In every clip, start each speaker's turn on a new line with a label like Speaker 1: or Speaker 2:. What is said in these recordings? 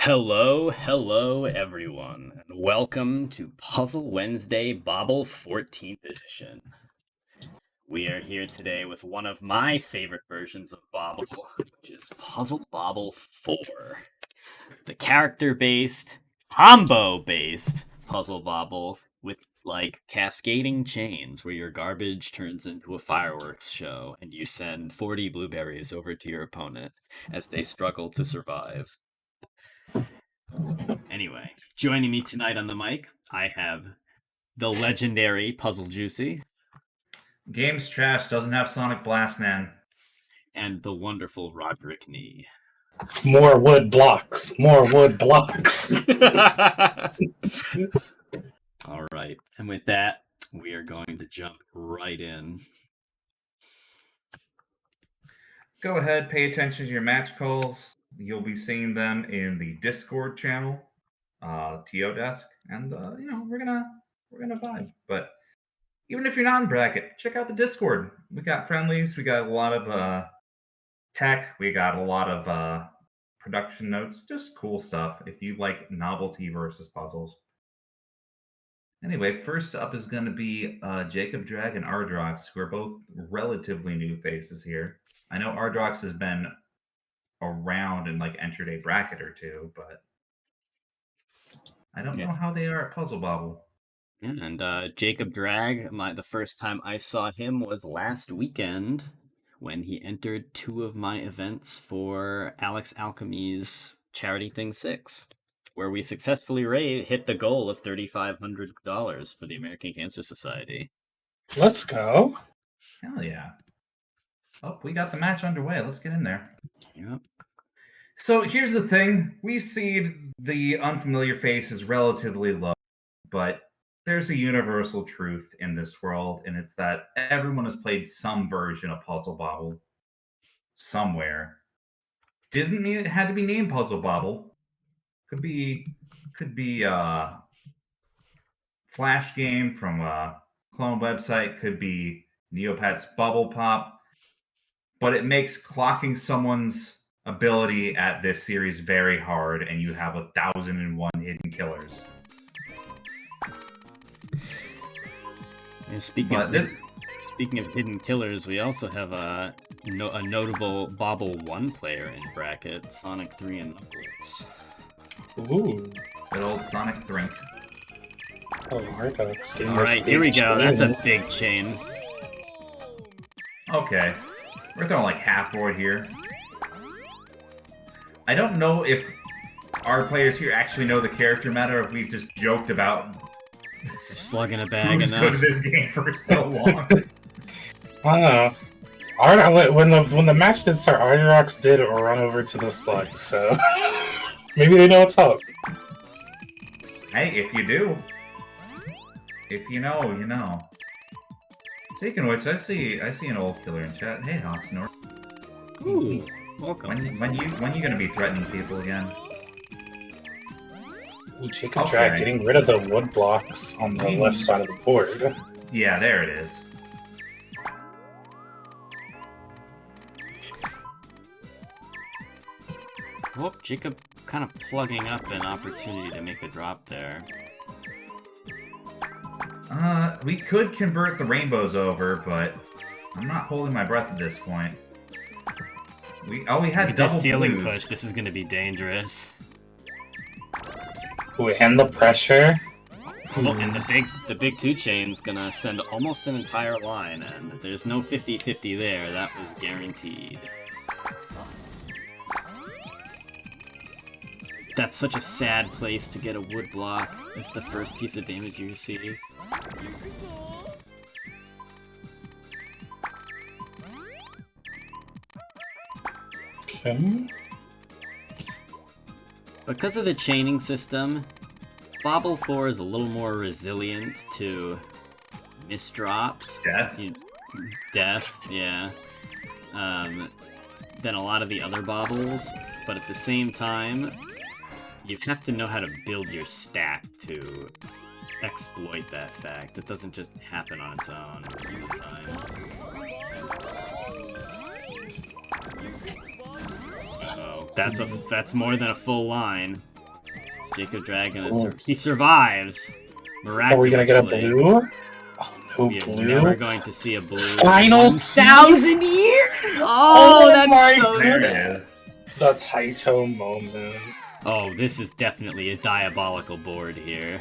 Speaker 1: Hello everyone, and welcome to Puzzle Wednesday Bobble 14th edition. We are here today with one of my favorite versions of Bobble, which is Puzzle Bobble 4. The character-based, combo-based Puzzle Bobble with, cascading chains where your garbage turns into a fireworks show and you send 40 blueberries over to your opponent as they struggle to survive. Anyway, joining me tonight on the mic, I have the legendary Puzzle Juicey.
Speaker 2: Game's trash, doesn't have Sonic Blast, man.
Speaker 1: And the wonderful Rodrick knee.
Speaker 3: More wood blocks. More wood blocks.
Speaker 1: All right. And with that, we are going to jump right in.
Speaker 2: Go ahead, pay attention to your match calls. You'll be seeing them in the Discord channel, TO desk, and we're gonna vibe. But even if you're not in bracket, check out the Discord. We got friendlies, we got a lot of tech, we got a lot of production notes, just cool stuff if you like novelty versus puzzles. Anyway, first up is going to be JacobDRAG and Ardrox, who are both relatively new faces here. I know Ardrox has been around and entered a bracket or two, but I don't know how they are at Puzzle Bobble.
Speaker 1: Yeah, and JacobDRAG, the first time I saw him was last weekend when he entered two of my events for Alex Alchemy's Charity Thing 6, where we successfully hit the goal of $3,500 for the American Cancer Society.
Speaker 3: Let's go.
Speaker 2: Hell yeah. Oh, we got the match underway. Let's get in there.
Speaker 1: Yep.
Speaker 2: So here's the thing. We see the unfamiliar face is relatively low, but there's a universal truth in this world, and it's that everyone has played some version of Puzzle Bobble somewhere. Didn't mean it had to be named Puzzle Bobble. Could be Flash game from a clone website, could be Neopet's Bubble Pop, but it makes clocking someone's ability at this series very hard, and you have 1,001 hidden killers.
Speaker 1: And speaking of hidden killers, we also have a notable Bobble 1 player in bracket, Sonic 3 and Knuckles.
Speaker 3: Ooh.
Speaker 2: Good old Sonic Thrink.
Speaker 3: Oh, Ardrox.
Speaker 1: Alright, here we go. That's a big chain.
Speaker 2: Okay. We're throwing half board here. I don't know if our players here actually know the character meta, or if we've just joked about
Speaker 1: slugging a bag
Speaker 2: who's
Speaker 1: enough.
Speaker 2: good at this game for so long.
Speaker 3: I don't know. When the match did start, Ardrox did run over to the slug, so maybe they know what's up.
Speaker 2: Hey, if you do. If you know, you know. Speaking of which, I see an old killer in chat. Hey, Hawksnor.
Speaker 1: Ooh, welcome.
Speaker 2: When you gonna be threatening people again?
Speaker 3: Ooh, JacobDRAG getting rid of the wood blocks on the left side of the board.
Speaker 2: Yeah, there it is.
Speaker 1: Whoop, Jacob kind of plugging up an opportunity to make a drop there.
Speaker 2: We could convert the rainbows over, but I'm not holding my breath at this point. We had
Speaker 1: with
Speaker 2: double
Speaker 1: this ceiling
Speaker 2: blues.
Speaker 1: push. This is going to be dangerous.
Speaker 3: Ooh, and the pressure.
Speaker 1: Oh, and the big two chain's gonna send almost an entire line, and there's no 50-50 there. That was guaranteed. That's such a sad place to get a wood block. It's the first piece of damage you receive.
Speaker 3: Okay.
Speaker 1: Because of the chaining system, Bobble 4 is a little more resilient to misdrops. Death, yeah. Than a lot of the other Bobbles, but at the same time, you have to know how to build your stack to exploit that fact. It doesn't just happen on its own most of the time. Uh-oh. That's more than a full line. JacobDRAG he survives. Miraculously.
Speaker 3: Are we gonna get a blue? Oh, no
Speaker 1: we are
Speaker 3: blue.
Speaker 1: never going to see a blue.
Speaker 3: Final
Speaker 1: 1,000 years! Oh, that's
Speaker 3: my
Speaker 1: so
Speaker 2: There
Speaker 1: sad.
Speaker 2: it is.
Speaker 3: The Taito moment.
Speaker 1: Oh, this is definitely a diabolical board here.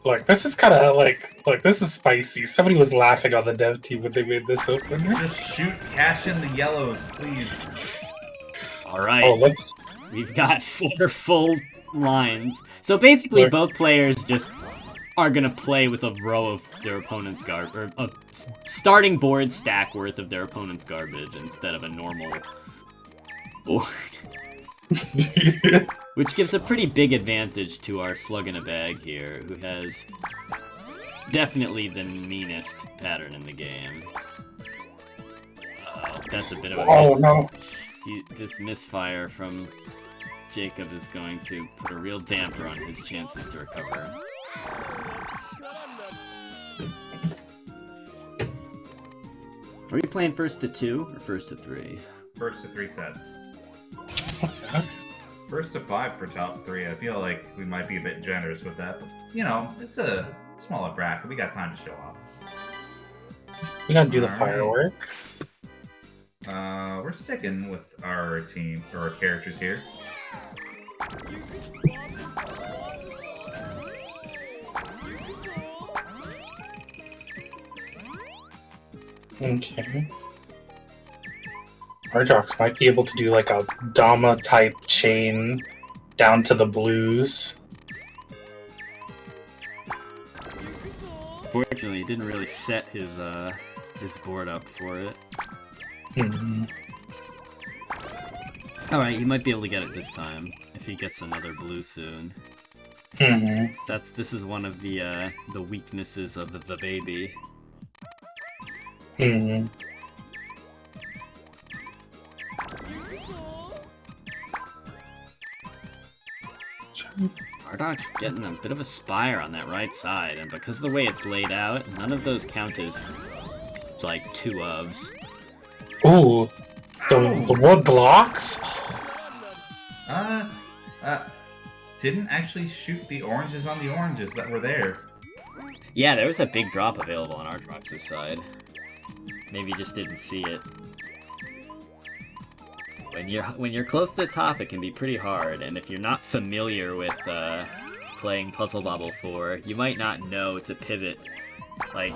Speaker 3: Look, this is kind of like, look, this is spicy. Somebody was laughing on the dev team when they made this open.
Speaker 2: Just shoot, cash in the yellows, please.
Speaker 1: Alright,
Speaker 3: Oh, look.
Speaker 1: we've got 4 full lines. So basically,
Speaker 3: Look.
Speaker 1: both players just are gonna play with a row of their opponent's garbage, or a starting board stack worth of their opponent's garbage instead of a normal board. Which gives a pretty big advantage to our slug in a bag here, who has definitely the meanest pattern in the game. That's a bit of a...
Speaker 3: Oh, no.
Speaker 1: This misfire from Jacob is going to put a real damper on his chances to recover. Are we playing first to 2 or first to 3?
Speaker 2: First to 3 sets. First to 5 for top 3. I feel like we might be a bit generous with that. But, you know, it's a smaller bracket. We got time to show off.
Speaker 3: We gotta do the
Speaker 2: Alright.
Speaker 3: fireworks.
Speaker 2: We're sticking with our team, or our characters here.
Speaker 3: Okay. Ardrox might be able to do like a Dama type chain down to the blues.
Speaker 1: Fortunately, he didn't really set his board up for it.
Speaker 3: Hmm.
Speaker 1: Alright, he might be able to get it this time, if he gets another blue soon.
Speaker 3: Hmm.
Speaker 1: This is one of the weaknesses of the baby.
Speaker 3: Hmm.
Speaker 1: Ardrox getting a bit of a spire on that right side, and because of the way it's laid out, none of those count as, like, 2 ofs.
Speaker 3: Ooh. The wood blocks?
Speaker 2: Didn't actually shoot the oranges on the oranges that were there.
Speaker 1: Yeah, there was a big drop available on Ardrox's side. Maybe you just didn't see it. When you're close to the top, it can be pretty hard, and if you're not familiar with playing Puzzle Bobble 4, you might not know to pivot. Like,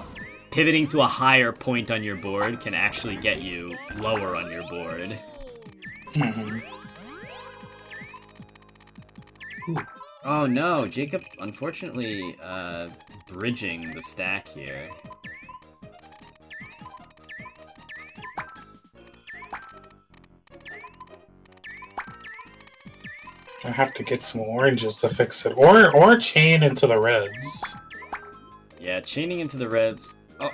Speaker 1: pivoting to a higher point on your board can actually get you lower on your board.
Speaker 3: Hmm.
Speaker 1: Oh no, Jacob, unfortunately, bridging the stack here.
Speaker 3: I have to get some oranges to fix it. Or chain into the reds.
Speaker 1: Yeah, chaining into the reds. Oh,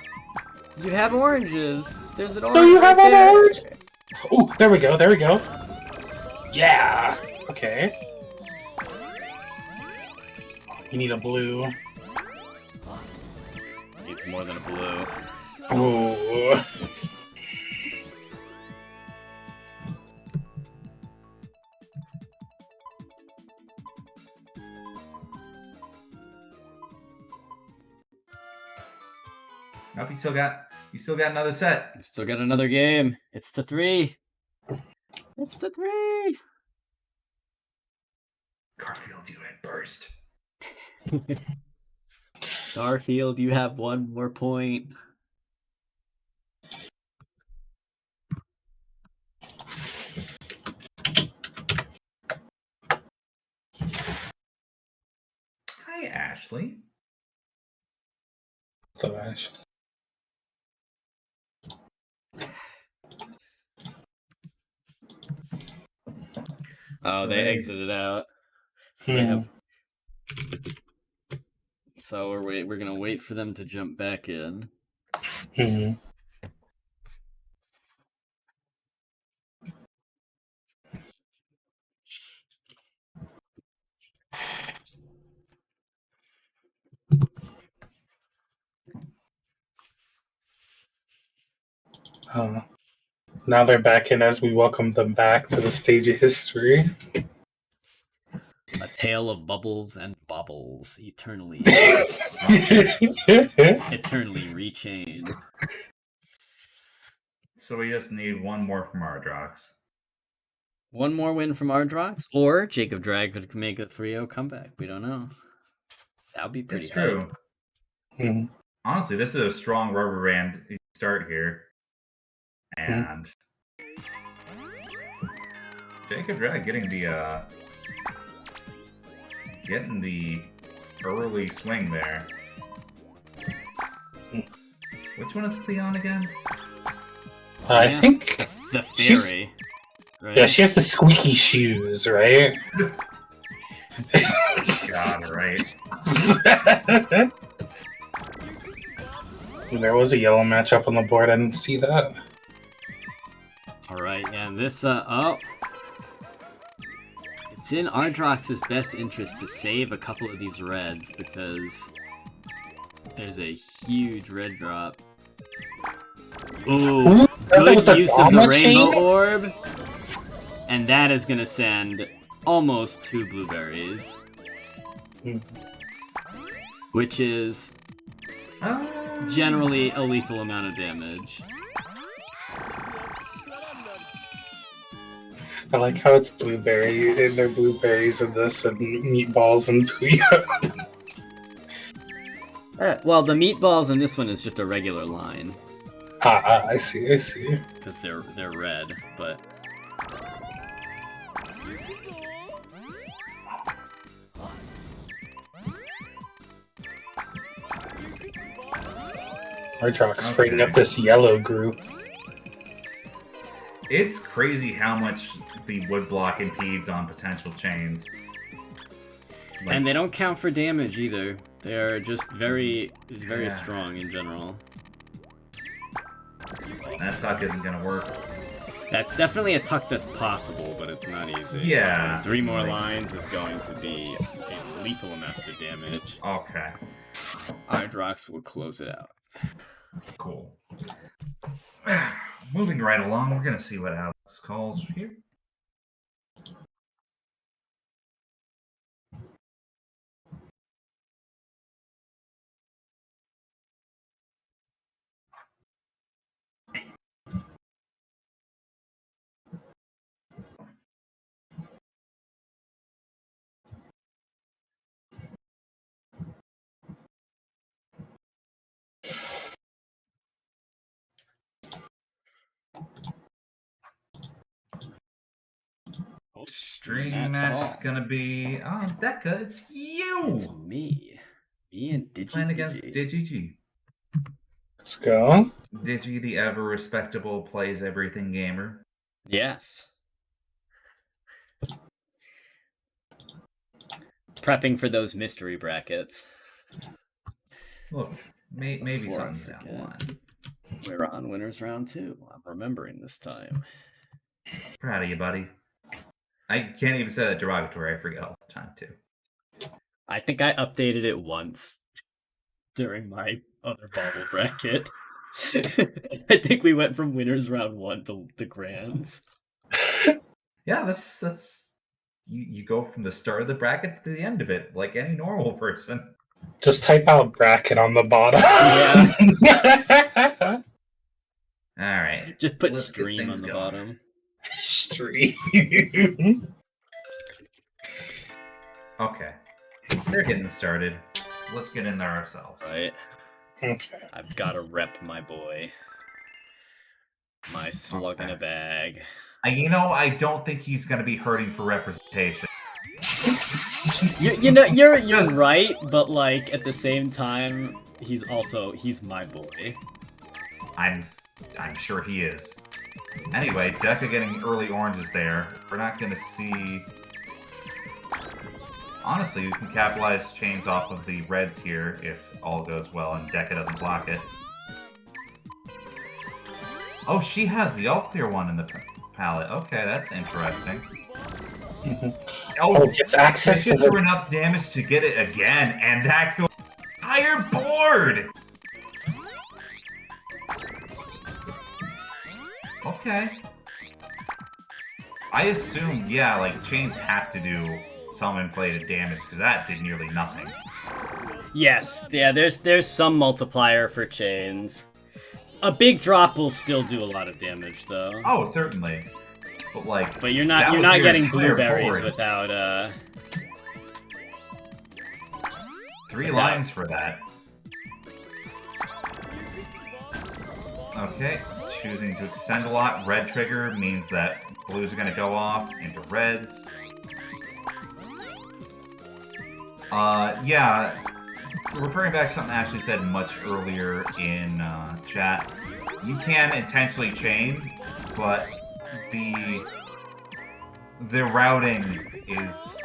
Speaker 1: you have oranges! There's an orange
Speaker 3: No, you
Speaker 1: right
Speaker 3: have an
Speaker 1: there.
Speaker 3: orange! Oh, there we go, there we go. Yeah! Okay. You need a blue.
Speaker 1: Needs more than a blue.
Speaker 3: Ooh.
Speaker 2: Nope, you still got another set.
Speaker 1: Still got another game. It's to 3. It's to 3.
Speaker 2: Garfield, you had burst.
Speaker 1: Garfield, you have 1 more point.
Speaker 2: Hi, Ashley.
Speaker 3: So, Ash.
Speaker 1: Oh, they exited out. So we have. So we're gonna wait for them to jump back in.
Speaker 3: Hmm. Now they're back in as we welcome them back to the stage of history.
Speaker 1: A tale of bubbles and bobbles, eternally rechained.
Speaker 2: So we just need one more from Ardrox.
Speaker 1: One more win from Ardrox, or JacobDRAG could make a 3-0 comeback. We don't know. That would be pretty
Speaker 2: It's true.
Speaker 3: Mhm.
Speaker 2: Honestly, this is a strong rubber band start here. And JacobDRAG getting the early swing there. Which one is Cleon again?
Speaker 3: I think
Speaker 1: the fairy. Right?
Speaker 3: Yeah, she has the squeaky shoes, right?
Speaker 2: God, right.
Speaker 3: There was a yellow matchup on the board. I didn't see that.
Speaker 1: All right, and this it's in Ardrox's best interest to save a couple of these reds because there's a huge red drop. Ooh, good use of the rainbow orb, and that is gonna send almost 2 blueberries, which is generally a lethal amount of damage.
Speaker 3: I like how it's blueberry, and there are blueberries in this, and meatballs and Puyo.
Speaker 1: Well, the meatballs in this one is just a regular line.
Speaker 3: I see.
Speaker 1: Because they're red, but...
Speaker 3: Ardrox freeing up this yellow group.
Speaker 2: It's crazy how much the woodblock impedes on potential chains. Like,
Speaker 1: and they don't count for damage either. They are just very strong in general.
Speaker 2: that tuck isn't gonna work.
Speaker 1: That's definitely a tuck that's possible, but it's not easy.
Speaker 2: Yeah.
Speaker 1: 3 more lines is going to be a lethal amount of damage.
Speaker 2: Okay.
Speaker 1: Ardrox will close it out.
Speaker 2: Cool. Moving right along, we're gonna see what Alex calls here. Stream match is gonna be Deka. It's you.
Speaker 1: It's me and DigiDigi.
Speaker 2: Playing against DigiDigi.
Speaker 3: Let's go.
Speaker 2: Digi, the ever respectable, plays everything gamer.
Speaker 1: Yes. Prepping for those mystery brackets.
Speaker 2: Look, maybe something's down the line.
Speaker 1: We're on winners round 2. I'm remembering this time.
Speaker 2: Proud of you, buddy. I can't even say that derogatory. I forget all the time, too.
Speaker 1: I think I updated it once during my other Bobble bracket. I think we went from winners round 1 to grands.
Speaker 2: Yeah, that's you go from the start of the bracket to the end of it, like any normal person.
Speaker 3: Just type out bracket on the bottom.
Speaker 1: Yeah.
Speaker 2: All right.
Speaker 1: Just put stream on the bottom.
Speaker 3: Stream.
Speaker 2: Okay. They're getting started. Let's get in there ourselves.
Speaker 1: Right.
Speaker 3: Okay.
Speaker 1: I've got to rep my boy. My slug in a bag.
Speaker 2: I don't think he's going to be hurting for representation.
Speaker 1: You're right, but like at the same time, he's my boy.
Speaker 2: I'm sure he is. Anyway, Deka getting early oranges there. We're not going to see... Honestly, we can capitalize chains off of the reds here if all goes well and Deka doesn't block it. Oh, she has the all-clear one in the palette. Okay, that's interesting.
Speaker 3: Oh, gets access to
Speaker 2: the... enough damage to get it again, and that goes entire board! Okay. I assume, yeah, like, chains have to do some inflated damage, because that did nearly nothing.
Speaker 1: Yes, yeah, there's some multiplier for chains. A big drop will still do a lot of damage, though.
Speaker 2: Oh, certainly. But like,
Speaker 1: But you're
Speaker 2: that
Speaker 1: not
Speaker 2: was your
Speaker 1: getting
Speaker 2: entire
Speaker 1: blueberries
Speaker 2: board.
Speaker 1: without
Speaker 2: 3 lines for that. Okay, choosing to extend a lot. Red trigger means that blues are going to go off into reds. Yeah, referring back to something Ashley said much earlier in chat, you can intentionally chain, but the routing is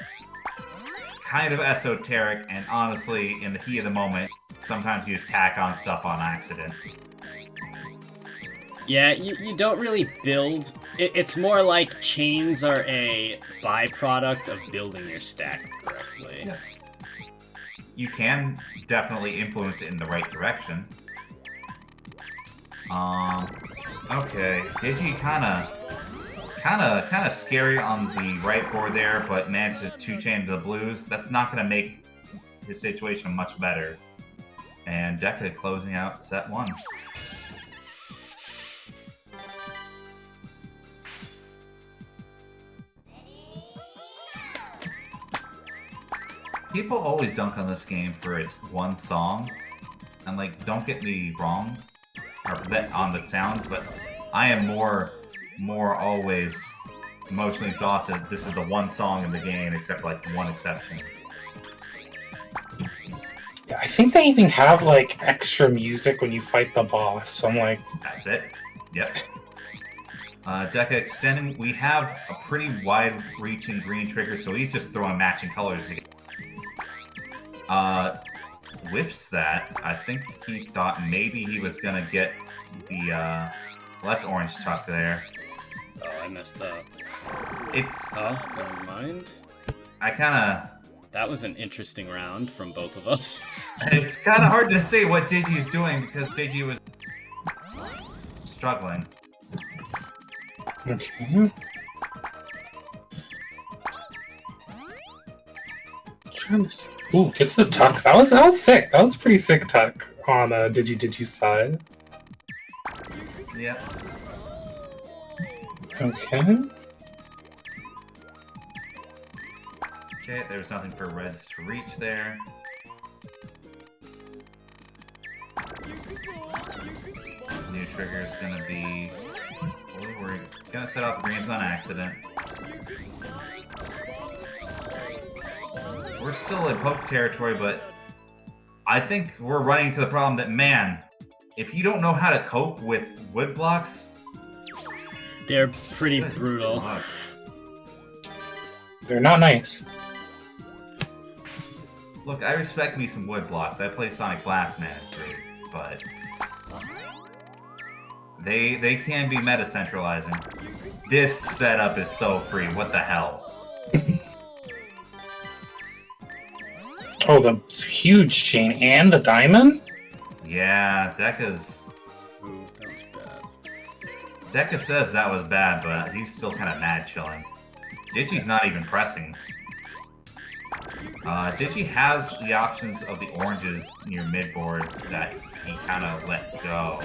Speaker 2: kind of esoteric, and honestly, in the heat of the moment, sometimes you just tack on stuff on accident.
Speaker 1: Yeah, you don't really build... It's more like chains are a byproduct of building your stack correctly.
Speaker 2: Yeah. You can definitely influence it in the right direction. Okay, Digi kind of scary on the right board there, but manages to 2-chain to the blues. That's not going to make his situation much better. And Deka closing out set 1. People always dunk on this game for its one song, and like, don't get me wrong, or on the sounds, but I am more always emotionally exhausted. This is the one song in the game, except like one exception.
Speaker 3: Yeah, I think they even have like extra music when you fight the boss. So I'm like,
Speaker 2: That's it. Yep. Deka extending. We have a pretty wide-reaching green trigger, so he's just throwing matching colors. Whiffs that. I think he thought maybe he was gonna get the left orange chuck there.
Speaker 1: Oh, I messed up.
Speaker 2: It's...
Speaker 1: Oh, never mind.
Speaker 2: I kinda...
Speaker 1: That was an interesting round from both of us.
Speaker 2: It's kinda hard to say what Digi's doing, because Digi was struggling.
Speaker 3: okay. Trying to see. Ooh, gets the tuck. That was sick. That was pretty sick tuck on DigiDigi's side.
Speaker 2: Yep.
Speaker 3: Okay.
Speaker 2: Okay, there's nothing for reds to reach there. New trigger is gonna be... Well, we're gonna set off greens on accident. We're still in poke territory, but I think we're running into the problem that, man, if you don't know how to cope with wood blocks...
Speaker 1: They're pretty brutal.
Speaker 3: They're not nice.
Speaker 2: Look, I respect me some wood blocks. I play Sonic Blast Man too, but... They can be meta-centralizing. This setup is so free, what the hell?
Speaker 3: Oh, the huge chain and the diamond?
Speaker 2: Yeah, Deka's...
Speaker 1: Ooh, that was bad.
Speaker 2: Deka says that was bad, but he's still kind of mad chilling. Digi's not even pressing. Digi has the options of the oranges near midboard that he kind of let go.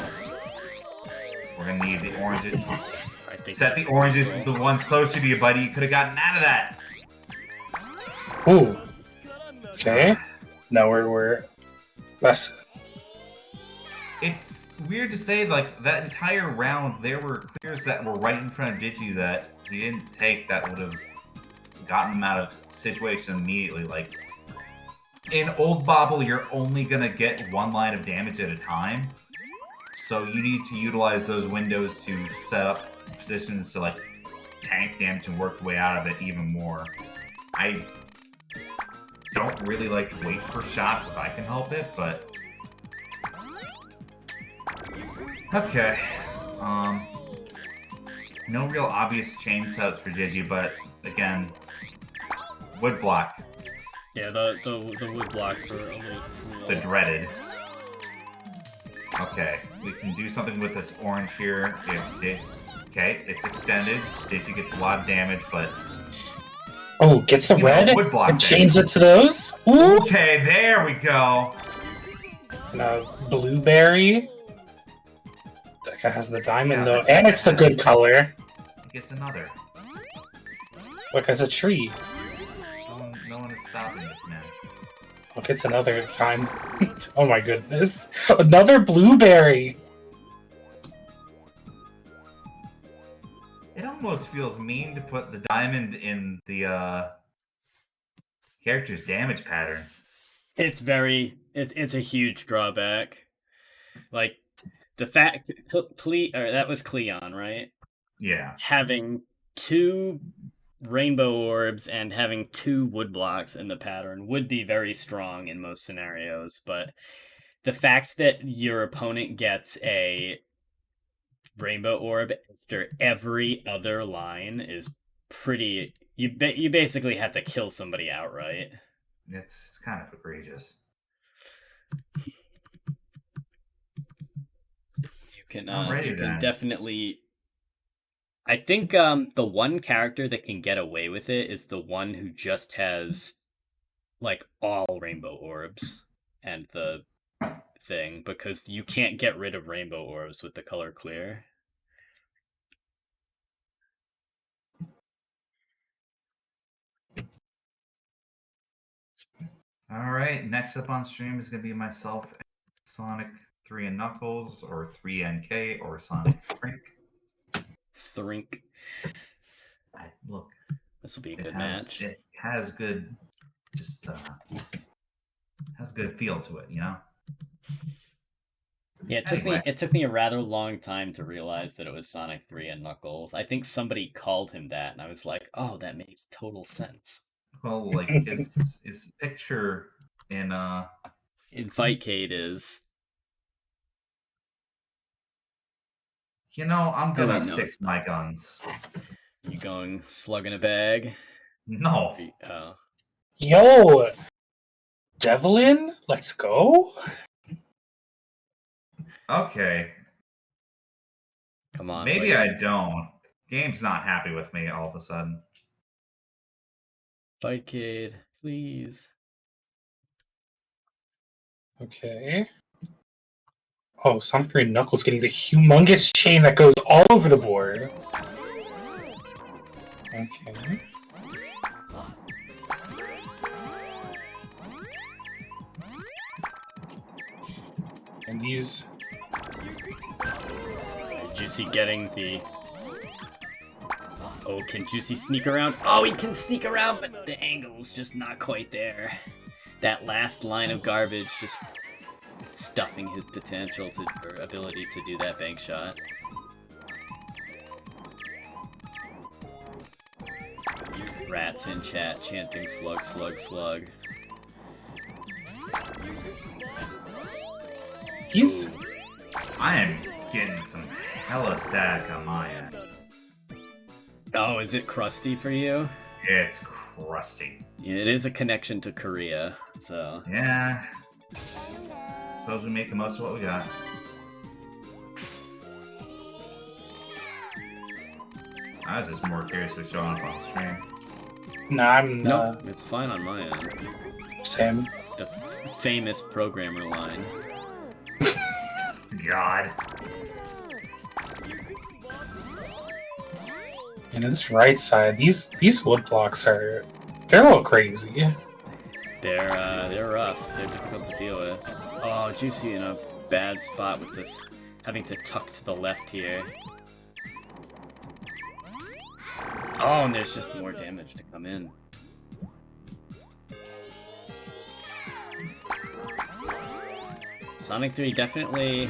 Speaker 2: We're gonna need the oranges.
Speaker 1: I think
Speaker 2: Set the oranges, the ones closer to you, buddy. You could have gotten out of that.
Speaker 3: Ooh. Okay. No, we're less.
Speaker 2: It's weird to say, like, that entire round, there were clears that were right in front of Digi that he didn't take that would have gotten him out of situation immediately. Like, in old Bobble, you're only gonna get one line of damage at a time. So you need to utilize those windows to set up positions to, like, tank damage and work the way out of it even more. I don't really like to wait for shots if I can help it, but... Okay. No real obvious chain setups for Digi, but, again, wood block.
Speaker 1: Yeah, the wood blocks are a little cruel.
Speaker 2: The dreaded. Okay, we can do something with this orange here. Okay, it's extended. Digi gets a lot of damage, but...
Speaker 3: Oh, gets the red
Speaker 2: woodblock
Speaker 3: and chains it to those. Ooh.
Speaker 2: Okay, there we go.
Speaker 3: And a blueberry. Deka has the diamond though,
Speaker 2: but
Speaker 3: and
Speaker 2: Deka
Speaker 3: it's the good color.
Speaker 2: He gets another.
Speaker 3: Look, there's a tree.
Speaker 2: No one is stopping this man.
Speaker 3: Look, it's another time. Oh my goodness. Another blueberry!
Speaker 2: It almost feels mean to put the diamond in the character's damage pattern.
Speaker 1: It's a huge drawback. Like, the fact that was Cleon, right?
Speaker 2: Yeah.
Speaker 1: Having 2 rainbow orbs and having 2 woodblocks in the pattern would be very strong in most scenarios, but the fact that your opponent gets a rainbow orb after every other line is pretty. You basically have to kill somebody outright.
Speaker 2: It's kind of egregious.
Speaker 1: You can definitely. I think the one character that can get away with it is the one who just has like all rainbow orbs and the thing, because you can't get rid of rainbow orbs with the color clear.
Speaker 2: All right, next up on stream is going to be myself, Sonic 3 and Knuckles, or 3NK, or Sonic Thrink. Look,
Speaker 1: this will be a good match.
Speaker 2: It has good, has good feel to it, you know.
Speaker 1: Yeah, it took me a rather long time to realize that it was Sonic 3 and Knuckles. I think somebody called him that, and I was like, "Oh, that makes total sense."
Speaker 2: Well, like his picture in
Speaker 1: Fightcade is.
Speaker 2: You know, I'm gonna stick to my guns.
Speaker 1: You going slug in a bag?
Speaker 2: No.
Speaker 1: Oh.
Speaker 3: Yo, Devlin, let's go.
Speaker 2: Okay.
Speaker 1: Come on.
Speaker 2: Maybe I don't. Game's not happy with me all of a sudden.
Speaker 1: Fightcade, please.
Speaker 3: Okay. Oh, Sonic 3 and Knuckles getting the humongous chain that goes all over the board. Okay. And these...
Speaker 1: Juicey getting the... Oh, can Juicey sneak around? Oh, he can sneak around, but the angle's just not quite there. That last line of garbage just stuffing his potential or ability to do that bank shot. Ratttz in chat chanting slug, slug, slug.
Speaker 3: He's...
Speaker 2: I am getting some hella static on my end.
Speaker 1: Oh, is it crusty for you?
Speaker 2: It's crusty.
Speaker 1: Yeah, it is a connection to Korea, so...
Speaker 2: Yeah. Suppose we make the most of what we got. I was just more curious who's showing up on stream.
Speaker 3: Nah,
Speaker 1: No, it's fine on my end.
Speaker 3: Same.
Speaker 1: The famous programmer line.
Speaker 2: God.
Speaker 3: And this right side, these wood blocks they're a little crazy.
Speaker 1: They're rough. They're difficult to deal with. Oh, Juicey in a bad spot with this, having to tuck to the left here. Oh, and there's just more damage to come in. Sonic 3 definitely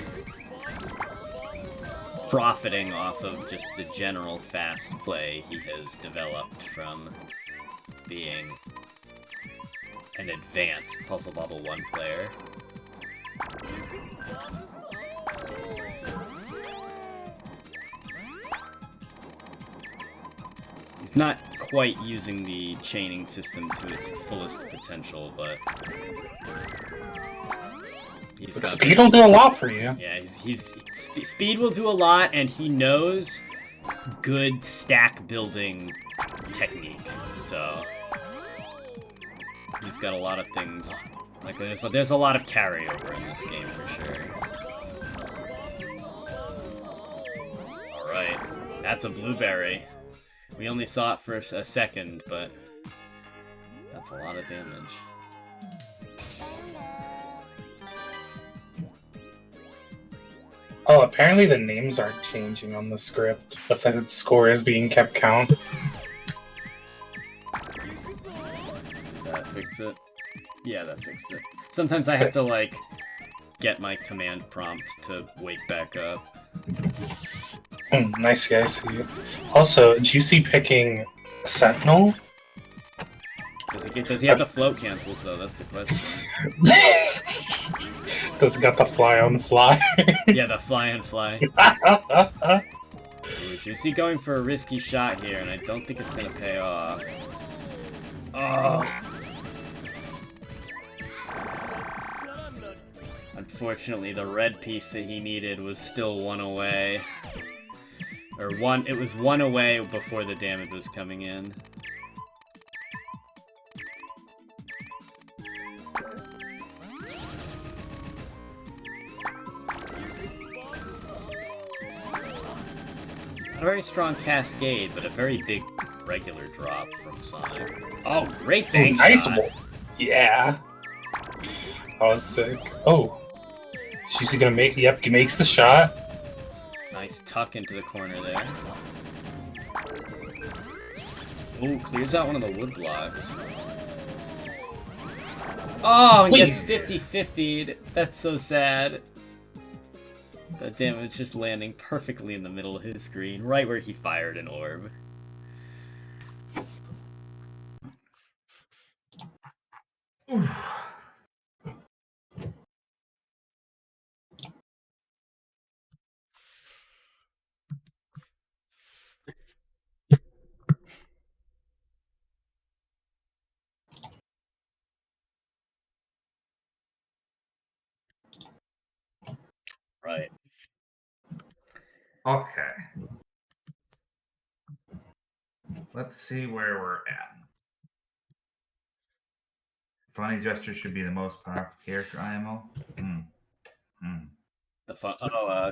Speaker 1: profiting off of just the general fast play he has developed from being an advanced Puzzle Bobble 1 player. He's not quite using the chaining system to its fullest potential, but
Speaker 3: speed will do a lot for you.
Speaker 1: Yeah, speed will do a lot, and he knows good stack building technique, so he's got a lot of things. Like there's a lot of carryover in this game for sure. All right, that's a blueberry. We only saw it for a second, but that's a lot of damage.
Speaker 3: Oh, apparently the names aren't changing on the script, but the score is being kept count.
Speaker 1: Did that fix it? Yeah, that fixed it. Sometimes I have to, like, get my command prompt to wake back up.
Speaker 3: Nice guys. Also, Juicey picking Sentinel?
Speaker 1: Does he have the float cancels, though? That's the question.
Speaker 3: Does it got the fly on fly?
Speaker 1: Yeah, the fly and fly. Ooh, Juicey going for a risky shot here, and I don't think it's gonna pay off. Oh! Unfortunately, the red piece that he needed was still one away. It was one away before the damage was coming in. Not a very strong cascade, but a very big regular drop from Sonic. Oh, great bank
Speaker 3: nice
Speaker 1: shot!
Speaker 3: one. Yeah. I was sick. Oh. She's gonna make, yep, he makes the shot.
Speaker 1: Nice tuck into the corner there. Ooh, clears out one of the wood blocks. Oh, and gets 50-50'd. That's so sad. The damage just landing perfectly in the middle of his screen, right where he fired an orb.
Speaker 2: Oof.
Speaker 1: Right.
Speaker 2: Okay. Let's see where we're at. Funny gesture should be the most powerful character IMO.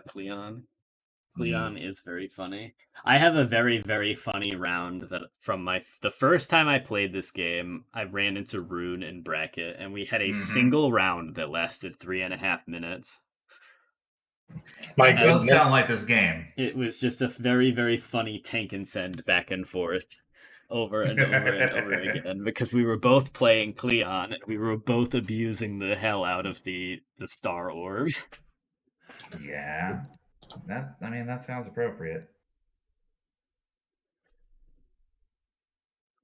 Speaker 1: Cleon. Cleon is very funny. I have a very, very funny round that from the first time I played this game, I ran into Rune in bracket, and we had a single round that lasted 3.5 minutes.
Speaker 3: My
Speaker 2: That
Speaker 3: goodness.
Speaker 2: does sound like this game.
Speaker 1: It was just a very, very funny tank and send back and forth over and over and over again because we were both playing Cleon and we were both abusing the hell out of the star orb.
Speaker 2: Yeah. That sounds appropriate.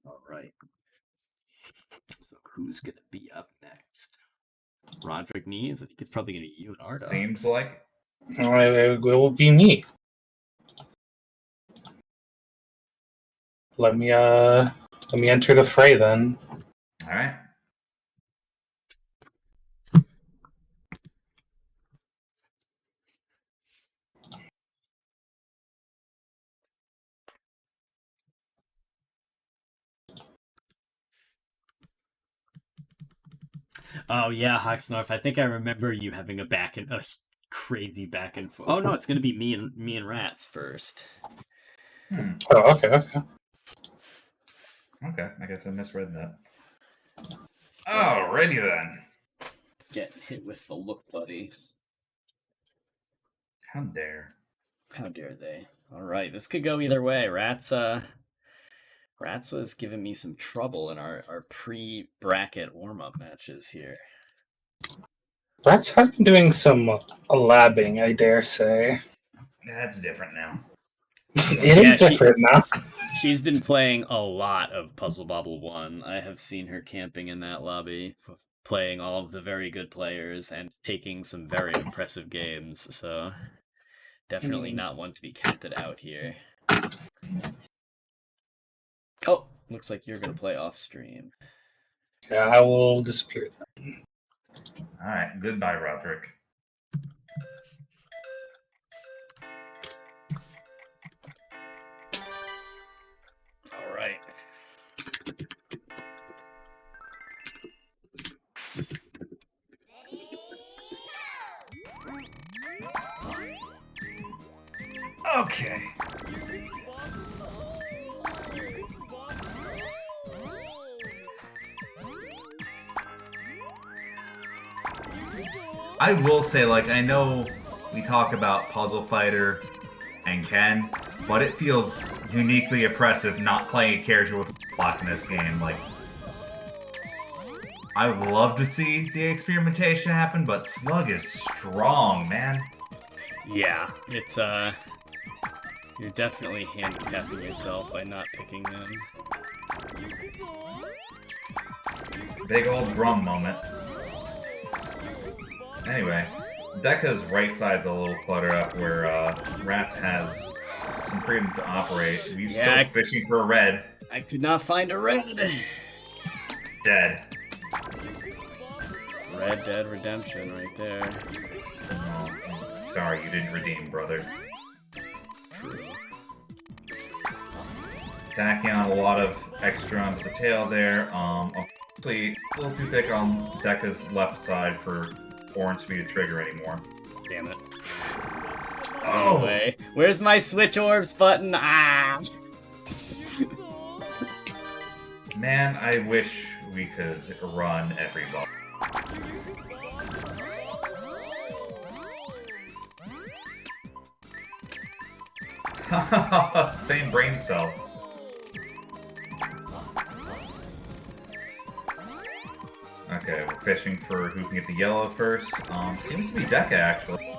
Speaker 1: All right. So who's gonna be up next? Rodrick needs. I think it's probably gonna be you and Ardrox.
Speaker 2: Seems like.
Speaker 3: It will be me. Let me enter the fray then.
Speaker 2: All right.
Speaker 1: Oh yeah, Hoxnorf. I think I remember you having a crazy back and forth. Oh no, it's gonna be me and Ratttz first.
Speaker 3: Oh, okay.
Speaker 2: Okay, I guess I misread that. Alrighty then.
Speaker 1: Getting hit with the look, buddy.
Speaker 2: How dare.
Speaker 1: How dare they? All right, this could go either way. Ratttz was giving me some trouble in our pre-bracket warm-up matches here.
Speaker 3: Ratttz has been doing some labbing, I dare say.
Speaker 2: That's different now.
Speaker 3: It is different now.
Speaker 1: She's been playing a lot of Puzzle Bobble 1. I have seen her camping in that lobby, playing all of the very good players and taking some very impressive games, so definitely not one to be counted out here. Oh, looks like you're going to play off stream.
Speaker 3: Yeah, I will disappear then.
Speaker 2: Alright, goodbye, Rodrick.
Speaker 1: All right.
Speaker 2: Okay. I will say, like, I know we talk about Puzzle Fighter and Ken, but it feels uniquely oppressive not playing a character with a block in this game. Like, I would love to see the experimentation happen, but Slug is strong, man.
Speaker 1: Yeah, it's you're definitely handicapping yourself by not picking him.
Speaker 2: Big old drum moment. Anyway, Deka's right side's a little cluttered up where Ratttz has some freedom to operate. We're still fishing for a red.
Speaker 1: I could not find a red.
Speaker 2: Dead.
Speaker 1: Red Dead Redemption right there.
Speaker 2: Oh, sorry, you didn't redeem, brother.
Speaker 1: True.
Speaker 2: Attacking on a lot of extra onto the tail there. Actually, a little too thick on Deka's left side for orange to be a trigger anymore.
Speaker 1: Damn it.
Speaker 2: Oh!
Speaker 1: No way. Where's my switch orbs button? Ah!
Speaker 2: Man, I wish we could run every ball. Same brain cell. Okay, we're fishing for who can get the yellow first. Seems to be Deka, actually.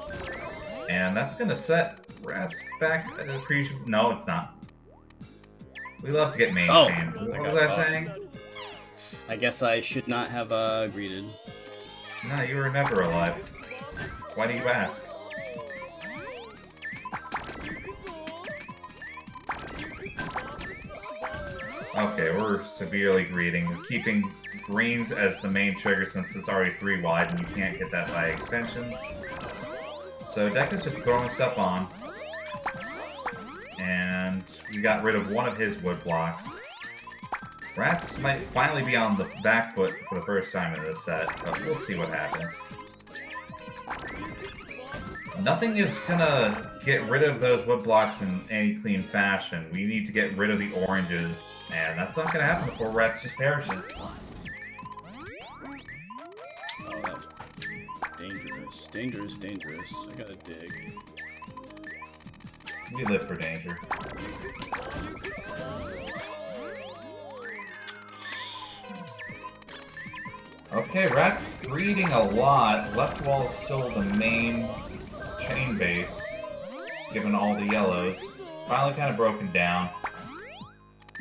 Speaker 2: And that's gonna set Ratttz back at the appreciable... No, it's not. We love to get mainstreamed.
Speaker 1: Oh,
Speaker 2: what was I saying?
Speaker 1: I guess I should not have greeted.
Speaker 2: No, you were never alive. Why do you ask? Okay, we're severely greeting. We're keeping greens as the main trigger since it's already 3 wide and you can't get that by extensions. So Deka's just throwing stuff on. And we got rid of one of his wood blocks. Ratttz might finally be on the back foot for the first time in this set, but we'll see what happens. Nothing is gonna get rid of those wood blocks in any clean fashion. We need to get rid of the oranges, and that's not gonna happen before Ratttz just perishes.
Speaker 1: Oh, that's dangerous. Dangerous, dangerous. I gotta dig.
Speaker 2: We live for danger. Okay, Ratttz greeting a lot. Left wall is still the main chain base, given all the yellows. Finally kind of broken down.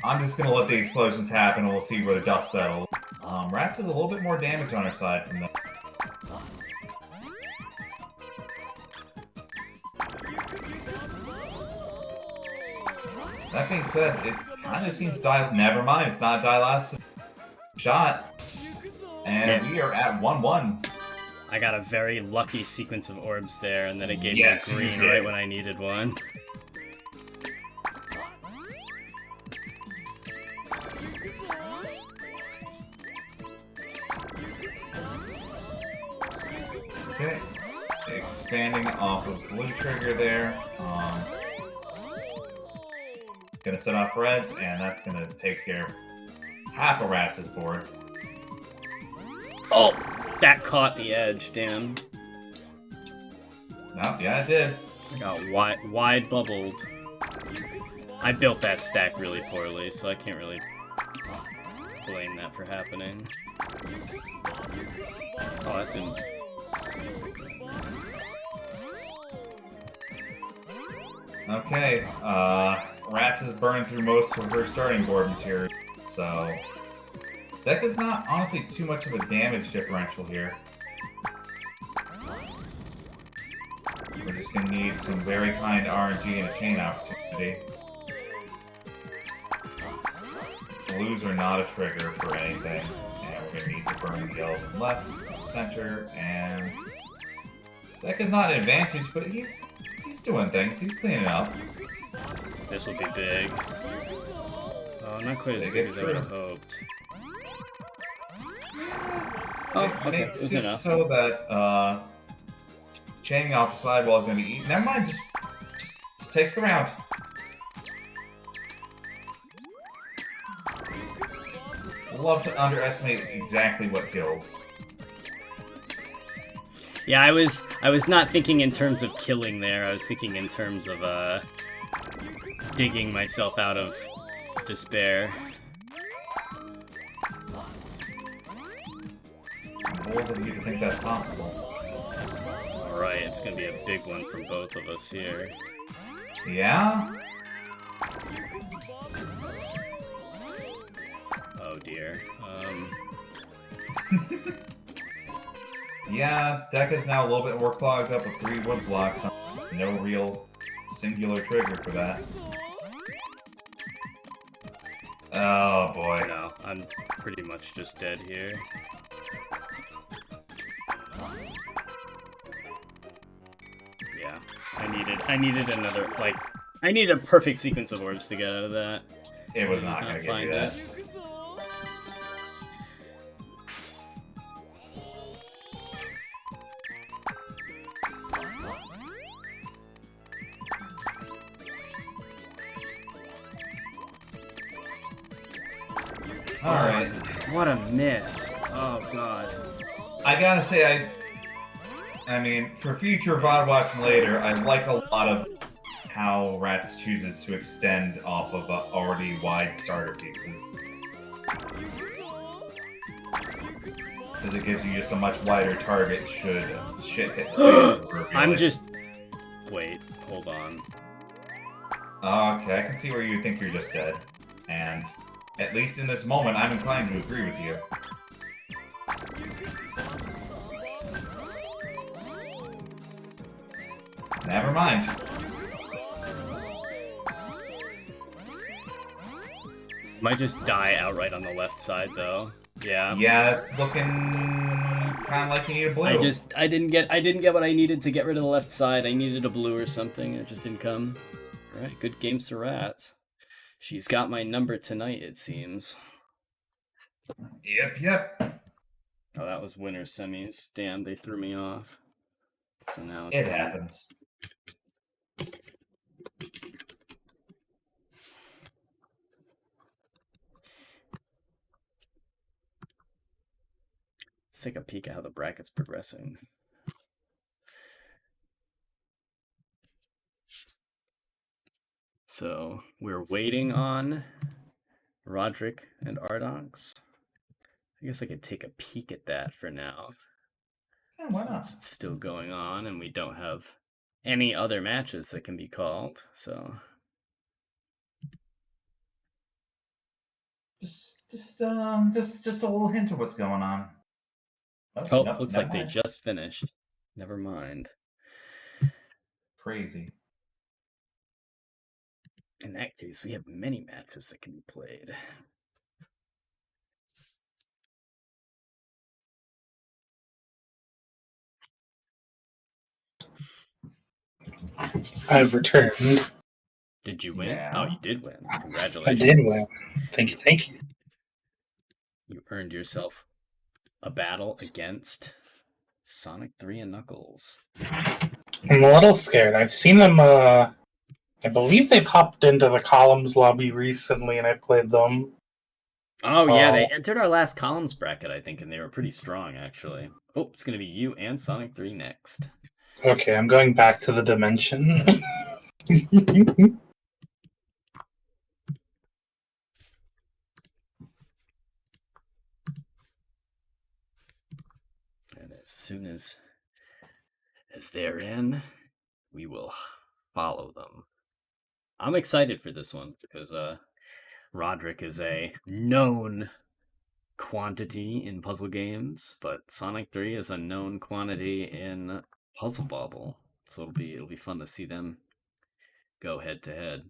Speaker 2: I'm just going to let the explosions happen and we'll see where the dust settles. Ratttz has a little bit more damage on her side from that. That being said, it kind of seems never mind, it's not a last shot. And we are at 1-1.
Speaker 1: I got a very lucky sequence of orbs there, and then it gave me green right when I needed one.
Speaker 2: Okay. Expanding off of blue trigger there. Gonna set off reds, and that's gonna take care of half of Rattz's board.
Speaker 1: Oh! That caught the edge, damn.
Speaker 2: Nope, yeah, it did.
Speaker 1: I got wide bubbled. I built that stack really poorly, so I can't really blame that for happening. Oh, that's in...
Speaker 2: Okay, Ratttz is burning through most of her starting board material, so... Deka's not, honestly, too much of a damage differential here. We're just gonna need some very kind RNG and a chain opportunity. Blues are not a trigger for anything, and we're gonna need to burn the yellow from left, center, and... Deka's not an advantage, but he's doing things. He's cleaning up.
Speaker 1: This will be big. Oh, not quite as
Speaker 2: They
Speaker 1: big
Speaker 2: get
Speaker 1: as I would have
Speaker 2: through.
Speaker 1: hoped. Oh,
Speaker 2: It
Speaker 1: okay,
Speaker 2: makes
Speaker 1: it was
Speaker 2: it
Speaker 1: enough.
Speaker 2: so that chaining off the sidewall is going to be eaten. Never mind, just takes the round. Love to underestimate exactly what kills.
Speaker 1: Yeah, I was not thinking in terms of killing there. I was thinking in terms of digging myself out of despair.
Speaker 2: Bold of you to think that's possible.
Speaker 1: Alright, it's gonna be a big one for both of us here.
Speaker 2: Yeah?
Speaker 1: Oh dear.
Speaker 2: Yeah, Deka's now a little bit more clogged up with 3 wood blocks. No real singular trigger for that. Oh boy.
Speaker 1: No, I'm pretty much just dead here. Yeah, I needed another, like, I needed a perfect sequence of orbs to get out of that.
Speaker 2: It was not gonna give you that. Alright.
Speaker 1: What a miss. Oh god.
Speaker 2: I gotta say, I mean, for future VOD watching later, I like a lot of how Ratttz chooses to extend off of already wide starter pieces. Because it gives you just a much wider target should shit hit the fan.
Speaker 1: I'm just... Wait, hold on.
Speaker 2: Okay, I can see where you think you're just dead. And, at least in this moment, I'm inclined to agree with you. Never mind.
Speaker 1: Might just die outright on the left side, though. Yeah.
Speaker 2: Yeah, it's looking kind of like you need a blue.
Speaker 1: I didn't get what I needed to get rid of the left side. I needed a blue or something. It just didn't come. All right, good games to Ratttz. She's got my number tonight, it seems.
Speaker 2: Yep.
Speaker 1: Oh, that was winner semis. Damn, they threw me off. So now
Speaker 2: It happens.
Speaker 1: Let's take a peek at how the bracket's progressing. So we're waiting on Rodrick and Ardrox. I guess I could take a peek at that for now.
Speaker 2: Yeah, why not?
Speaker 1: Since it's still going on and we don't have any other matches that can be called, so
Speaker 2: Just a little hint of what's going on.
Speaker 1: oh,
Speaker 2: nope,
Speaker 1: looks
Speaker 2: never
Speaker 1: like they
Speaker 2: mind.
Speaker 1: just finished. Never mind.
Speaker 2: Crazy.
Speaker 1: In that case, we have many matches that can be played.
Speaker 3: I've returned.
Speaker 1: Did you win?
Speaker 2: Yeah.
Speaker 1: Oh, you did win.
Speaker 3: I
Speaker 1: Congratulations.
Speaker 3: did win. Thank you.
Speaker 1: You earned yourself a battle against Sonic 3 and Knuckles.
Speaker 3: I'm a little scared. I've seen them, I believe they've hopped into the Columns lobby recently, and I played them.
Speaker 1: Oh, yeah, they entered our last columns bracket, I think, and they were pretty strong, actually. Oh, it's going to be you and Sonic 3 next.
Speaker 3: Okay, I'm going back to the dimension.
Speaker 1: And as soon as they're in, we will follow them. I'm excited for this one because Rodrick is a known quantity in puzzle games, but Sonic 3 is a known quantity in Puzzle Bobble. So it'll be fun to see them go head to head.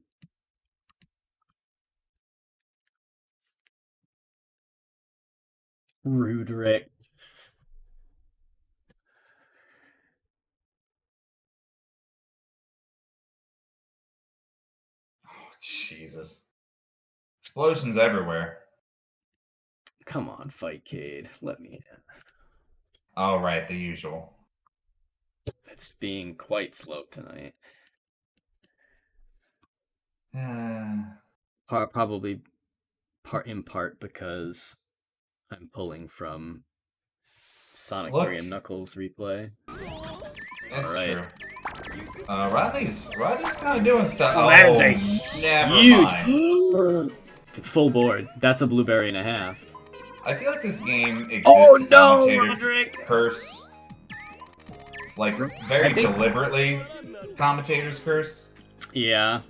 Speaker 1: Rodrick.
Speaker 2: Oh, Jesus. Explosions everywhere.
Speaker 1: Come on, Fightcade. Let me in.
Speaker 2: All right, the usual.
Speaker 1: It's being quite slow tonight. Probably in part because I'm pulling from Sonic 3 and Knuckles replay.
Speaker 2: That's
Speaker 1: right.
Speaker 2: true. Rodney's kind of doing stuff.
Speaker 1: Oh, that is a
Speaker 2: never
Speaker 1: huge
Speaker 2: mind.
Speaker 1: full board. That's a blueberry and a half.
Speaker 2: I feel like this game exists.
Speaker 1: Oh no,
Speaker 2: commentator
Speaker 1: Rodrick!
Speaker 2: Curse. Like very
Speaker 1: I think...
Speaker 2: deliberately, commentators curse.
Speaker 1: Yeah.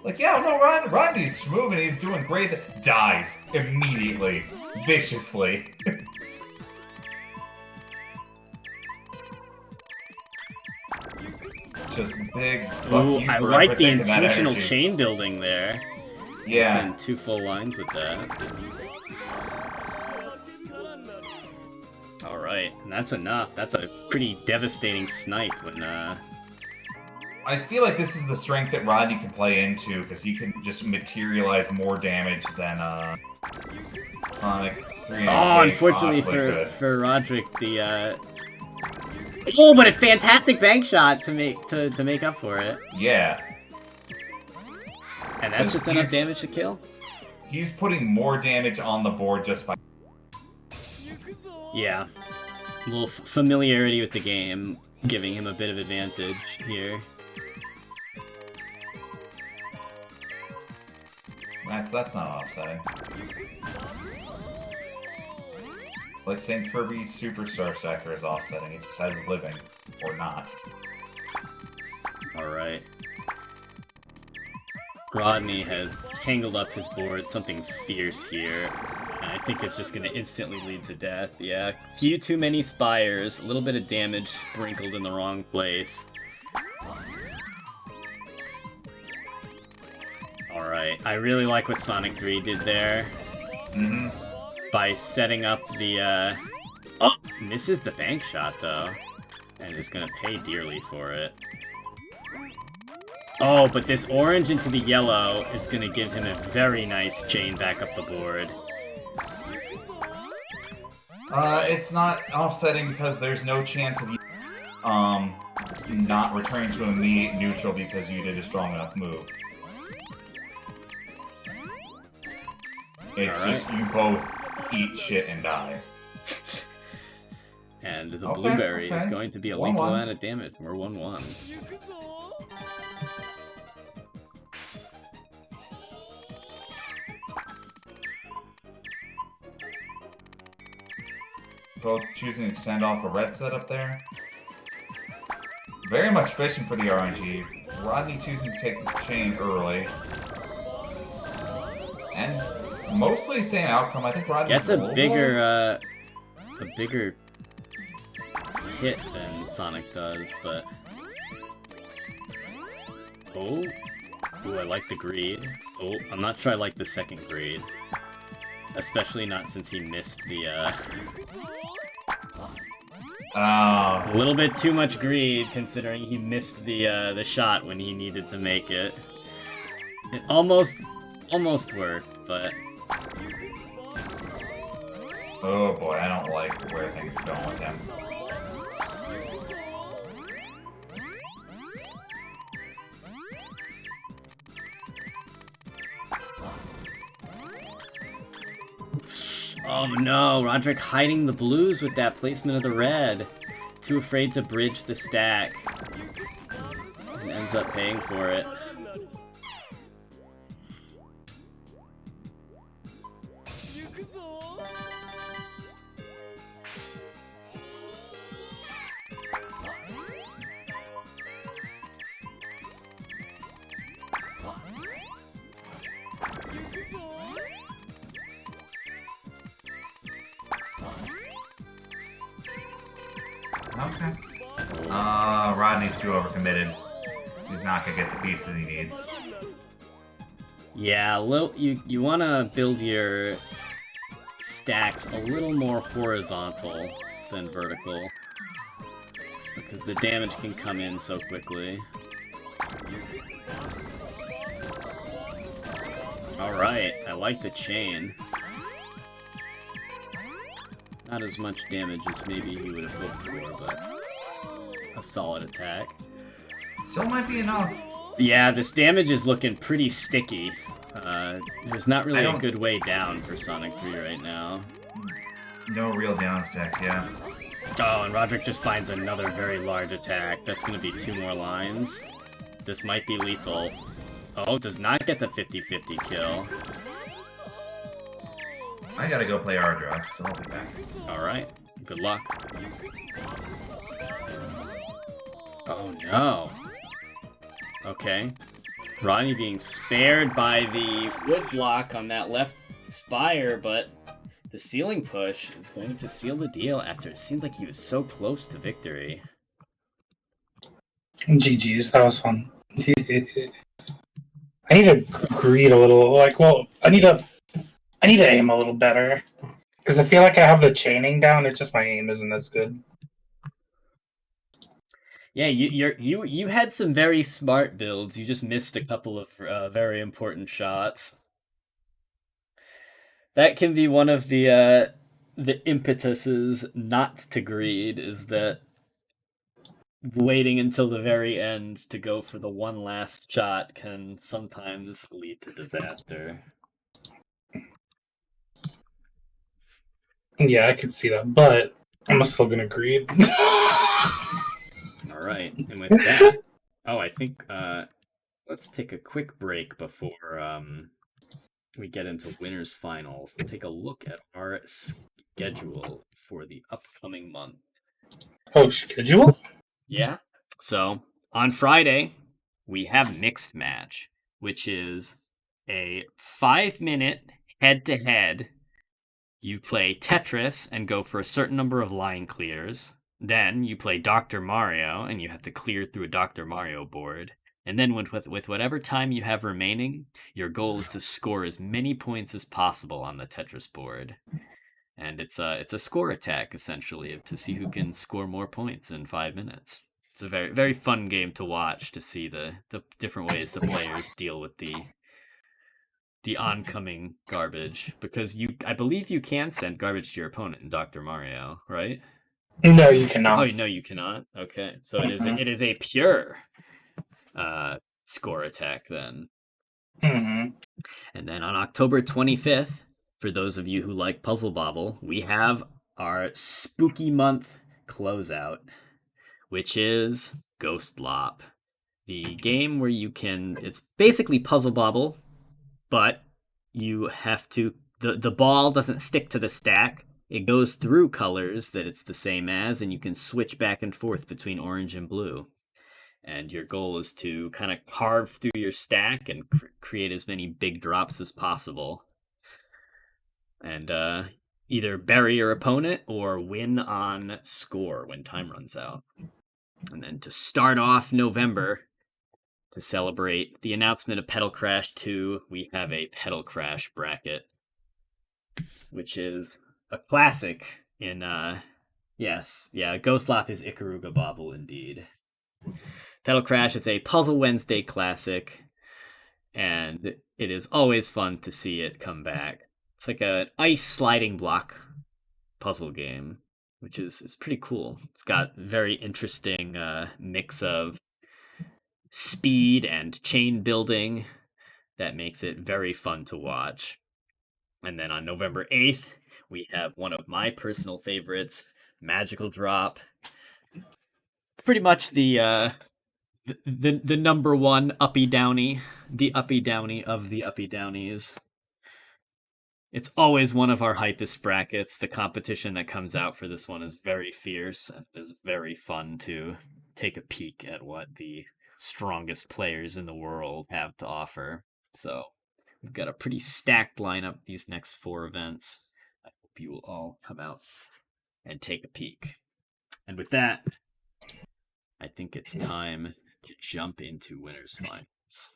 Speaker 2: Like, yeah, no, Rodney's smooth and he's doing great. Dies immediately, viciously. Just big fuck you
Speaker 1: I
Speaker 2: for
Speaker 1: like the
Speaker 2: everything in that
Speaker 1: intentional
Speaker 2: energy.
Speaker 1: chain building there.
Speaker 2: Yeah.
Speaker 1: Send 2 full lines with that. Alright, and that's enough. That's a pretty devastating snipe when,
Speaker 2: I feel like this is the strength that Rodney can play into, because he can just materialize more damage than, Sonic 3
Speaker 1: Oh, unfortunately for Rodrick, the, Oh, but a fantastic bank shot to make up for it.
Speaker 2: Yeah.
Speaker 1: And that's just enough damage to kill?
Speaker 2: He's putting more damage on the board just by...
Speaker 1: Yeah. A little familiarity with the game, giving him a bit of advantage here.
Speaker 2: That's not offsetting. It's like saying Kirby's Superstar Stacker is offsetting. It just has living, or not.
Speaker 1: Alright. Rodney has tangled up his board, something fierce here. And I think it's just going to instantly lead to death. Yeah, few too many spires, a little bit of damage sprinkled in the wrong place. Alright, I really like what Sonic 3 did there.
Speaker 2: Mm-hmm.
Speaker 1: By setting up the, Oh! Misses the bank shot, though. And is gonna pay dearly for it. Oh, but this orange into the yellow is gonna give him a very nice chain back up the board.
Speaker 2: It's not offsetting because there's no chance of you, not returning to immediate neutral because you did a strong enough move. It's just you both eat shit and die.
Speaker 1: And the blueberry is going to be a lethal amount of damage. We're 1-1.
Speaker 2: Both choosing to send off a red setup there. Very much fishing for the RNG. Rodney choosing to take the chain early. And mostly same outcome. I think Rodney
Speaker 1: gets a bigger hit than Sonic does, but... Oh. Ooh, I like the greed. Oh, I'm not sure I like the second greed. Especially not since he missed the, A little bit too much greed, considering he missed the shot when he needed to make it. It almost worked, but...
Speaker 2: Oh boy, I don't like where things are going with him.
Speaker 1: Oh no, Rodrick hiding the blues with that placement of the red. Too afraid to bridge the stack. And ends up paying for it.
Speaker 2: Okay. Rodney's too overcommitted. He's not gonna get the pieces he needs.
Speaker 1: Yeah, you want to build your stacks a little more horizontal than vertical, because the damage can come in so quickly. Alright, I like the chain. Not as much damage as maybe he would have hoped for, but a solid attack.
Speaker 2: Still might be enough.
Speaker 1: Yeah, this damage is looking pretty sticky. There's not really a good way down for Sonic 3 right now.
Speaker 2: No real downstack, yeah.
Speaker 1: Oh, and Rodrick just finds another very large attack. That's going to be 2 more lines. This might be lethal. Oh, does not get the 50-50 kill.
Speaker 2: I gotta go play Ardrox, so I'll be back.
Speaker 1: Alright, good luck. Oh no. Okay. Rodney being spared by the wood block on that left spire, but the ceiling push is going to seal the deal after it seemed like he was so close to victory.
Speaker 3: GG's, that was fun. I need to greed a little, like, well, I need to aim a little better. Because I feel like I have the chaining down, it's just my aim isn't as good.
Speaker 1: Yeah, you had some very smart builds. You just missed a couple of very important shots. That can be one of the impetuses not to greed, is that waiting until the very end to go for the one last shot can sometimes lead to disaster.
Speaker 3: Yeah, I could see that, but I'm still gonna greed.
Speaker 1: Alright, and with that, I think let's take a quick break before we get into winners finals to take a look at our schedule for the upcoming month.
Speaker 3: Oh, schedule?
Speaker 1: Yeah. So on Friday, we have Mixed Match, which is a 5-minute head-to-head. You play Tetris and go for a certain number of line clears. Then you play Dr. Mario, and you have to clear through a Dr. Mario board. And then with whatever time you have remaining, your goal is to score as many points as possible on the Tetris board. And it's a score attack, essentially, to see who can score more points in 5 minutes. It's a very, very fun game to watch, to see the different ways the players deal with the oncoming garbage. Because I believe you can send garbage to your opponent in Dr. Mario, right?
Speaker 3: No, you cannot.
Speaker 1: Oh, no, you cannot? Okay. So it is a pure score attack, then.
Speaker 3: Mm-hmm.
Speaker 1: And then on October 25th, for those of you who like Puzzle Bobble, we have our spooky month closeout, which is Ghost Lop. The game where it's basically Puzzle Bobble, but you have to, the ball doesn't stick to the stack. It goes through colors that it's the same as, and you can switch back and forth between orange and blue. And your goal is to kind of carve through your stack and create as many big drops as possible. And either bury your opponent or win on score when time runs out. And then to start off November, to celebrate the announcement of Pedal Crash 2, we have a Pedal Crash bracket, which is a classic in, Ghost Lop is Ikaruga Bobble indeed. Pedal Crash, it's a Puzzle Wednesday classic, and it is always fun to see it come back. It's like an ice sliding block puzzle game, which is pretty cool. It's got very interesting mix of speed and chain building that makes it very fun to watch. And then on November 8th, we have one of my personal favorites, Magical Drop. Pretty much the number one uppy downy, the uppy downy of the uppy downies. It's always one of our hypest brackets. The competition that comes out for this one is very fierce, and it is very fun to take a peek at what the strongest players in the world have to offer. So we've got a pretty stacked lineup these next 4 events. I hope you will all come out and take a peek. And with that, I think it's time to jump into winners finals.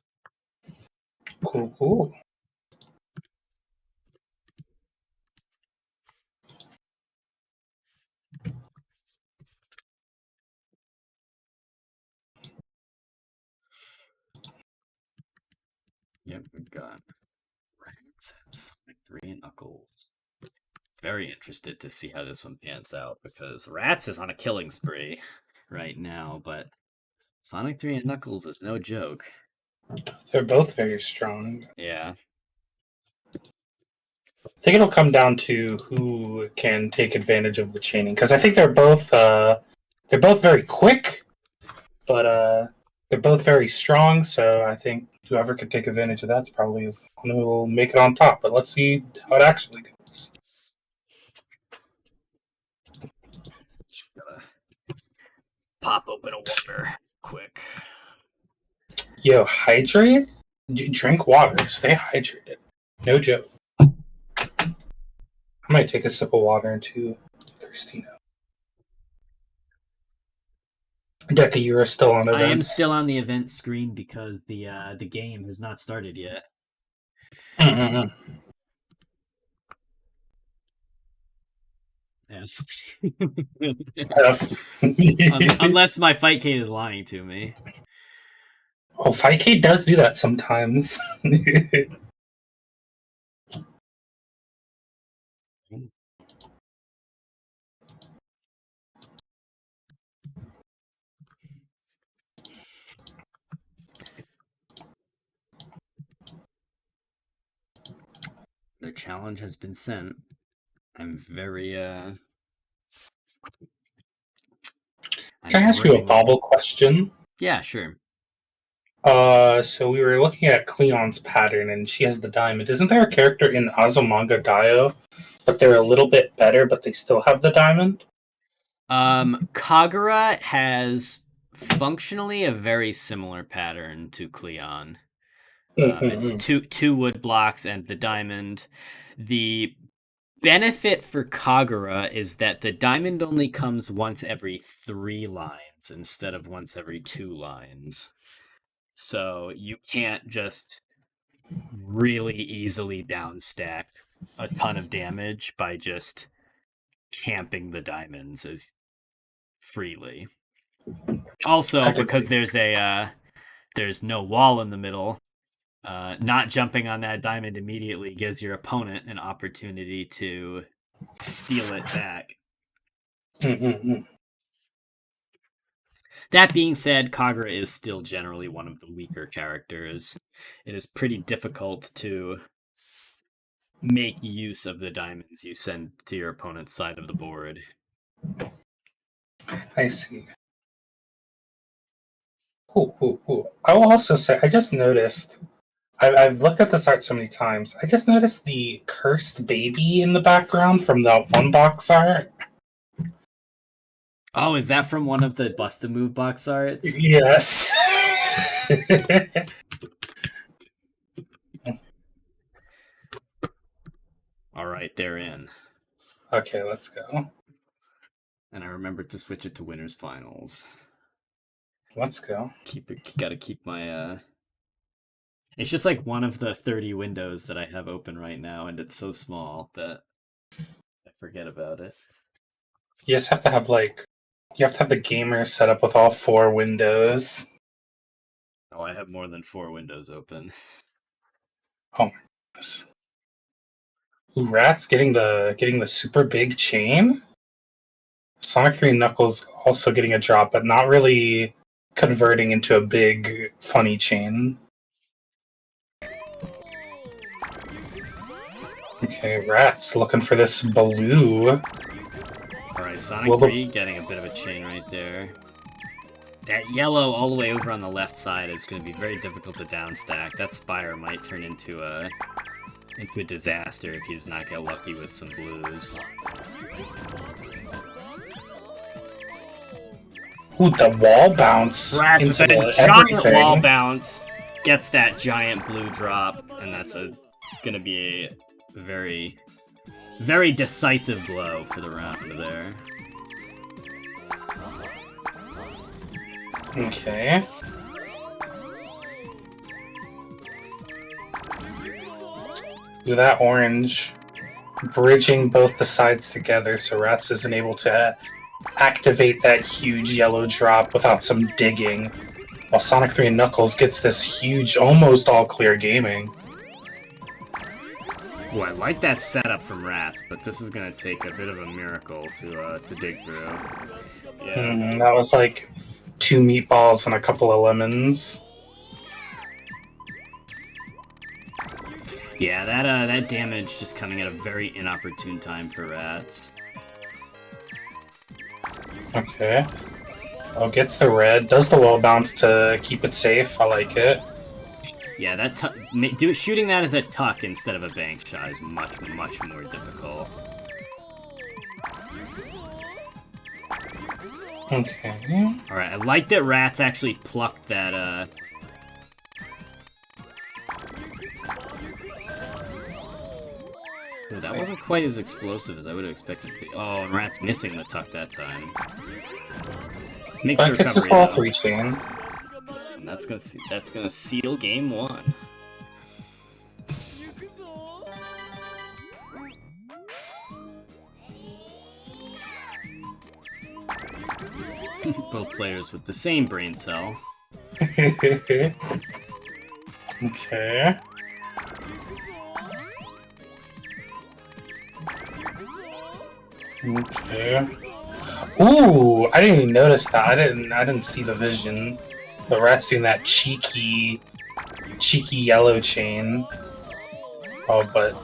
Speaker 3: Cool.
Speaker 1: Yep, we've got Ratttz and Sonic 3 and Knuckles. Very interested to see how this one pans out, because Ratttz is on a killing spree right now, but Sonic 3 and Knuckles is no joke.
Speaker 3: They're both very strong.
Speaker 1: Yeah.
Speaker 3: I think it'll come down to who can take advantage of the chaining, because I think they're both very quick, but they're both very strong. So I think whoever can take advantage of that's probably the one who will make it on top. But let's see how it actually goes.
Speaker 1: Just gotta pop open a water quick.
Speaker 3: Yo, hydrate? Drink water. Stay hydrated. No joke. I might take a sip of water and too thirsty now. Deka, you are still on events.
Speaker 1: I am still on the event screen because the game has not started yet. Yeah. Unless my Fightcade is lying to me.
Speaker 3: Oh, Fightcade does do that sometimes.
Speaker 1: The challenge has been sent. I'm very
Speaker 3: Can I ask you a Bobble question?
Speaker 1: Yeah, sure.
Speaker 3: So we were looking at Cleon's pattern, and she has the diamond. Isn't there a character in Azumanga Daioh, but they're a little bit better, but they still have the diamond?
Speaker 1: Kagura has functionally a very similar pattern to Cleon. It's two wood blocks and the diamond. The benefit for Kagura is that the diamond only comes once every 3 lines instead of once every 2 lines. So you can't just really easily downstack a ton of damage by just camping the diamonds as freely. Also, because there's no wall in the middle, not jumping on that diamond immediately gives your opponent an opportunity to steal it back. That being said, Kagura is still generally one of the weaker characters. It is pretty difficult to make use of the diamonds you send to your opponent's side of the board.
Speaker 3: I see. Cool. I will also say, I just noticed, I've looked at this art so many times, I just noticed the cursed baby in the background from the one box art.
Speaker 1: Oh, is that from one of the Bust-A-Move box arts?
Speaker 3: Yes.
Speaker 1: Alright, they're in.
Speaker 3: Okay, let's go.
Speaker 1: And I remembered to switch it to Winners Finals.
Speaker 3: Let's go.
Speaker 1: Gotta keep my, It's just like one of the 30 windows that I have open right now, and it's so small that I forget about it.
Speaker 3: You just have to have, you have to have the gamer set up with all 4 windows.
Speaker 1: Oh, I have more than 4 windows open.
Speaker 3: Oh my goodness. Ooh, Ratttz getting the super big chain. Sonic 3 and Knuckles also getting a drop, but not really converting into a big, funny chain. Okay, Ratttz looking for this blue.
Speaker 1: Alright, Sonic 3 getting a bit of a chain right there. That yellow all the way over on the left side is going to be very difficult to downstack. That Spire might turn into a disaster if he does not get lucky with some blues.
Speaker 3: Ooh, the wall bounce.
Speaker 1: Ratttz with a giant wall bounce gets that giant blue drop, and that's going to be a very, very decisive blow for the round there.
Speaker 3: Okay. Ooh, that orange bridging both the sides together, so Ratttz isn't able to activate that huge yellow drop without some digging, while Sonic 3 and Knuckles gets this huge, almost all-clear gaming.
Speaker 1: Well, I like that setup from Ratttz, but this is gonna take a bit of a miracle to dig through. Yeah.
Speaker 3: That was like 2 meatballs and a couple of lemons.
Speaker 1: Yeah, that damage just coming at a very inopportune time for Ratttz.
Speaker 3: Okay. Oh, gets the red. Does the wall bounce to keep it safe. I like it.
Speaker 1: Yeah, shooting that as a tuck instead of a bank shot is much, much more difficult.
Speaker 3: Okay.
Speaker 1: Alright, I like that Ratttz actually plucked that, Ooh, that wasn't quite as explosive as I would have expected it to be. Oh, and Ratttz missing the tuck that time. Makes the
Speaker 3: But it's
Speaker 1: recovery,
Speaker 3: just all
Speaker 1: though.
Speaker 3: 3 chain.
Speaker 1: And that's gonna seal game 1. Both players with the same brain cell.
Speaker 3: Okay. Okay. Ooh, I didn't even notice that. I didn't see the vision. The Ratttz doing that cheeky yellow chain. Oh, but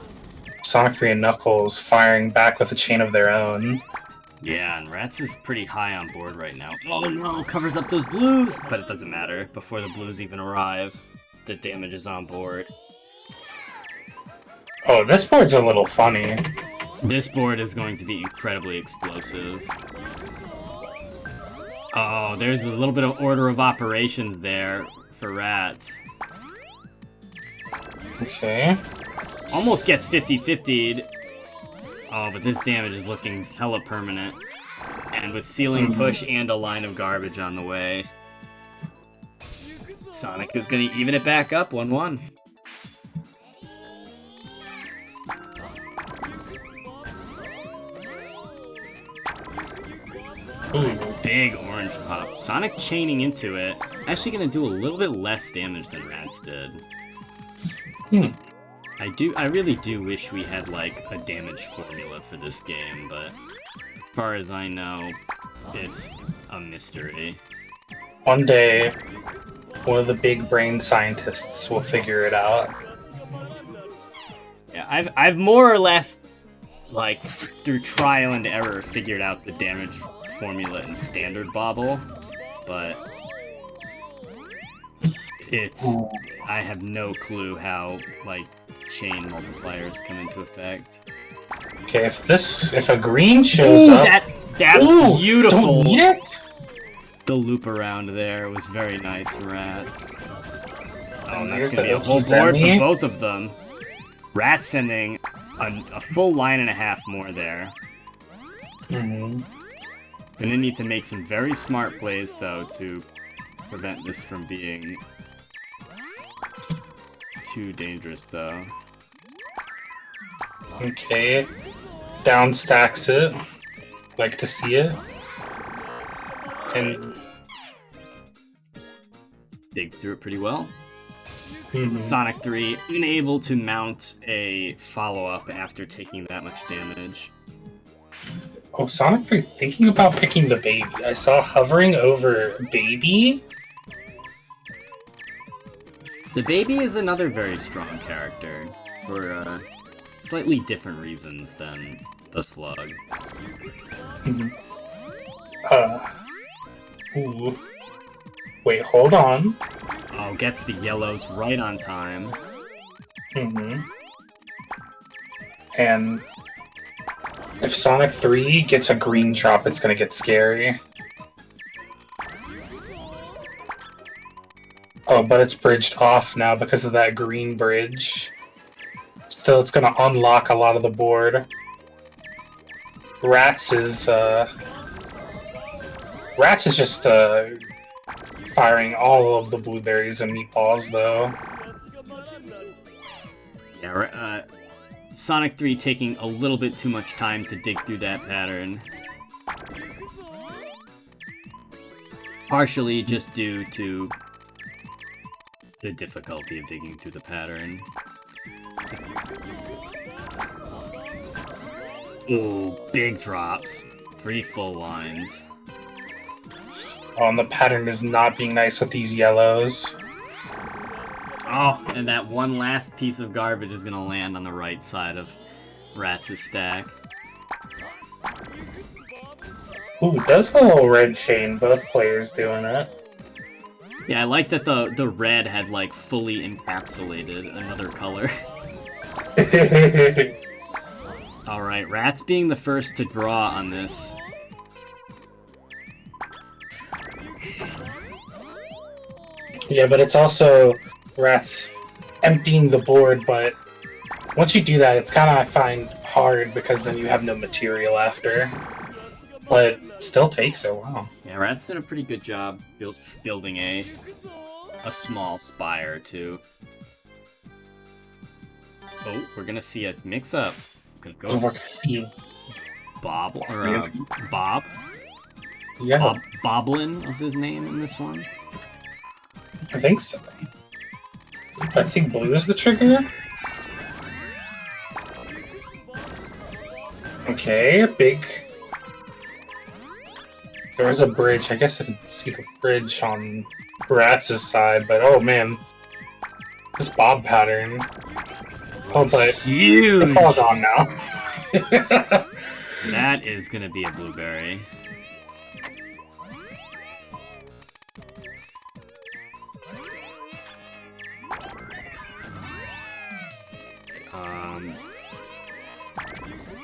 Speaker 3: Sonic 3 and Knuckles firing back with a chain of their own.
Speaker 1: Yeah, and Ratttz is pretty high on board right now. Oh no, covers up those blues! But it doesn't matter. Before the blues even arrive, the damage is on board.
Speaker 3: Oh, this board's a little funny.
Speaker 1: This board is going to be incredibly explosive. Oh, there's a little bit of order of operations there for Ratttz.
Speaker 3: Okay.
Speaker 1: Almost gets 50-50'd. Oh, but this damage is looking hella permanent. And with ceiling push and a line of garbage on the way, Sonic is going to even it back up 1-1. Ooh, big orange pop. Sonic chaining into it. Actually going to do a little bit less damage than Ratttz did. I really do wish we had, like, a damage formula for this game, but as far as I know, it's a mystery.
Speaker 3: One day, one of the big brain scientists will figure it out.
Speaker 1: Yeah, I've more or less, like, through trial and error, figured out the damage formula in standard Bobble, but I have no clue how, like, chain multipliers come into effect.
Speaker 3: Okay, if a green shows up,
Speaker 1: that
Speaker 3: ooh,
Speaker 1: beautiful.
Speaker 3: Don't eat it?
Speaker 1: The loop around there was very nice, Ratttz. Oh, and that's
Speaker 3: Here's
Speaker 1: gonna be a
Speaker 3: the
Speaker 1: whole board
Speaker 3: Okizemi.
Speaker 1: for both of them. Ratttz sending a full line and a half more there. Gonna need to make some very smart plays though to prevent this from being too dangerous though.
Speaker 3: Okay. Down stacks it. Like to see it. And
Speaker 1: digs through it pretty well. Sonic 3 unable to mount a follow-up after taking that much damage.
Speaker 3: Oh, Sonic 3 thinking about picking the baby. I saw hovering over baby.
Speaker 1: The baby is another very strong character for slightly different reasons than the slug.
Speaker 3: Ooh. Wait, hold on.
Speaker 1: Oh, gets the yellows right on time.
Speaker 3: And if Sonic 3 gets a green drop, it's gonna get scary. Oh, but it's bridged off now because of that green bridge. Still, it's gonna unlock a lot of the board. Ratttz is just firing all of the blueberries and meatballs, though.
Speaker 1: Yeah, Sonic 3 taking a little bit too much time to dig through that pattern. Partially just due to the difficulty of digging through the pattern. Ooh, big drops. 3 full lines.
Speaker 3: Oh, and the pattern is not being nice with these yellows.
Speaker 1: Oh, and that one last piece of garbage is gonna land on the right side of Rattz's stack.
Speaker 3: Ooh, does the little red chain, both players doing it.
Speaker 1: Yeah, I like that the red had, like, fully encapsulated another color. Alright, Ratttz being the first to draw on this.
Speaker 3: Yeah, but it's also Ratttz emptying the board, but once you do that, it's kind of, I find, hard because then you have no material after. But still takes it, wow.
Speaker 1: Yeah, Ratttz did a pretty good job building a small spire, too. Oh, we're gonna see a mix-up. Gonna go.
Speaker 3: We're gonna see
Speaker 1: Bob, or Bob?
Speaker 3: Yeah,
Speaker 1: Boblin is his name in this one.
Speaker 3: I think so. I think blue is the trigger. Okay, a big... There was a bridge. I guess I didn't see the bridge on Rattz's side, but oh man. This bob pattern. Oh, but
Speaker 1: Huge!
Speaker 3: it's all gone now.
Speaker 1: That is gonna be a blueberry.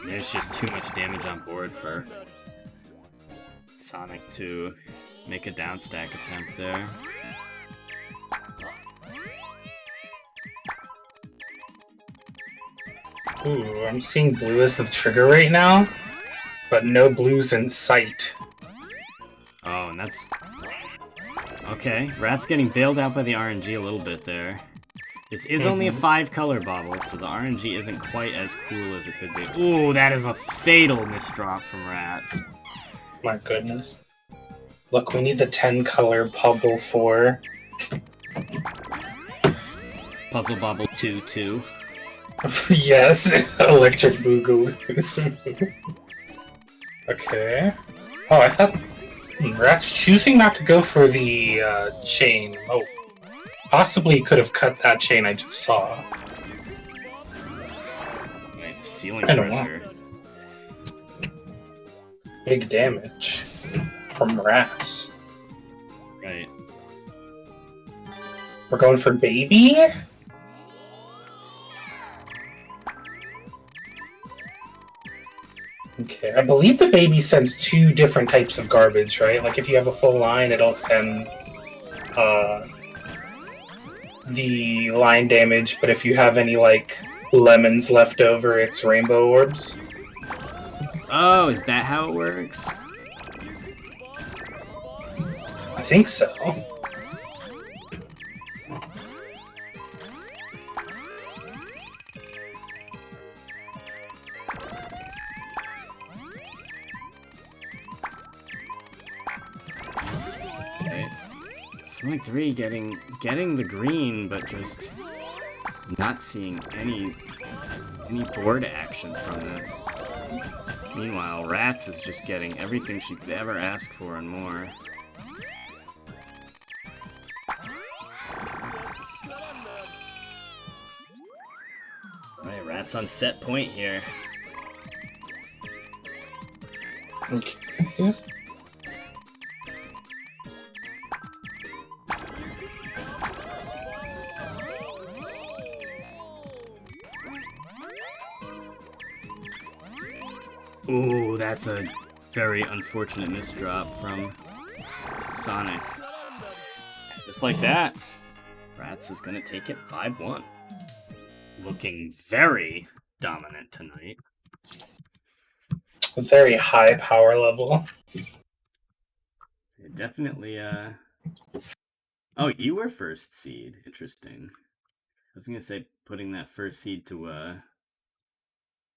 Speaker 1: There's just too much damage on board for Sonic to make a downstack attempt there.
Speaker 3: Ooh, I'm seeing blue as the trigger right now, but no blues in sight.
Speaker 1: Oh, and that's... Okay, Ratttz getting bailed out by the RNG a little bit there. This is only a 5-color bobble, so the RNG isn't quite as cool as it could be. Ooh, that is a fatal misdrop from Ratttz.
Speaker 3: My goodness. Look, we need the 10-color Bobble 4.
Speaker 1: Puzzle Bobble 2, too.
Speaker 3: Yes, Electric Boogaloo. Okay. Oh, I thought Ratttz choosing not to go for the chain. Oh, possibly could have cut that chain I just saw.
Speaker 1: Right, ceiling
Speaker 3: I don't
Speaker 1: pressure.
Speaker 3: Big damage from Ratttz.
Speaker 1: Right.
Speaker 3: We're going for baby? Okay, I believe the baby sends 2 different types of garbage, right? Like if you have a full line, it'll send the line damage, but if you have any like lemons left over, it's rainbow orbs.
Speaker 1: Oh, is that how it works?
Speaker 3: I think so.
Speaker 1: Okay. Sonic 3 getting the green, but just not seeing any board action from it. Meanwhile, Ratttz is just getting everything she could ever ask for and more. Alright, Ratttz on set point here.
Speaker 3: Okay.
Speaker 1: Ooh, that's a very unfortunate misdrop from Sonic. Just like that, Ratttz is gonna take it 5-1. Looking very dominant tonight.
Speaker 3: A very high power level.
Speaker 1: Definitely, Oh, you were first seed. Interesting. I was gonna say putting that first seed to,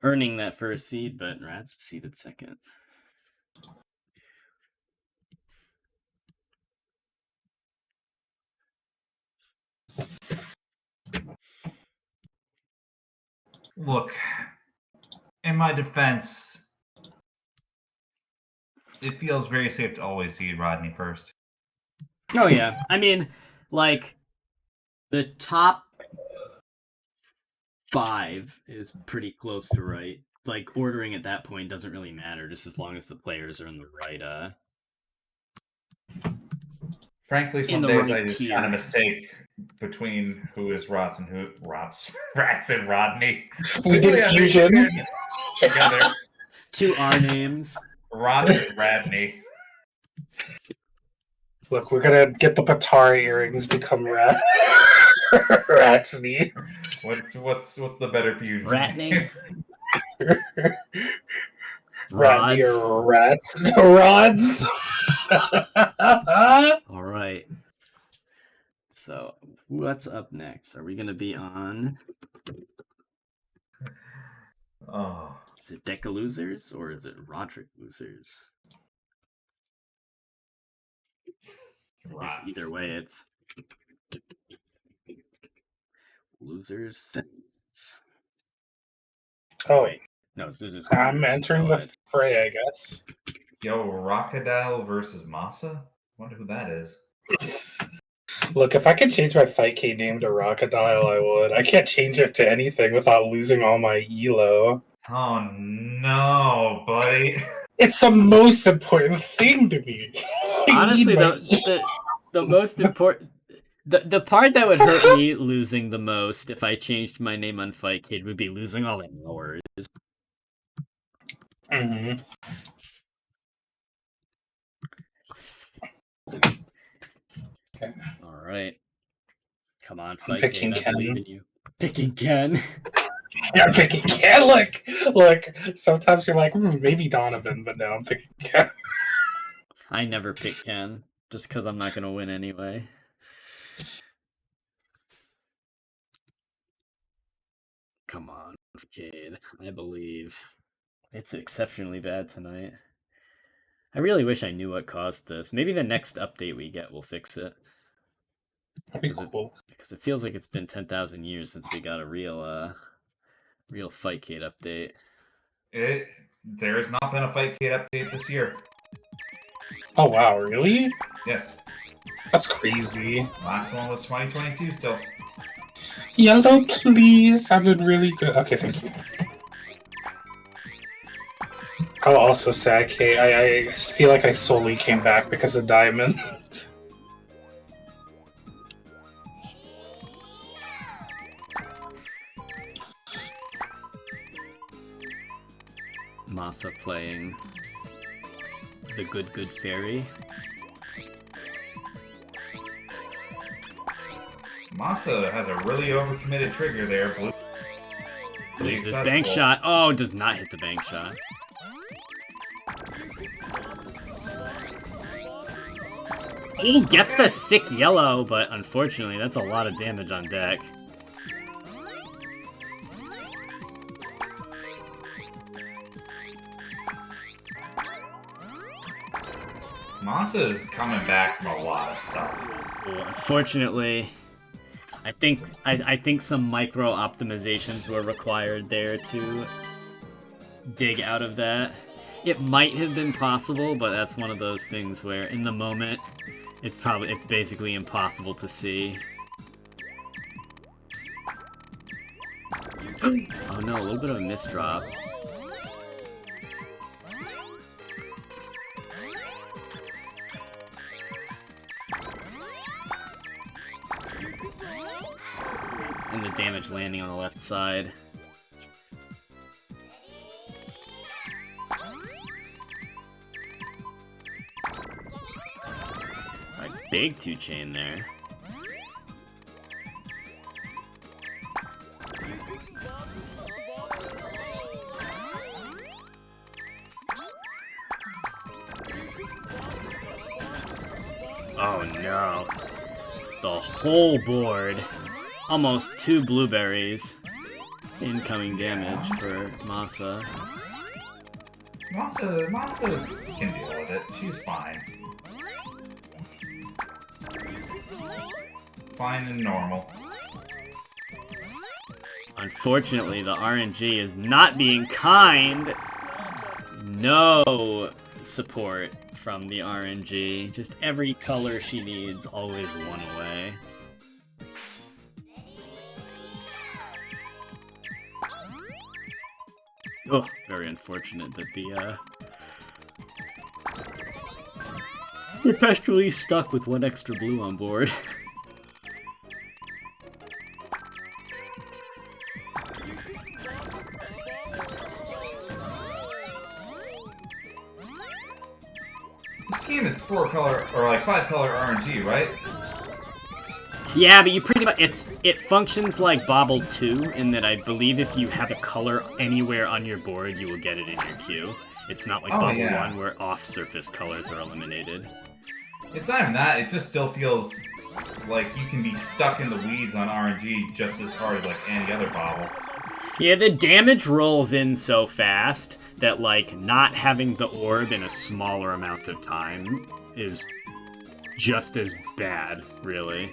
Speaker 1: earning that first seed, but Ratttz seeded second.
Speaker 2: Look, In my defense, it feels very safe to always see Rodney first.
Speaker 1: Oh yeah, I mean, like the top 5 is pretty close to right. Like ordering at that point doesn't really matter, just as long as the players are in the right.
Speaker 2: Frankly,
Speaker 1: In
Speaker 2: some
Speaker 1: the
Speaker 2: days
Speaker 1: right
Speaker 2: I just
Speaker 1: tier.
Speaker 2: kind of mistake between who is Ratttz and who Ratttz and Rodney.
Speaker 3: We did fusion
Speaker 2: together.
Speaker 1: 2 R names.
Speaker 2: Ratttz and Radney.
Speaker 3: Look, we're gonna get the Patari earrings, become Rattsy.
Speaker 2: What's the better fusion?
Speaker 1: Ratney.
Speaker 3: Ratney
Speaker 1: Rods.
Speaker 3: or Ratts. Rods.
Speaker 1: All right. So, what's up next? Are we gonna be on?
Speaker 2: Oh,
Speaker 1: Is it Deka losers or is it Rodrick losers? I guess either way, it's losers.
Speaker 3: Oh,
Speaker 1: wait, no, it's losers.
Speaker 3: I'm
Speaker 1: winners.
Speaker 3: entering
Speaker 1: Go
Speaker 3: the
Speaker 1: ahead.
Speaker 3: fray, I guess.
Speaker 2: yo, Rockadile versus Masa. Wonder who that is.
Speaker 3: Look, if I could change my Fightcade name to Rockadile, I would. I can't change it to anything without losing all my elo.
Speaker 2: Oh no, buddy.
Speaker 3: It's the most important thing to me.
Speaker 1: Honestly, the most important, the part that would hurt me losing the most if I changed my name on Fightcade would be losing all the hours.
Speaker 3: Mm-hmm. Okay.
Speaker 1: All right, come on,
Speaker 3: I'm picking
Speaker 1: Fightcade. I
Speaker 3: Ken.
Speaker 1: believe in you. Picking Ken.
Speaker 3: Yeah, I'm picking Ken. Look. Sometimes you're like, maybe Donovan, but no, I'm picking Ken.
Speaker 1: I never pick Ken just because I'm not gonna win anyway. Come on, Jade. I believe. It's exceptionally bad tonight. I really wish I knew what caused this. Maybe the next update we get will fix it.
Speaker 3: That'd be cool.
Speaker 1: Because it feels like it's been 10,000 years since we got a real Fightcade update.
Speaker 2: There has not been a Fightcade update this year.
Speaker 3: Oh wow, really?
Speaker 2: Yes.
Speaker 3: That's crazy.
Speaker 2: Last one was 2022 still.
Speaker 3: Yellow, please. Sounded really good. Okay, thank you. I'll also say I feel like I solely came back because of Diamond.
Speaker 1: Masa playing the good fairy.
Speaker 2: Masa has a really overcommitted trigger there. Blue.
Speaker 1: Leaves his bank shot. Oh, does not hit the bank shot. He gets the sick yellow, but unfortunately, that's a lot of damage on deck.
Speaker 2: Masa is coming back from a lot of stuff.
Speaker 1: Well, unfortunately, I think some micro optimizations were required there to dig out of that. It might have been possible, but that's one of those things where in the moment it's basically impossible to see. Oh no, a little bit of a misdrop. And the damage landing on the left side. Alright, big 2-chain there. Oh no. The whole board. Almost 2 blueberries. Incoming damage for Masa.
Speaker 2: Masa can deal with it. She's fine. Fine and normal.
Speaker 1: Unfortunately, the RNG is not being kind. No support from the RNG. Just every color she needs, always one away. Oh, very unfortunate that the, perpetually stuck with one extra blue on board.
Speaker 2: This game is 4-color or like 5-color RNG, right?
Speaker 1: Yeah, but you pretty much it functions like Bobble 2 in that I believe if you have a color anywhere on your board, you will get it in your queue. It's not like Bobble 1 where off-surface colors are eliminated.
Speaker 2: It's not even that. It just still feels like you can be stuck in the weeds on RNG just as hard as like any other Bobble.
Speaker 1: Yeah, the damage rolls in so fast that like not having the orb in a smaller amount of time is just as bad, really.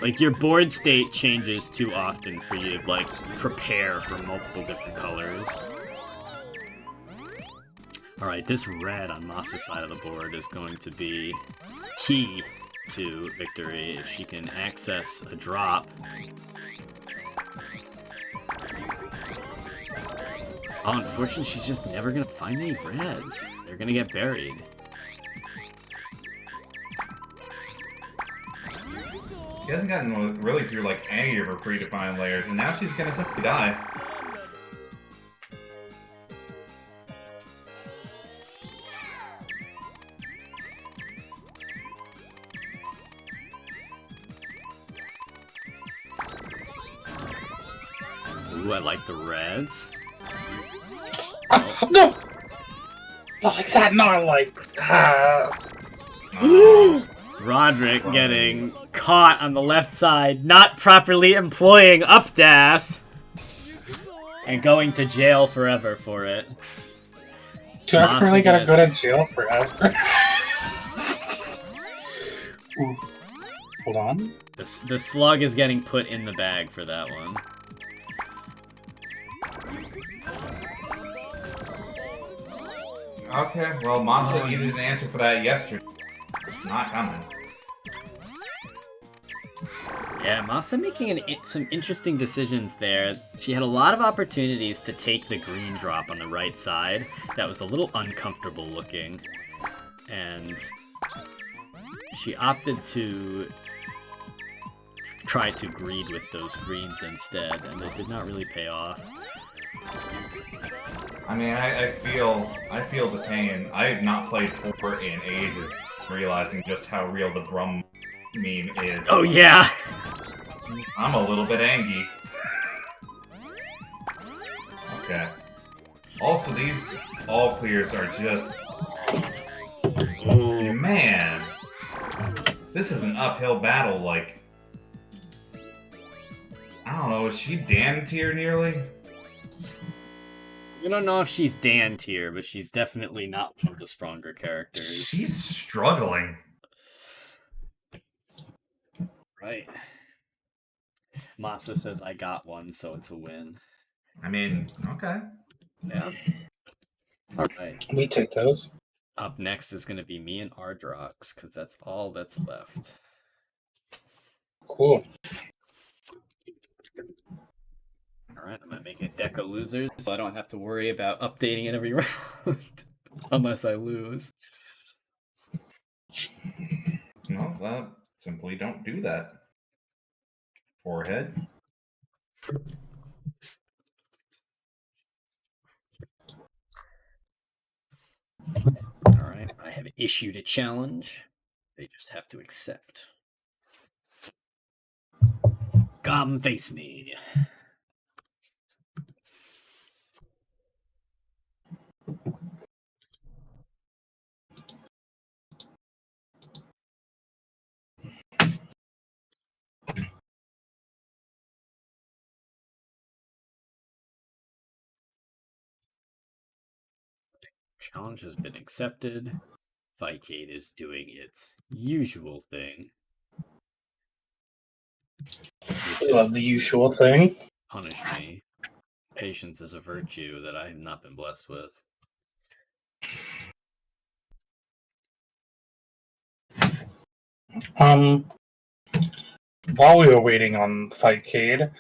Speaker 1: Like, your board state changes too often for you to, like, prepare for multiple different colors. Alright, this red on Masa's side of the board is going to be key to victory if she can access a drop. Oh, unfortunately, she's just never gonna find any reds. They're gonna get buried.
Speaker 2: She hasn't gotten really through like any of her predefined layers, and now she's gonna simply die.
Speaker 1: Ooh, I like the reds.
Speaker 3: No! Not like that, not like that.
Speaker 1: Rodrick getting caught on the left side, not properly employing up dash, and going to jail forever for it.
Speaker 3: Do I really gotta go to jail forever? Ooh. Hold on.
Speaker 1: The slug is getting put in the bag for that one.
Speaker 2: Okay, well, Masa needed an answer for that yesterday. Not coming.
Speaker 1: Yeah, Masa making some interesting decisions there. She had a lot of opportunities to take the green drop on the right side. That was a little uncomfortable looking. And she opted to try to greed with those greens instead, and it did not really pay off.
Speaker 2: I mean, I feel the pain. I have not played 4 in ages, realizing just how real the Brum meme is.
Speaker 1: Oh yeah!
Speaker 2: I'm a little bit angry. Okay. Also, these all clears are just...
Speaker 1: Ooh.
Speaker 2: Man! This is an uphill battle, like... I don't know, is she Dan tier nearly?
Speaker 1: I don't know if she's Dan tier, but she's definitely not one of the stronger characters.
Speaker 2: She's struggling.
Speaker 1: Right. Masa says I got one, so it's a win.
Speaker 2: I mean, okay.
Speaker 1: Yeah. Alright.
Speaker 3: We take those.
Speaker 1: Up next is going to be me and Ardrox, because that's all that's left.
Speaker 3: Cool.
Speaker 1: Alright, I'm going to make it Deka losers, so I don't have to worry about updating it every round. Unless I lose.
Speaker 2: No, simply don't do that. Forehead.
Speaker 1: Alright, I have issued a challenge. They just have to accept. Come face me. Challenge has been accepted. Fightcade is doing its usual thing.
Speaker 3: Love the usual thing.
Speaker 1: punish me. Patience is a virtue that I have not been blessed with.
Speaker 3: While we were waiting on Fightcade,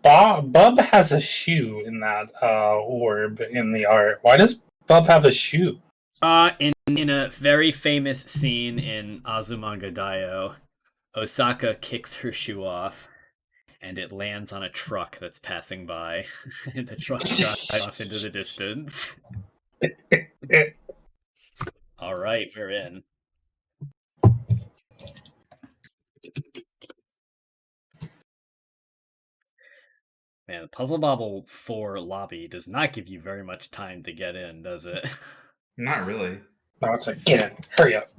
Speaker 3: Bub has a shoe in that orb in the art. Why does Bub have a shoe?
Speaker 1: In a very famous scene in Azumanga Daioh, Osaka kicks her shoe off, and it lands on a truck that's passing by, and the truck drives off into the distance. All right, we're in. Man, Puzzle Bobble 4 lobby does not give you very much time to get in, does it?
Speaker 2: Not really.
Speaker 3: No, it's like, get in, hurry up.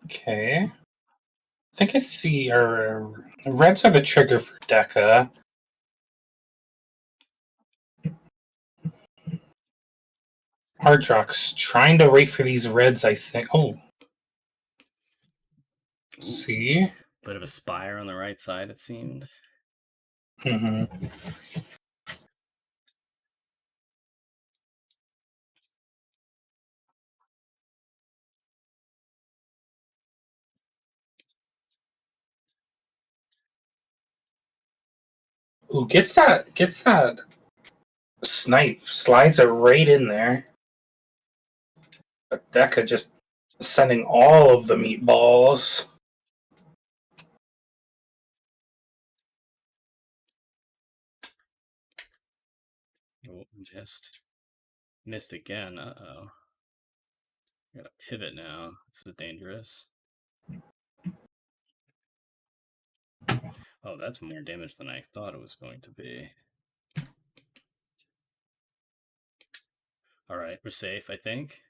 Speaker 3: Okay. I think I see reds are the trigger for Deka. Ardrox trying to wait for these reds, I think. Oh. See?
Speaker 1: Bit of a spire on the right side, it seemed.
Speaker 3: Mm-hmm. Ooh, gets that snipe, slides it right in there. But Deka just sending all of the meatballs.
Speaker 1: Oh, just missed again. Uh-oh. Gotta pivot now. This is dangerous. Oh, that's more damage than I thought it was going to be. Alright, we're safe, I think.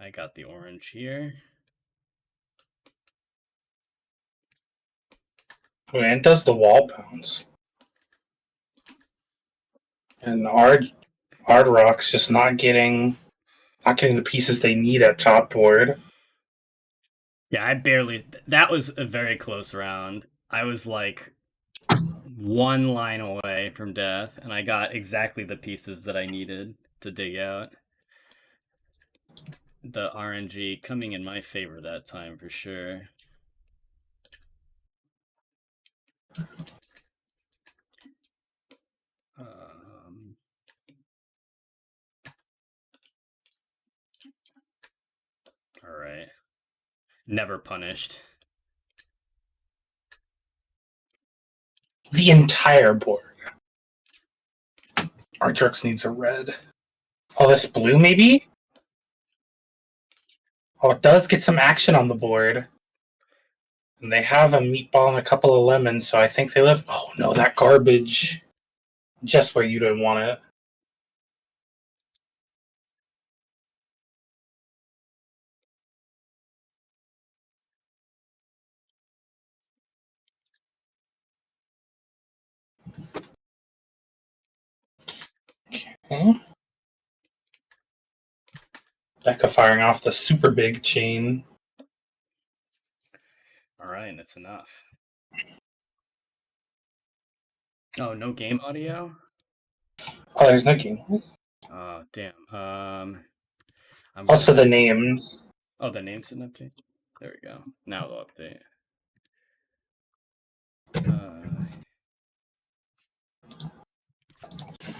Speaker 1: I got the orange here.
Speaker 3: And does the wall bounce. And Ardrox just not getting the pieces they need at top board.
Speaker 1: Yeah, I barely... That was a very close round. I was like one line away from death, and I got exactly the pieces that I needed to dig out. The RNG coming in my favor that time for sure. All right. Never punished.
Speaker 3: The entire board. Ardrox needs a red. Oh, this blue maybe? Oh, it does get some action on the board. And they have a meatball and a couple of lemons, so I think they live... Oh no, that garbage. Just where you didn't want it. Okay. Deka firing off the super big chain.
Speaker 1: Alright, that's enough. Oh, no game audio?
Speaker 3: Oh, there's no game.
Speaker 1: Oh, damn.
Speaker 3: Also the names.
Speaker 1: Oh, the names didn't update? There we go. Now they'll update.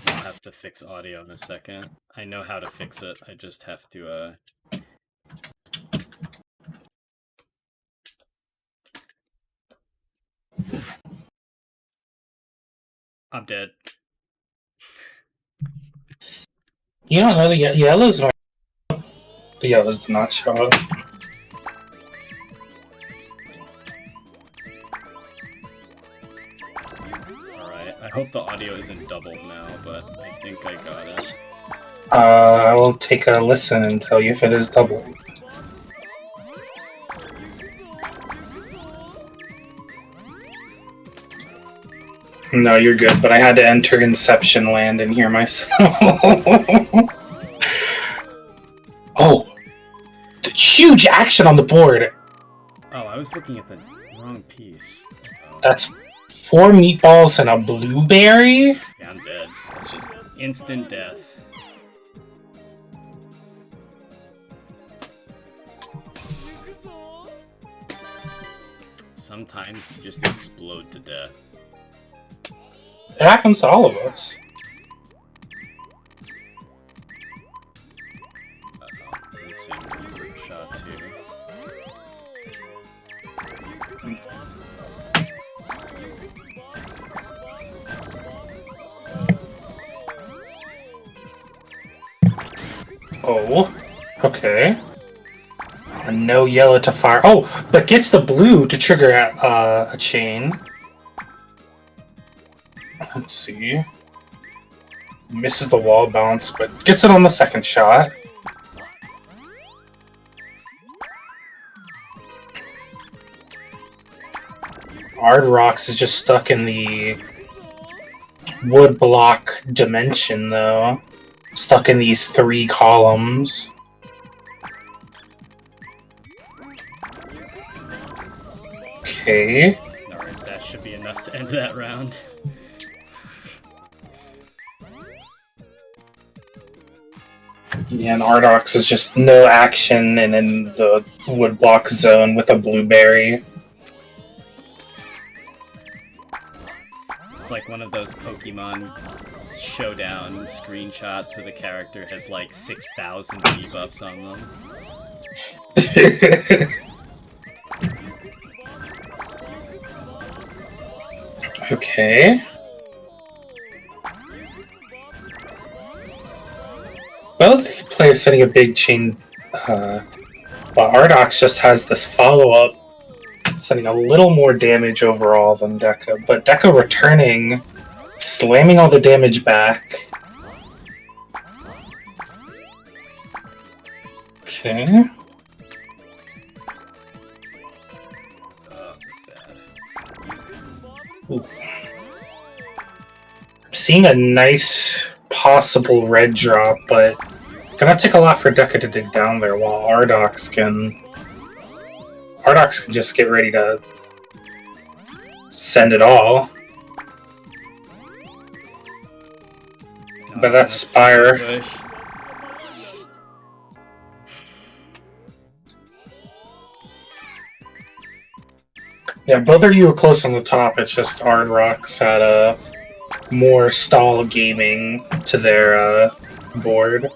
Speaker 1: I'll have to fix audio in a second. I know how to fix it. I just have to, I'm dead.
Speaker 3: You don't know the yellows are... The yellows do not show up.
Speaker 1: Alright, I hope the audio isn't doubled now, but I think I got it.
Speaker 3: I will take a listen and tell you if it is doubled. No, you're good, but I had to enter Inception Land and hear myself. Oh! huge action on the board.
Speaker 1: Oh, I was looking at the wrong piece. Oh.
Speaker 3: That's 4 meatballs and a blueberry?
Speaker 1: Yeah, I'm dead. That's just instant death. Sometimes you just explode to death.
Speaker 3: It happens to all of us.
Speaker 1: Some shots here.
Speaker 3: Oh, okay. No yellow to fire. Oh, but gets the blue to trigger a chain. Let's see. Misses the wall bounce, but gets it on the second shot. Ardrox is just stuck in the wood block dimension, though. Stuck in these 3 columns. Okay.
Speaker 1: Alright, that should be enough to end that round.
Speaker 3: Yeah, and Ardrox is just no action and in the woodblock zone with a blueberry.
Speaker 1: It's like one of those Pokemon Showdown screenshots where the character has like 6,000 debuffs on them.
Speaker 3: Okay. Both players setting a big chain, but Ardrox just has this follow-up, sending a little more damage overall than Deka, but Deka returning, slamming all the damage back. Okay.
Speaker 1: Oh, that's bad.
Speaker 3: Ooh. I'm seeing a nice possible red drop, but gonna take a lot for Deka to dig down there, while Ardrox can just get ready to send it all.
Speaker 1: No,
Speaker 3: But that's Spire.
Speaker 1: push.
Speaker 3: Yeah, both of you were close on the top. It's just Ardrox had a more stall gaming to their board.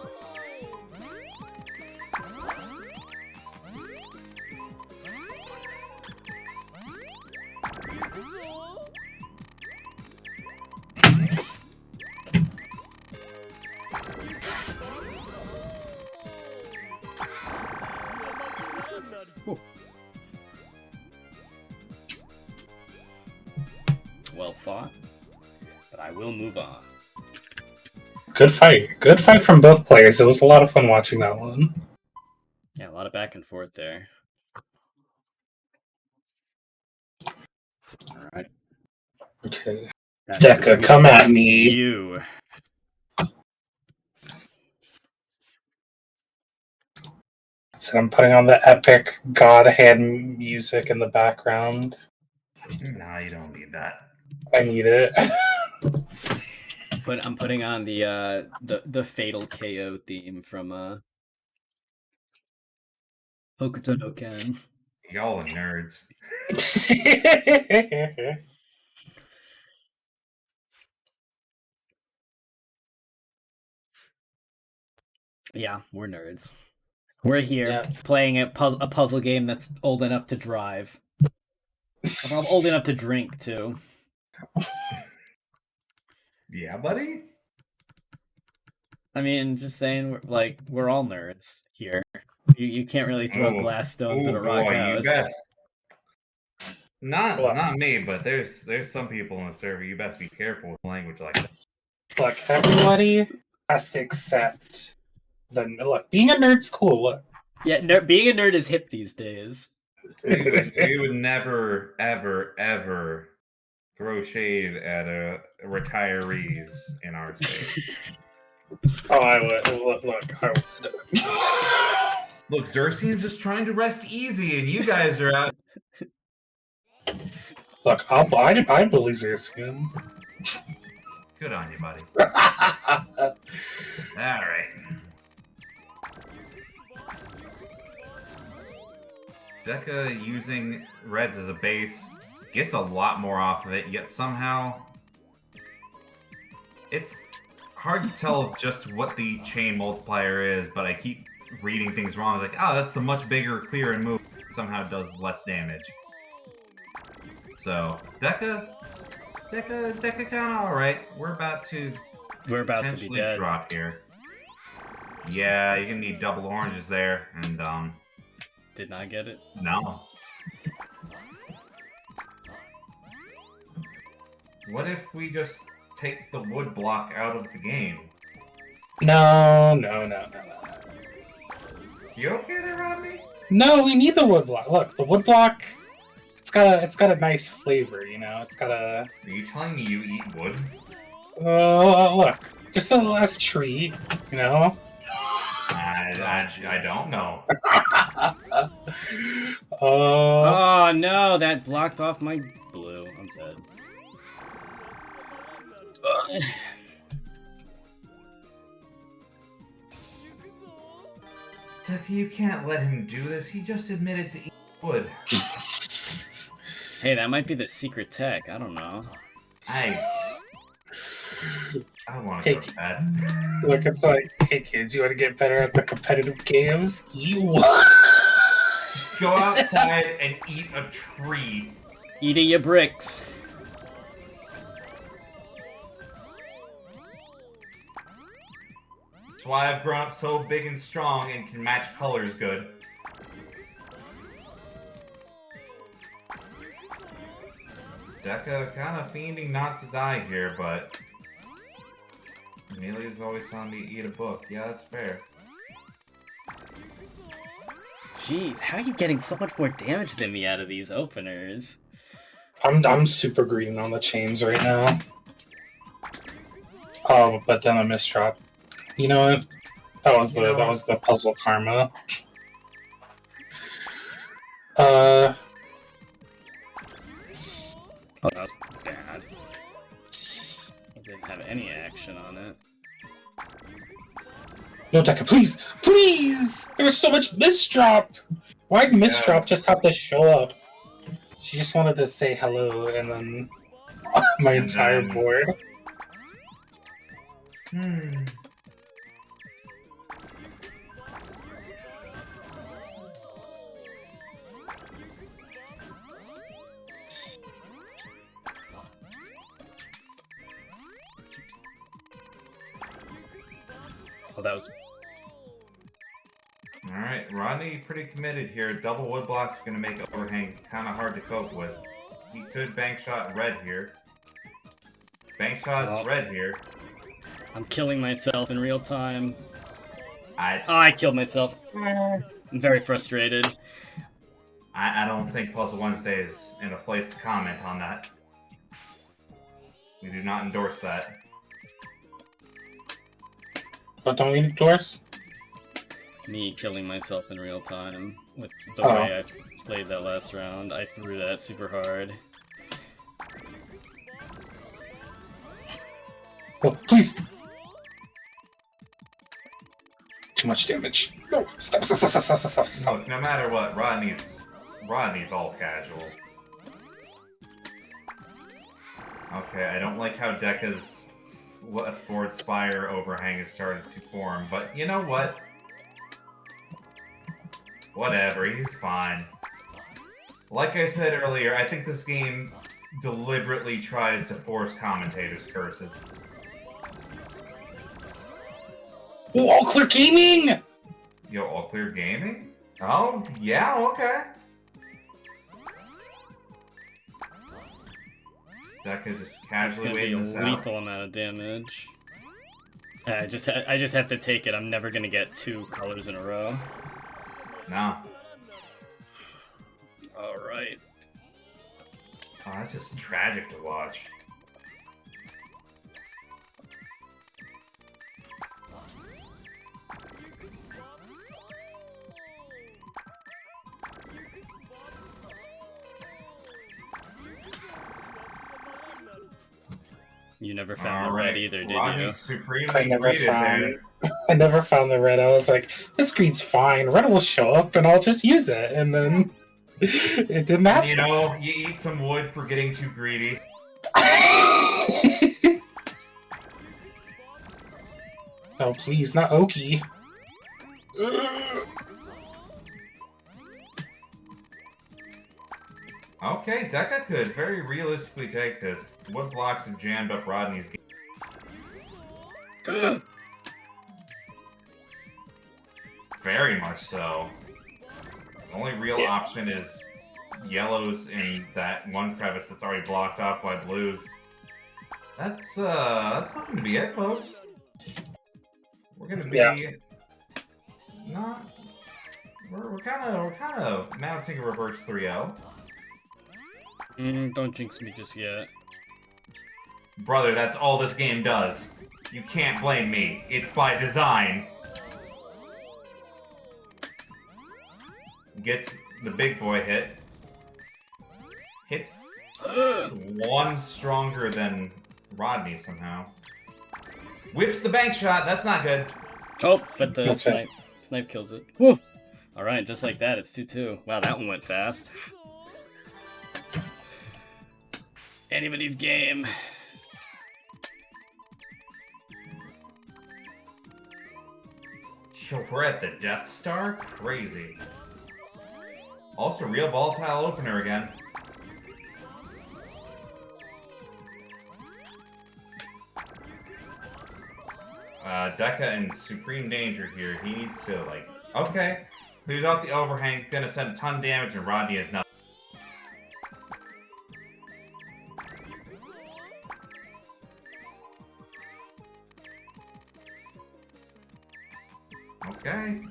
Speaker 1: Well fought, but I will move on.
Speaker 3: Good fight. Good fight from both players. It was a lot of fun watching that one.
Speaker 1: Yeah, a lot of back and forth there. All right.
Speaker 3: Okay.
Speaker 1: That
Speaker 3: Deka,
Speaker 1: brings
Speaker 3: come at
Speaker 1: against
Speaker 3: me.
Speaker 1: You.
Speaker 3: So I'm putting on the epic God hand music in the background.
Speaker 2: Nah, you don't need that.
Speaker 3: I need it.
Speaker 1: But I'm putting on the fatal KO theme from Hokuto no Ken.
Speaker 2: Y'all are nerds.
Speaker 1: Yeah, we're nerds. We're here
Speaker 3: Yeah.
Speaker 1: playing a puzzle game that's old enough to drive. I'm old enough to drink too.
Speaker 2: Yeah, buddy?
Speaker 1: I mean, just saying, we're all nerds here. You can't really throw glass stones in a rock house.
Speaker 2: You best. Not me, but there's some people in the server. You best be careful with language like that.
Speaker 3: Look, everybody has to accept look, being a nerd's cool. Look.
Speaker 1: Yeah, being a nerd is hip these days.
Speaker 2: We would never, ever, ever throw shade at retirees in our space.
Speaker 3: Oh, I would. Look, I would.
Speaker 2: Look, Xerxes just trying to rest easy, and you guys are out.
Speaker 3: Look, I believe this.
Speaker 2: Good on you, buddy. All right. Deka using Reds as a base gets a lot more off of it, yet somehow it's hard to tell just what the chain multiplier is, but I keep reading things wrong. I was like, oh, that's the much bigger, clear, and move. Somehow does less damage. So Deka kind of all right. We're about to
Speaker 1: be dead.
Speaker 2: drop here. Yeah, you're gonna need double oranges there, and
Speaker 1: Did not get it.
Speaker 2: no. What if we just take the wood block out of the game?
Speaker 3: No.
Speaker 2: You okay there, Rodney?
Speaker 3: No, we need the wood block. Look, the wood block. It's got a nice flavor, you know. It's got a.
Speaker 2: Are you telling me you eat wood?
Speaker 3: Look, just as a treat, you know.
Speaker 2: I don't know.
Speaker 1: Oh no, that blocked off my blue. I'm dead.
Speaker 2: Deka, you can't let him do this. He just admitted to eat wood.
Speaker 1: Hey, that might be the secret tech. I don't know.
Speaker 2: I want to go to bed.
Speaker 3: Look, it's like, hey kids, you want to get better at the competitive games? You
Speaker 2: Just go outside and eat a tree.
Speaker 1: Eating your bricks.
Speaker 2: That's why I've grown up so big and strong and can match colors good. Deka kind of fiending not to die here, but Amelia's always telling me to eat a book. Yeah, that's fair.
Speaker 1: Jeez, how are you getting so much more damage than me out of these openers?
Speaker 3: I'm super green on the chains right now. Oh, but then I misdropped. You know what? That was the puzzle karma.
Speaker 1: Oh, that was bad. I didn't have any action on it.
Speaker 3: No, Deka, please! Please! There's so much misdrop! Why'd misdrop just have to show up? She just wanted to say hello, and then my entire board.
Speaker 1: Oh, that was...
Speaker 2: Alright, Rodney pretty committed here. Double wood blocks are going to make overhangs kind of hard to cope with. He could bank shot red here. Bank shot's red here.
Speaker 1: I'm killing myself in real time.
Speaker 2: I
Speaker 1: I killed myself. I'm very frustrated.
Speaker 2: I don't think Puzzle Wednesday is in a place to comment on that. We do not endorse that.
Speaker 3: What don't we endorse?
Speaker 1: Me killing myself in real time with the way I played that last round. I threw that super hard.
Speaker 3: Oh, please! Too much damage. No, stop.
Speaker 2: Look, no matter what, Rodney's all casual. Okay, I don't like how Deka's left-board Spire overhang has started to form, but you know what? Whatever, he's fine. Like I said earlier, I think this game deliberately tries to force commentators' curses.
Speaker 3: Oh, all clear gaming!
Speaker 2: Yo, all clear gaming? Oh, yeah, okay. Deka just casually waiting this
Speaker 1: It's gonna be a lethal amount of damage. I just have to take it. I'm never gonna get 2 colors in a row.
Speaker 2: No.
Speaker 1: Alright.
Speaker 2: Oh, that's just tragic to watch.
Speaker 1: You never found the red either, did you?
Speaker 2: Rodney's supremely
Speaker 3: I never
Speaker 2: greeted there.
Speaker 3: found the red. I was like, this green's fine. Red will show up, and I'll just use it. And then it didn't happen.
Speaker 2: You know, you eat some wood for getting too greedy.
Speaker 3: Oh, please, not Oki.
Speaker 2: Okay, Deka could very realistically take this. Wood blocks have jammed up Rodney's game. Very much so. The only real option is yellows in that one crevice that's already blocked off by blues. That's not gonna be it, folks. We're gonna be not. We're kind of mounting a reverse 3-0.
Speaker 1: Don't jinx me just yet.
Speaker 2: Brother, that's all this game does. You can't blame me. It's by design. Gets the big boy hit. Hits one stronger than Rodney somehow. Whiffs the bank shot. That's not good.
Speaker 1: Oh, but the snipe kills it. Woo! Alright, just like that, it's 2-2. Wow, that one went fast. Anybody's game.
Speaker 2: Yo, we're at the Death Star? Crazy. Also, real volatile opener again. Deka in supreme danger here. He needs to, like... Okay. Cleared off the overhang. Gonna send a ton of damage, and Rodney is nothing. Okay,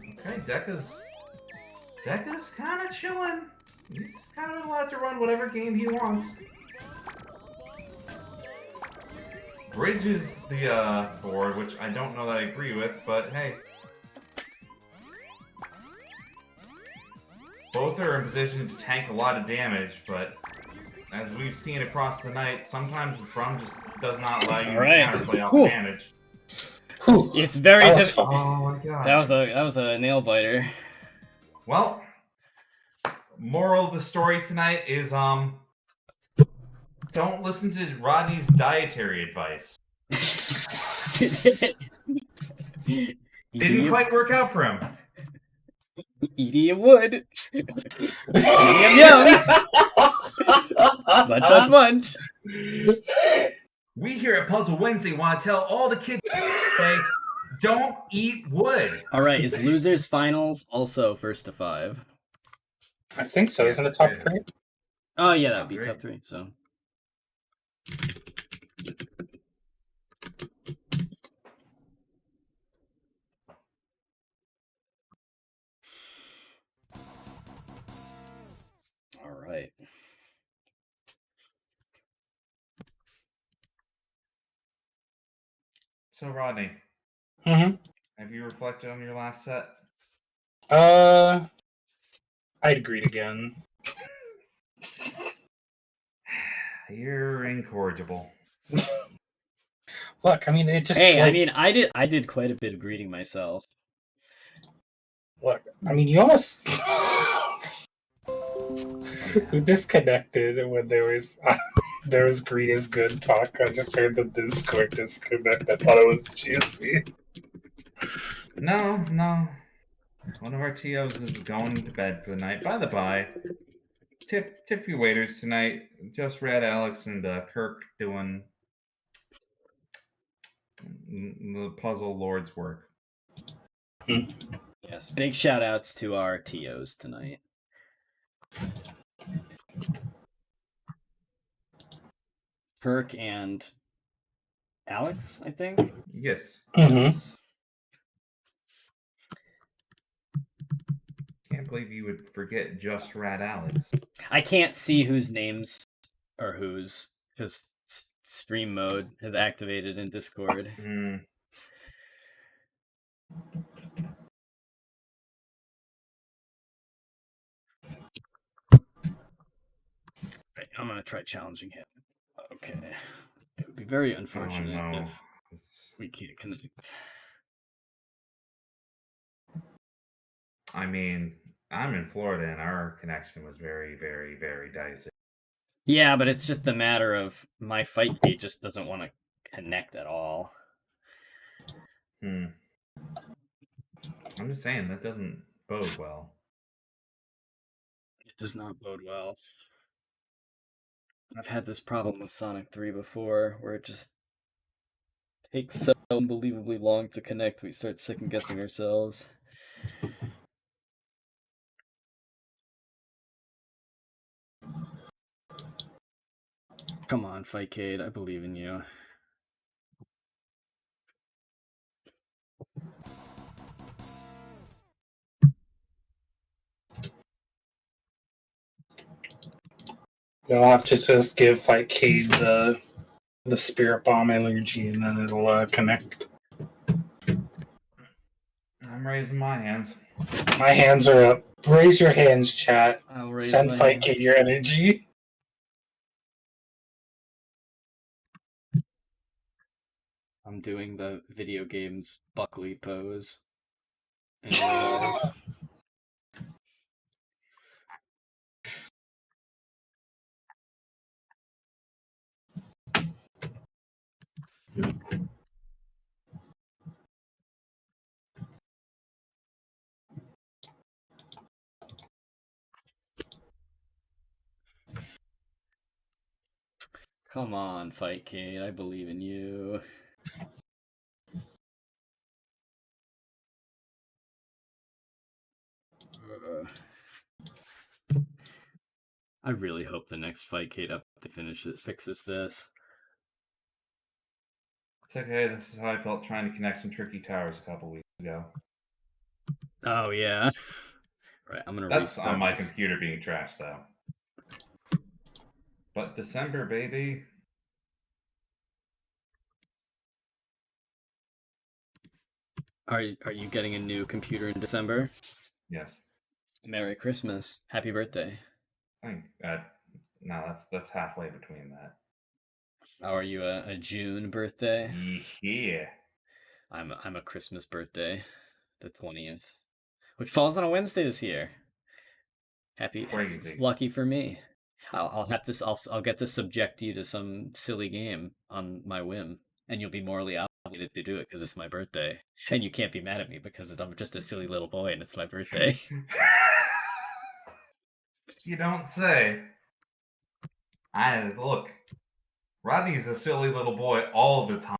Speaker 2: Deka's kind of chilling. He's kind of allowed to run whatever game he wants. Bridges the board, which I don't know that I agree with, but hey. Both are in position to tank a lot of damage, but as we've seen across the night, sometimes Brum just does not allow you to counterplay off damage.
Speaker 1: It's very difficult.
Speaker 2: Oh my god.
Speaker 1: That was a nail biter.
Speaker 2: Well, moral of the story tonight is don't listen to Rodney's dietary advice. Didn't quite work out for him.
Speaker 1: Eating wood. Eating young. Munch.
Speaker 2: We here at Puzzle Wednesday want to tell all the kids today, don't eat wood.
Speaker 1: All right, is losers finals also first to 5?
Speaker 3: I think so. Isn't it top 3?
Speaker 1: Oh yeah, that would be top 3. So. All right.
Speaker 2: So Rodney,
Speaker 3: have
Speaker 2: you reflected on your last set?
Speaker 3: I'd greet again.
Speaker 2: You're incorrigible.
Speaker 3: Look, I mean, it just.
Speaker 1: Hey, like, I did quite a bit of greeting myself.
Speaker 3: Look, I mean, you almost. You disconnected when there was greet is good talk. I just heard the Discord disconnect. I thought it was Juicey.
Speaker 2: No. One of our TOs is going to bed for the night. By the by, tip your waiters tonight. Just Red, Alex, and Kirk doing the Puzzle Lord's work.
Speaker 1: Yes, big shout outs to our TOs tonight. Kirk and Alex, I think.
Speaker 2: Yes.
Speaker 1: Yes.
Speaker 2: Can't believe you would forget Just Rat Alex.
Speaker 1: I can't see whose names are whose because stream mode have activated in Discord. Right, I'm gonna try challenging him. Okay. It'd be very unfortunate
Speaker 2: no.
Speaker 1: if we can't connect.
Speaker 2: I mean, I'm in Florida and our connection was very, very, very dicey.
Speaker 1: Yeah, but it's just a matter of my Fightcade just doesn't want to connect at all.
Speaker 2: I'm just saying, that doesn't bode well.
Speaker 1: It does not bode well. I've had this problem with Sonic 3 before, where it just takes so unbelievably long to connect, we start second-guessing ourselves. Come on, Fightcade, I believe in you.
Speaker 3: You'll have to just give Fightcade the Spirit Bomb energy, and then it'll connect.
Speaker 2: I'm raising my hands.
Speaker 3: My hands are up. Raise your hands, chat.
Speaker 1: I'll raise
Speaker 3: Send
Speaker 1: my
Speaker 3: Fightcade
Speaker 1: hand.
Speaker 3: your energy.
Speaker 1: I'm doing the video games Buckley pose. In real life. Come on, Fightcade, I believe in you. I really hope the next Fightcade up to finish it fixes this.
Speaker 2: It's okay, this is how I felt trying to connect some Tricky Towers a couple weeks ago.
Speaker 1: Oh, yeah. Right, I'm gonna
Speaker 2: That's
Speaker 1: restart
Speaker 2: on my computer being trashed, though. But December, baby.
Speaker 1: Are you getting a new computer in December?
Speaker 2: Yes.
Speaker 1: Merry Christmas. Happy birthday.
Speaker 2: No, that's halfway between that.
Speaker 1: Oh, are you a June birthday?
Speaker 2: Yeah.
Speaker 1: I'm a Christmas birthday, the 20th, which falls on a Wednesday this year.
Speaker 2: Crazy.
Speaker 1: Lucky for me. I'll get to subject you to some silly game on my whim, and you'll be morally obligated to do it because it's my birthday, and you can't be mad at me because I'm just a silly little boy and it's my birthday.
Speaker 2: You don't say. Look. Rodney's a silly little boy all the time.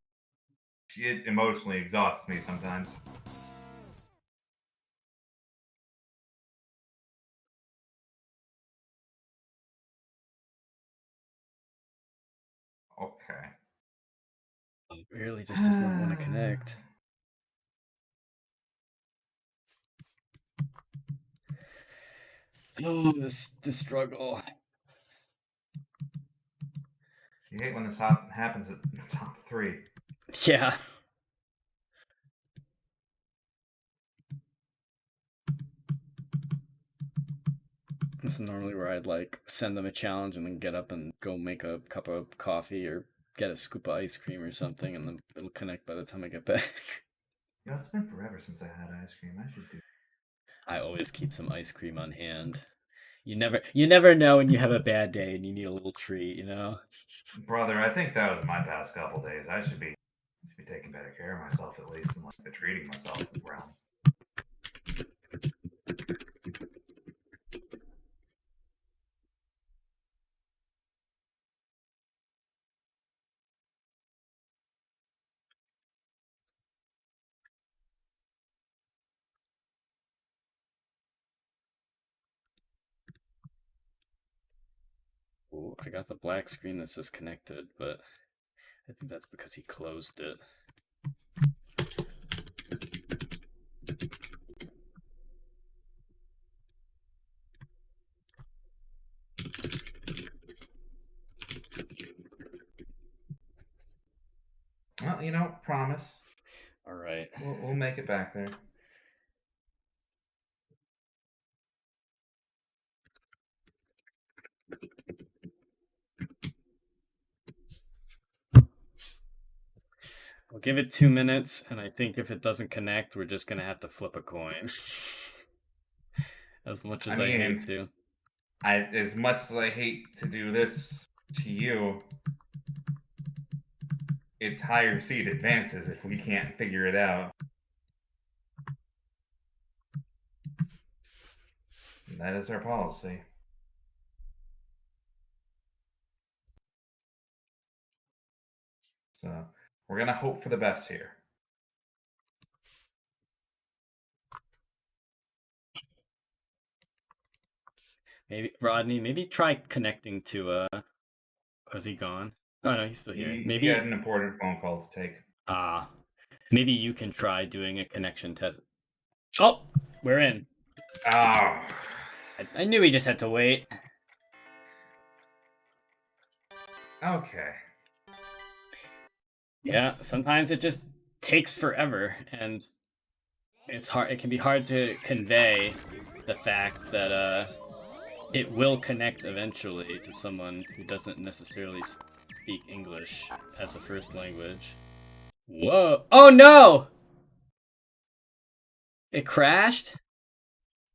Speaker 2: It emotionally exhausts me sometimes. Okay.
Speaker 1: It really just does not want to connect. Oh, this struggle.
Speaker 2: You hate when this happens at the top 3.
Speaker 1: Yeah. This is normally where I'd like send them a challenge and then get up and go make a cup of coffee or get a scoop of ice cream or something, and then it'll connect by the time I get back.
Speaker 2: You know, it's been forever since I had ice cream. I should do.
Speaker 1: I always keep some ice cream on hand. You never know when you have a bad day and you need a little treat, you know?
Speaker 2: Brother, I think that was my past couple days. I should be taking better care of myself at least, and like the treating myself realm.
Speaker 1: Ooh, I got the black screen that says connected, but I think that's because he closed it.
Speaker 2: Well, you know, promise.
Speaker 1: All right.
Speaker 2: We'll make it back there.
Speaker 1: give it 2 minutes, and I think if it doesn't connect, we're just gonna have to flip a coin. As much as I hate to.
Speaker 2: As much as I hate to do this to you, it's higher seed advances if we can't figure it out. And that is our policy. So we're gonna hope for the best here.
Speaker 1: Maybe Rodney, maybe try connecting to is he gone? Oh no, he's still here. Maybe
Speaker 2: he had an important phone call to take.
Speaker 1: Maybe you can try doing a connection test. Oh, we're in.
Speaker 2: Oh.
Speaker 1: I knew he just had to wait.
Speaker 2: Okay.
Speaker 1: Yeah, sometimes it just takes forever, and it's hard. It can be hard to convey the fact that it will connect eventually to someone who doesn't necessarily speak English as a first language. Whoa! Oh no! It crashed?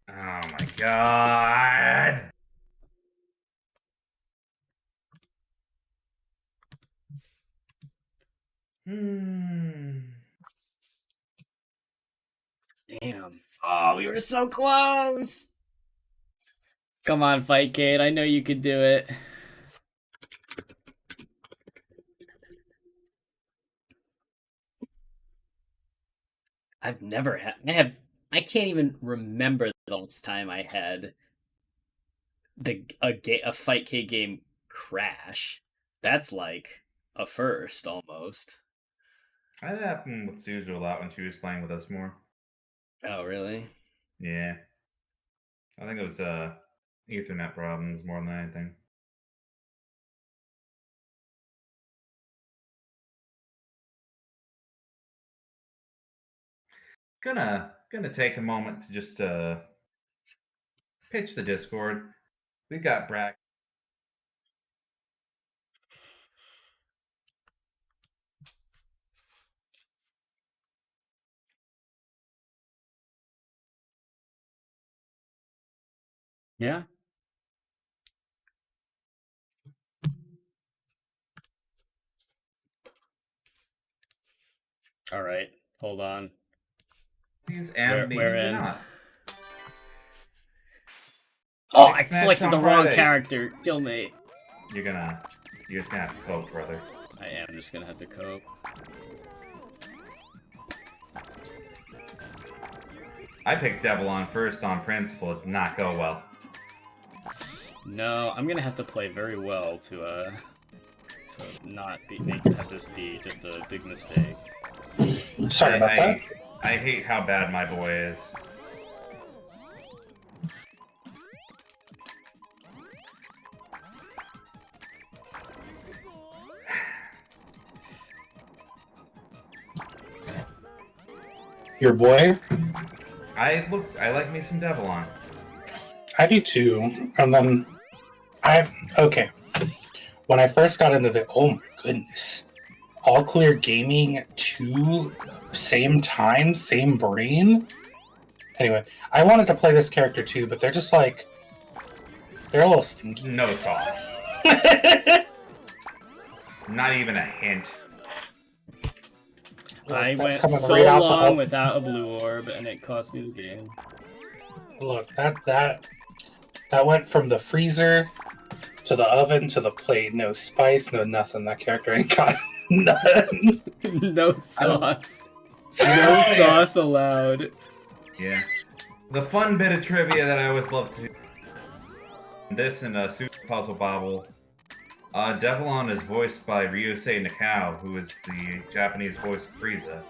Speaker 2: Oh my god!
Speaker 1: Damn. Oh, we were so close! Come on, Fightcade. I know you could do it. I've never had... I can't even remember the last time I had a Fightcade game crash. That's like a first, almost.
Speaker 2: That happened with Suzu a lot when she was playing with us more.
Speaker 1: Oh, really?
Speaker 2: Yeah. I think it was Ethernet problems more than anything. Gonna take a moment to just pitch the Discord. We've got Bragg.
Speaker 1: Yeah. All right, hold on.
Speaker 2: And
Speaker 1: we're in.
Speaker 2: Not.
Speaker 1: Oh, I selected the wrong character. Kill me.
Speaker 2: You're just gonna have to cope, brother.
Speaker 1: I am just gonna have to cope.
Speaker 2: I picked Devil on first on principle. It did not go well.
Speaker 1: No, I'm gonna have to play very well to not have this be just a big mistake.
Speaker 3: Sorry about that.
Speaker 2: I hate how bad my boy is.
Speaker 3: Your boy?
Speaker 2: I like me some Devil on.
Speaker 3: I do too. And then okay. When I first got into oh my goodness. All clear gaming 2 same time, same brain. Anyway, I wanted to play this character too, but they're just like they're a little stinky.
Speaker 2: No sauce. Not even a hint.
Speaker 1: I went so long without a blue orb, and it cost me the game.
Speaker 3: Look, that went from the freezer to the oven to the plate. No spice, no nothing. That character ain't got none.
Speaker 1: No sauce. No sauce allowed.
Speaker 2: Yeah. The fun bit of trivia that I always love to do. This and Super Puzzle Bobble. Devlon is voiced by Ryusei Nakao, who is the Japanese voice of Frieza.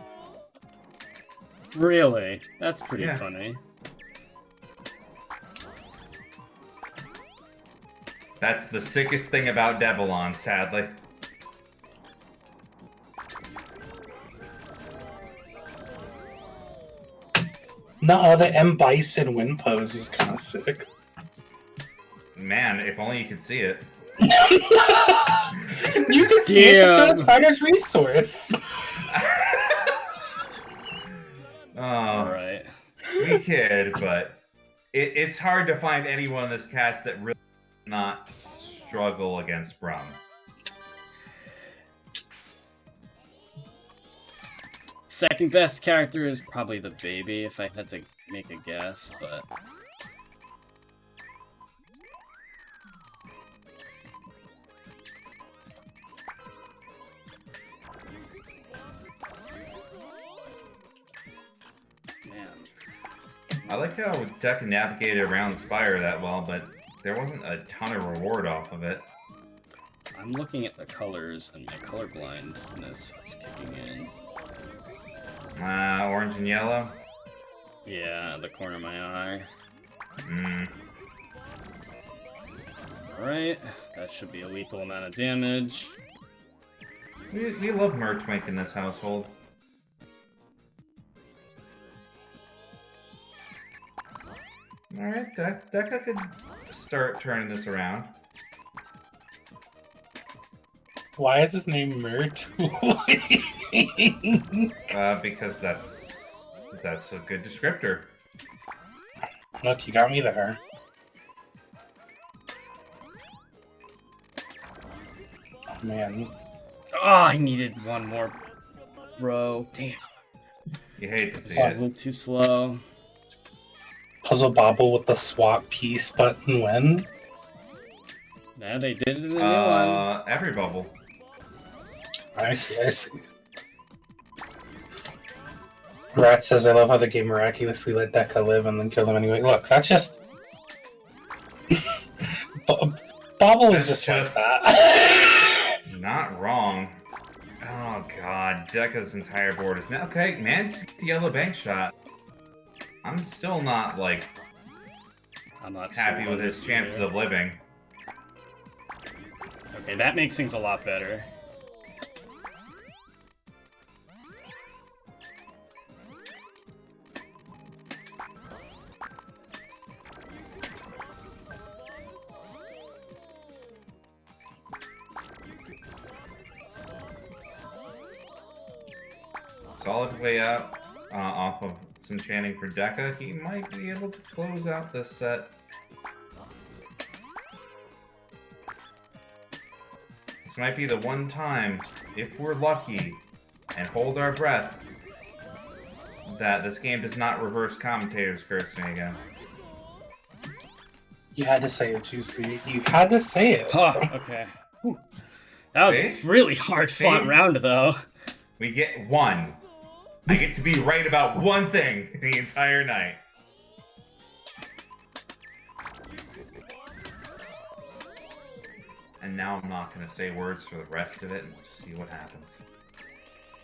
Speaker 1: Really? That's pretty funny.
Speaker 2: That's the sickest thing about Devlon, sadly.
Speaker 3: No, the M. Bison wind pose is kind of sick.
Speaker 2: Man, if only you could see it.
Speaker 3: You can see it, just go to Spider's Resource.
Speaker 2: funny kid, but it's hard to find anyone in this cast that really does not struggle against Brum.
Speaker 1: Second best character is probably the baby, if I had to make a guess, but... Man.
Speaker 2: I like how Deka navigated around the spire that well, but there wasn't a ton of reward off of it.
Speaker 1: I'm looking at the colors, and my colorblindness is kicking in.
Speaker 2: Orange and yellow?
Speaker 1: Yeah, the corner of my eye.
Speaker 2: Mm.
Speaker 1: Alright, that should be a lethal amount of damage.
Speaker 2: We love Merch Wink in this household. Alright, Deka could start turning this around.
Speaker 3: Why is his name Mert?
Speaker 2: Because that's a good descriptor.
Speaker 3: Look, you got me there. Oh, man.
Speaker 1: Oh, I needed one more row. Damn.
Speaker 2: You hate to see
Speaker 1: It's a
Speaker 2: it.
Speaker 1: little too slow.
Speaker 3: Puzzle Bobble with the swap piece button when?
Speaker 1: Yeah, they did it in the new one.
Speaker 2: Every bubble.
Speaker 3: I see. Ratttz says, I love how the game miraculously let Deka live and then kill him anyway. Look, that's just... Bobble is just like that.
Speaker 2: Not wrong. Oh god, Deka's entire board is now... Okay, managed to get the yellow bank shot. I'm still not, like,
Speaker 1: I'm not
Speaker 2: happy
Speaker 1: sold
Speaker 2: with his
Speaker 1: either.
Speaker 2: chances of living.
Speaker 1: Okay, that makes things a lot better.
Speaker 2: Solid way out off of some chanting for Deka. He might be able to close out this set. This might be the one time, if we're lucky and hold our breath, that this game does not reverse commentators cursing again.
Speaker 3: You had to say it, Juicey. You had to say it.
Speaker 1: Huh, okay. Whew. That was
Speaker 2: See?
Speaker 1: a really hard-fought
Speaker 2: See?
Speaker 1: round, though.
Speaker 2: We get one. I get to be right about one thing the entire night. And now I'm not going to say words for the rest of it, and we'll just see what happens.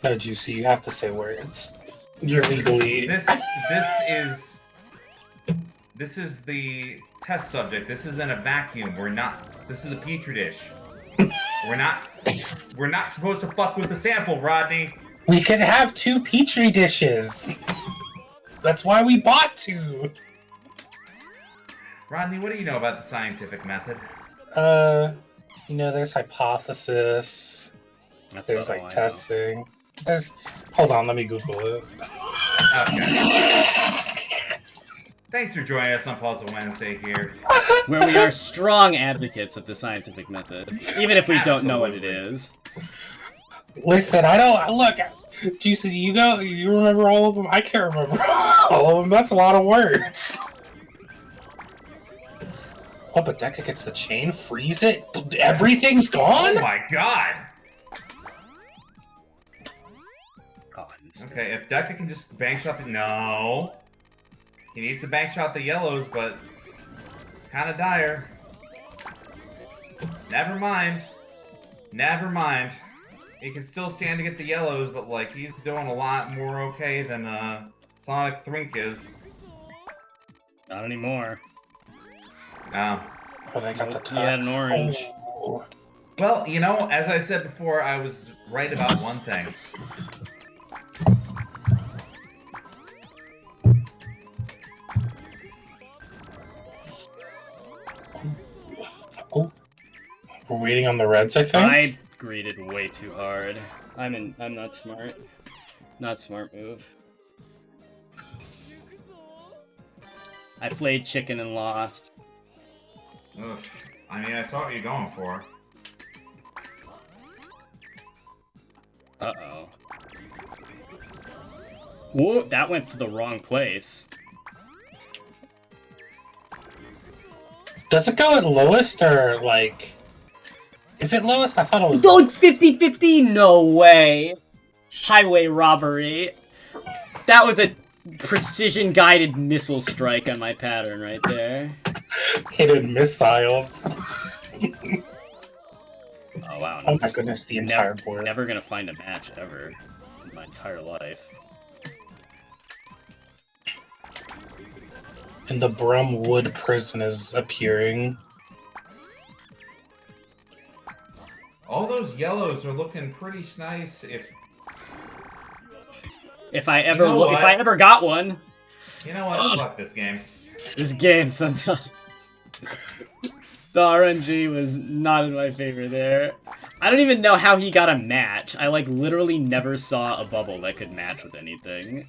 Speaker 3: No, Juicy, you have to say words. You're legally...
Speaker 2: This is the test subject. This isn't a vacuum. This is a petri dish. We're not supposed to fuck with the sample, Rodney.
Speaker 3: We can have 2 Petri dishes. That's why we bought 2.
Speaker 2: Rodney, what do you know about the scientific method?
Speaker 3: There's hypothesis.
Speaker 1: That's
Speaker 3: There's
Speaker 1: about
Speaker 3: like
Speaker 1: all I
Speaker 3: testing. There's... Hold on, let me Google it.
Speaker 2: Okay. Thanks for joining us on Puzzle Wednesday here.
Speaker 1: know. Where we are strong advocates of the scientific method, even if we don't know what it is.
Speaker 3: Listen, I don't... Look, Juicy, you remember all of them? I can't remember all of them. That's a lot of words. Oh, but Deka gets the chain, freeze it, everything's gone?
Speaker 2: Oh my god!
Speaker 1: Oh, instant.
Speaker 2: Okay, if Deka can just bank shot the... No. He needs to bank shot the yellows, but it's kind of dire. Never mind. Never mind. He can still stand to get the yellows, but like he's doing a lot more okay than Sonic Thrink is.
Speaker 1: Not anymore.
Speaker 2: Oh.
Speaker 3: Oh, they got the
Speaker 1: He had an orange.
Speaker 3: Oh.
Speaker 2: Well, as I said before, I was right about one thing.
Speaker 3: Oh. We're waiting on the reds, I think.
Speaker 1: I greeted way too hard. I'm not smart. Not smart move. I played chicken and lost.
Speaker 2: Ugh. I mean, I saw what you're going for.
Speaker 1: Uh-oh. Whoa, that went to the wrong place.
Speaker 3: Does it go at lowest or like? Is it lowest? I thought it was.
Speaker 1: Don't 50-50? No way. Highway robbery. That was a precision-guided missile strike on my pattern right there.
Speaker 3: Hidden missiles.
Speaker 1: Oh wow.
Speaker 3: Oh my goodness, the entire board.
Speaker 1: Never gonna find a match ever in my entire life.
Speaker 3: And the Brumwood prison is appearing.
Speaker 2: All those yellows are looking pretty nice.
Speaker 1: If I ever got one.
Speaker 2: You know what? Fuck this game.
Speaker 1: This game sometimes. The RNG was not in my favor there. I don't even know how he got a match. I like literally never saw a bubble that could match with anything.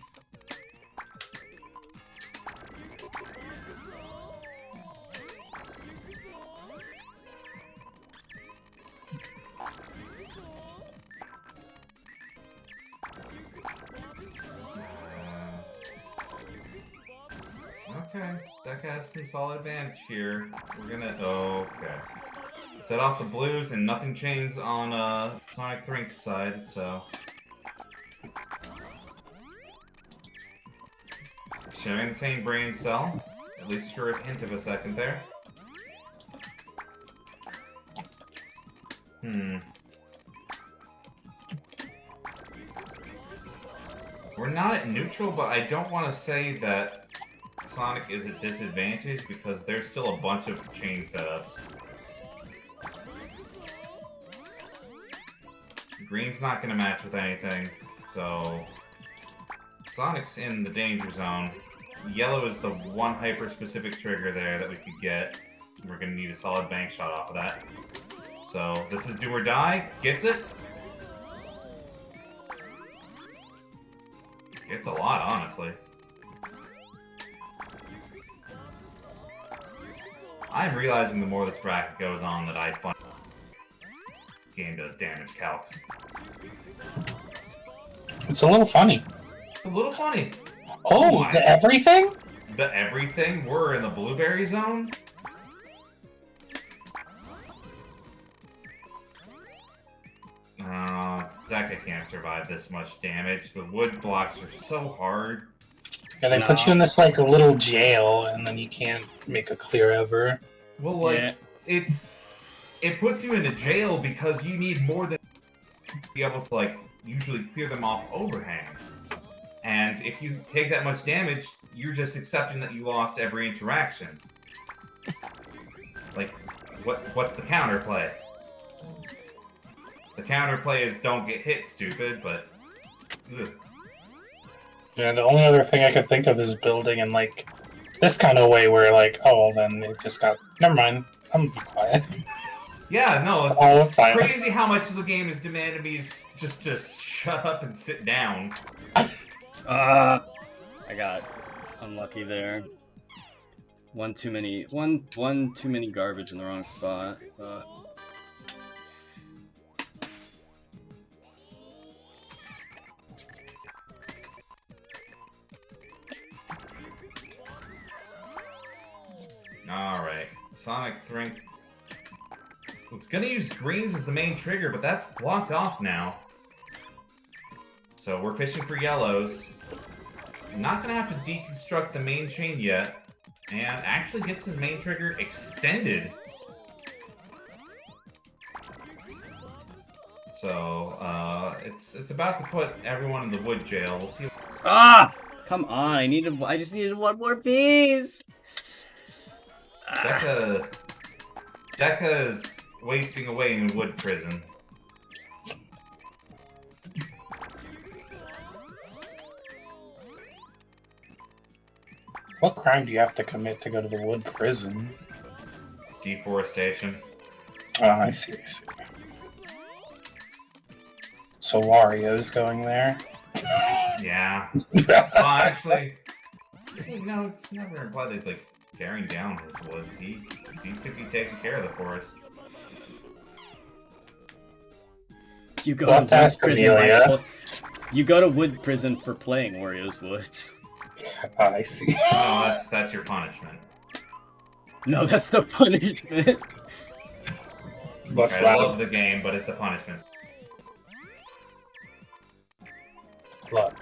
Speaker 2: Okay, Deka has some solid advantage here. We're gonna... Oh, okay. Set off the blues and nothing chains on Sonic Thrink's side, so... Sharing the same brain cell, at least for a hint of a second there. We're not at neutral, but I don't want to say that Sonic is at disadvantage because there's still a bunch of chain setups. Green's not going to match with anything, so Sonic's in the danger zone. Yellow is the one hyper-specific trigger there that we could get. We're going to need a solid bank shot off of that. So this is do or die. Gets it. Gets a lot, honestly. I'm realizing the more this bracket goes on that I find this game does damage calcs.
Speaker 3: It's a little funny.
Speaker 2: It's a little funny.
Speaker 3: Oh, the everything?
Speaker 2: The everything? We're in the blueberry zone? Deka can't survive this much damage. The wood blocks are so hard.
Speaker 3: Yeah, they put you in this like little jail, and then you can't make a clear ever.
Speaker 2: Well, like, it puts you into jail because you need more than to be able to, like, usually clear them off overhand. And if you take that much damage, you're just accepting that you lost every interaction. Like, what's the counterplay? The counterplay is don't get hit, stupid, but... Ugh.
Speaker 3: Yeah, the only other thing I could think of is building in, like, this kind of way where, like, oh, well, then it just got... Never mind. I'm gonna be quiet.
Speaker 2: Yeah, no, it's crazy how much the game has demanded me just to shut up and sit down.
Speaker 1: I got unlucky there. One too many garbage in the wrong spot.
Speaker 2: Alright, Sonic Thrink. It's gonna use greens as the main trigger, but that's blocked off now. So we're fishing for yellows. Not gonna have to deconstruct the main chain yet. And actually gets his main trigger extended. So, it's about to put everyone in the wood jail. We'll see.
Speaker 1: Ah! Come on, I just needed one more piece!
Speaker 2: Deka is wasting away in wood prison.
Speaker 3: What crime do you have to commit to go to the wood prison?
Speaker 2: Deforestation.
Speaker 3: Oh, I see. So Wario's going there?
Speaker 2: Yeah. Well, actually, No, it's never implied that he's like tearing down his woods. He could be taking care of the forest.
Speaker 1: You go
Speaker 3: We'll
Speaker 1: to
Speaker 3: have to
Speaker 1: wood
Speaker 3: ask
Speaker 1: prison.
Speaker 3: Amelia.
Speaker 1: You go to wood prison for playing Wario's Woods.
Speaker 3: I see.
Speaker 2: No, that's your punishment.
Speaker 1: No, that's the punishment.
Speaker 3: What's
Speaker 2: I love the game, but it's a punishment.
Speaker 3: Look,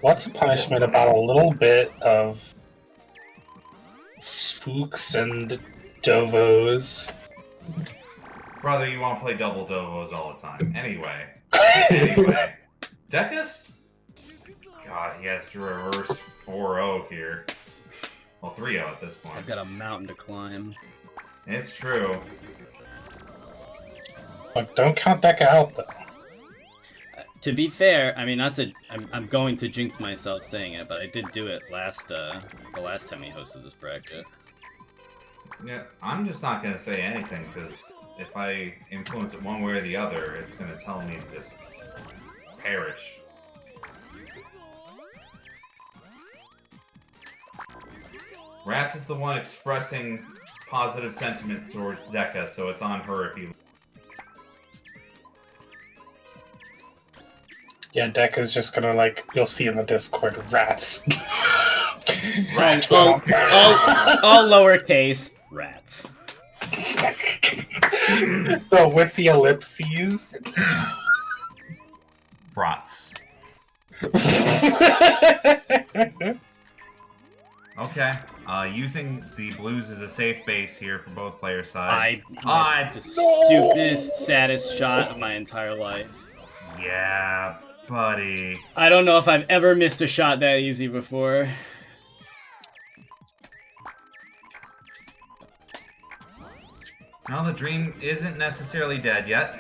Speaker 3: what's a punishment about a little bit of spooks and dovos?
Speaker 2: Brother, you want to play double dovos all the time. Anyway, Deka's? God, he has to reverse 4-0 here. Well, 3-0 at this point.
Speaker 1: I've got a mountain to climb.
Speaker 2: It's true.
Speaker 3: Look, don't count Deka out, though.
Speaker 1: To be fair, I mean, not to. I'm going to jinx myself saying it, but I did do it the last time we hosted this bracket.
Speaker 2: Yeah, I'm just not going to say anything, because if I influence it one way or the other, it's going to tell me to just perish. Ratttz is the one expressing positive sentiments towards Deka, so it's on her if you...
Speaker 3: Yeah, Deka's just gonna, like, you'll see in the Discord, Ratttz.
Speaker 1: all lowercase rats.
Speaker 3: So with the ellipses.
Speaker 2: Ratttz. Okay, using the blues as a safe base here for both player sides.
Speaker 1: I missed the stupidest, saddest shot of my entire life.
Speaker 2: Yeah, buddy.
Speaker 1: I don't know if I've ever missed a shot that easy before.
Speaker 2: No, the dream isn't necessarily dead yet.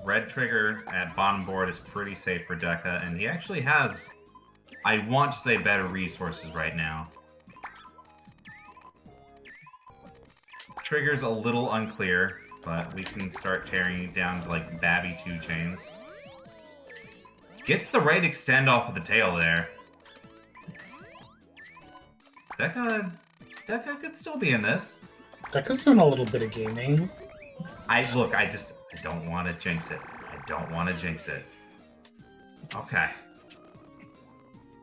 Speaker 2: Red trigger at bottom board is pretty safe for Deka, and he actually has, I want to say, better resources right now. Trigger's a little unclear, but we can start tearing it down to like Babby 2 chains. Gets the right extend off of the tail there. Deka could still be in this.
Speaker 3: Deka's doing a little bit of gaming.
Speaker 2: I don't want to jinx it. I don't want to jinx it. Okay.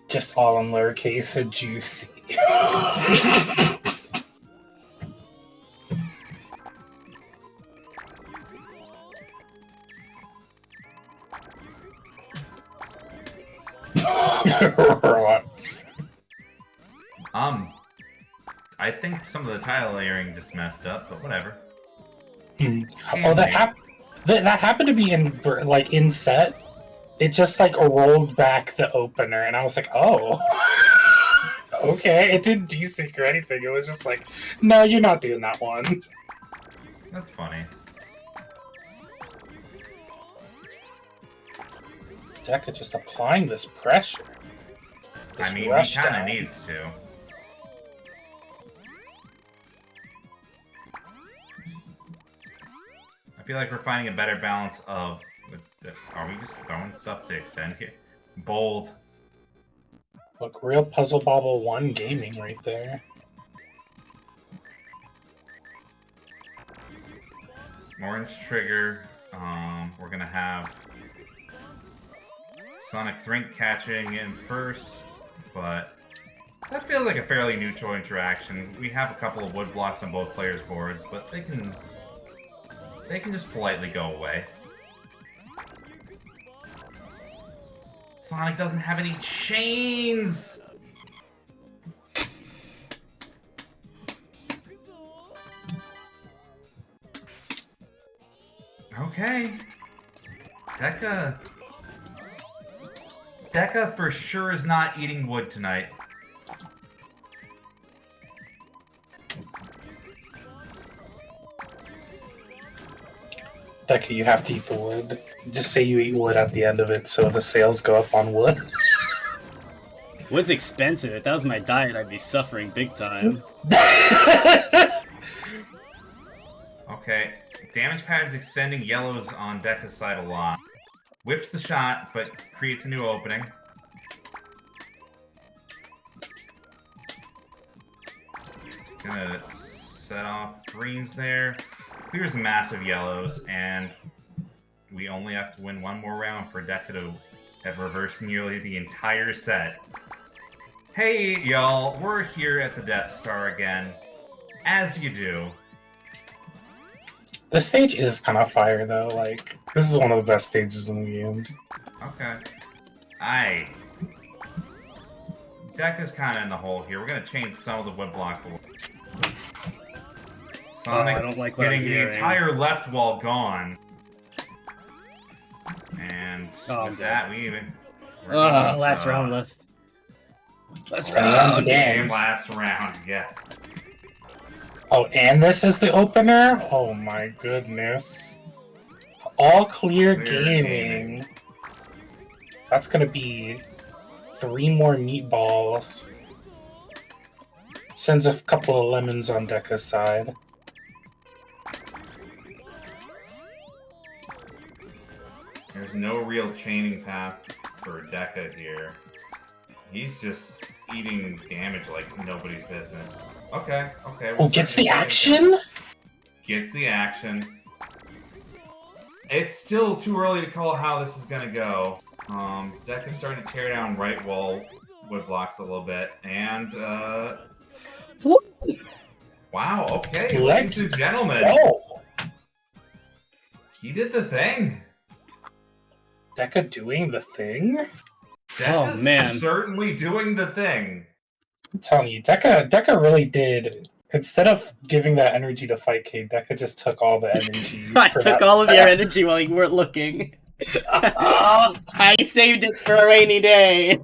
Speaker 3: Just all in lowercase, a Juicey. Rodrick.
Speaker 2: I think some of the tile layering just messed up, but whatever.
Speaker 3: Oh, that happened to be in set. It just like rolled back the opener, and I was like, oh, okay. It didn't desync or anything. It was just like, no, you're not doing that one.
Speaker 2: That's funny.
Speaker 3: Deka just applying this pressure.
Speaker 2: I mean, he kind of needs to. I feel like we're finding a better balance of... Are we just throwing stuff to extend here? Bold.
Speaker 3: Look, real Puzzle Bobble 1 gaming right there.
Speaker 2: Orange trigger. We're gonna have Sonic Thrink catching in first, but that feels like a fairly neutral interaction. We have a couple of wood blocks on both players' boards, but they can just politely go away. Sonic doesn't have any chains! Okay. Deka for sure is not eating wood tonight.
Speaker 3: Deka, you have to eat the wood. Just say you eat wood at the end of it so the sales go up on wood.
Speaker 1: Wood's expensive. If that was my diet, I'd be suffering big time.
Speaker 2: Okay, Damage pattern's extending. Yellow's on Deka's side a lot. Whips the shot, but creates a new opening. Gonna set off greens there. Clears massive yellows, and we only have to win one more round for Deka to have reversed nearly the entire set. Hey, y'all, we're here at the Death Star again, as you do.
Speaker 3: This stage is kind of fire, though. Like, this is one of the best stages in the game.
Speaker 2: Okay. Aye. Deka's kind of in the hole here. We're going to change some of the wood block. Sonic
Speaker 1: I don't like what
Speaker 2: getting
Speaker 1: I'm
Speaker 2: the
Speaker 1: hearing.
Speaker 2: entire left wall gone. And
Speaker 1: Oh,
Speaker 2: with that, we're
Speaker 1: last round, let's
Speaker 3: round.
Speaker 2: game last round, yes.
Speaker 3: Oh, and this is the opener? Oh my goodness. All clear gaming. That's gonna be 3 more meatballs. Sends a couple of lemons on Deka's side.
Speaker 2: There's no real chaining path for Deka here. He's just eating damage like nobody's business. Okay.
Speaker 3: Oh, gets the action?
Speaker 2: Gets the action. It's still too early to call how this is gonna go. Deka's starting to tear down right wall wood blocks a little bit, and
Speaker 1: What?
Speaker 2: wow, okay,
Speaker 3: Let's
Speaker 2: ladies and gentlemen.
Speaker 3: Oh,
Speaker 2: He did the thing.
Speaker 3: Deka doing the thing?
Speaker 2: Deka's
Speaker 1: man.
Speaker 2: certainly doing the thing.
Speaker 3: I'm telling you, Deka really did. Instead of giving that energy to Fightcade, Deka just took all the energy.
Speaker 1: I
Speaker 3: for
Speaker 1: took
Speaker 3: that
Speaker 1: all of your
Speaker 3: set.
Speaker 1: energy while you weren't looking. I saved it for a rainy day.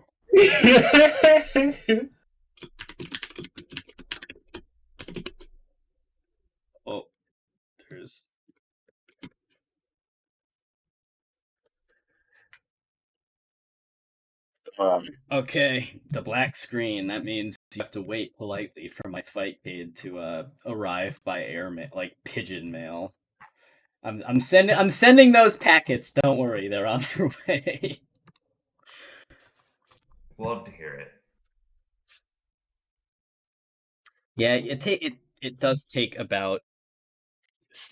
Speaker 1: Oh, there's. Okay, the black screen. That means you have to wait politely for my Fightcade to arrive by airmail, like pigeon mail. I'm sending those packets. Don't worry, they're on their way.
Speaker 2: Love to hear it.
Speaker 1: Yeah, it does take about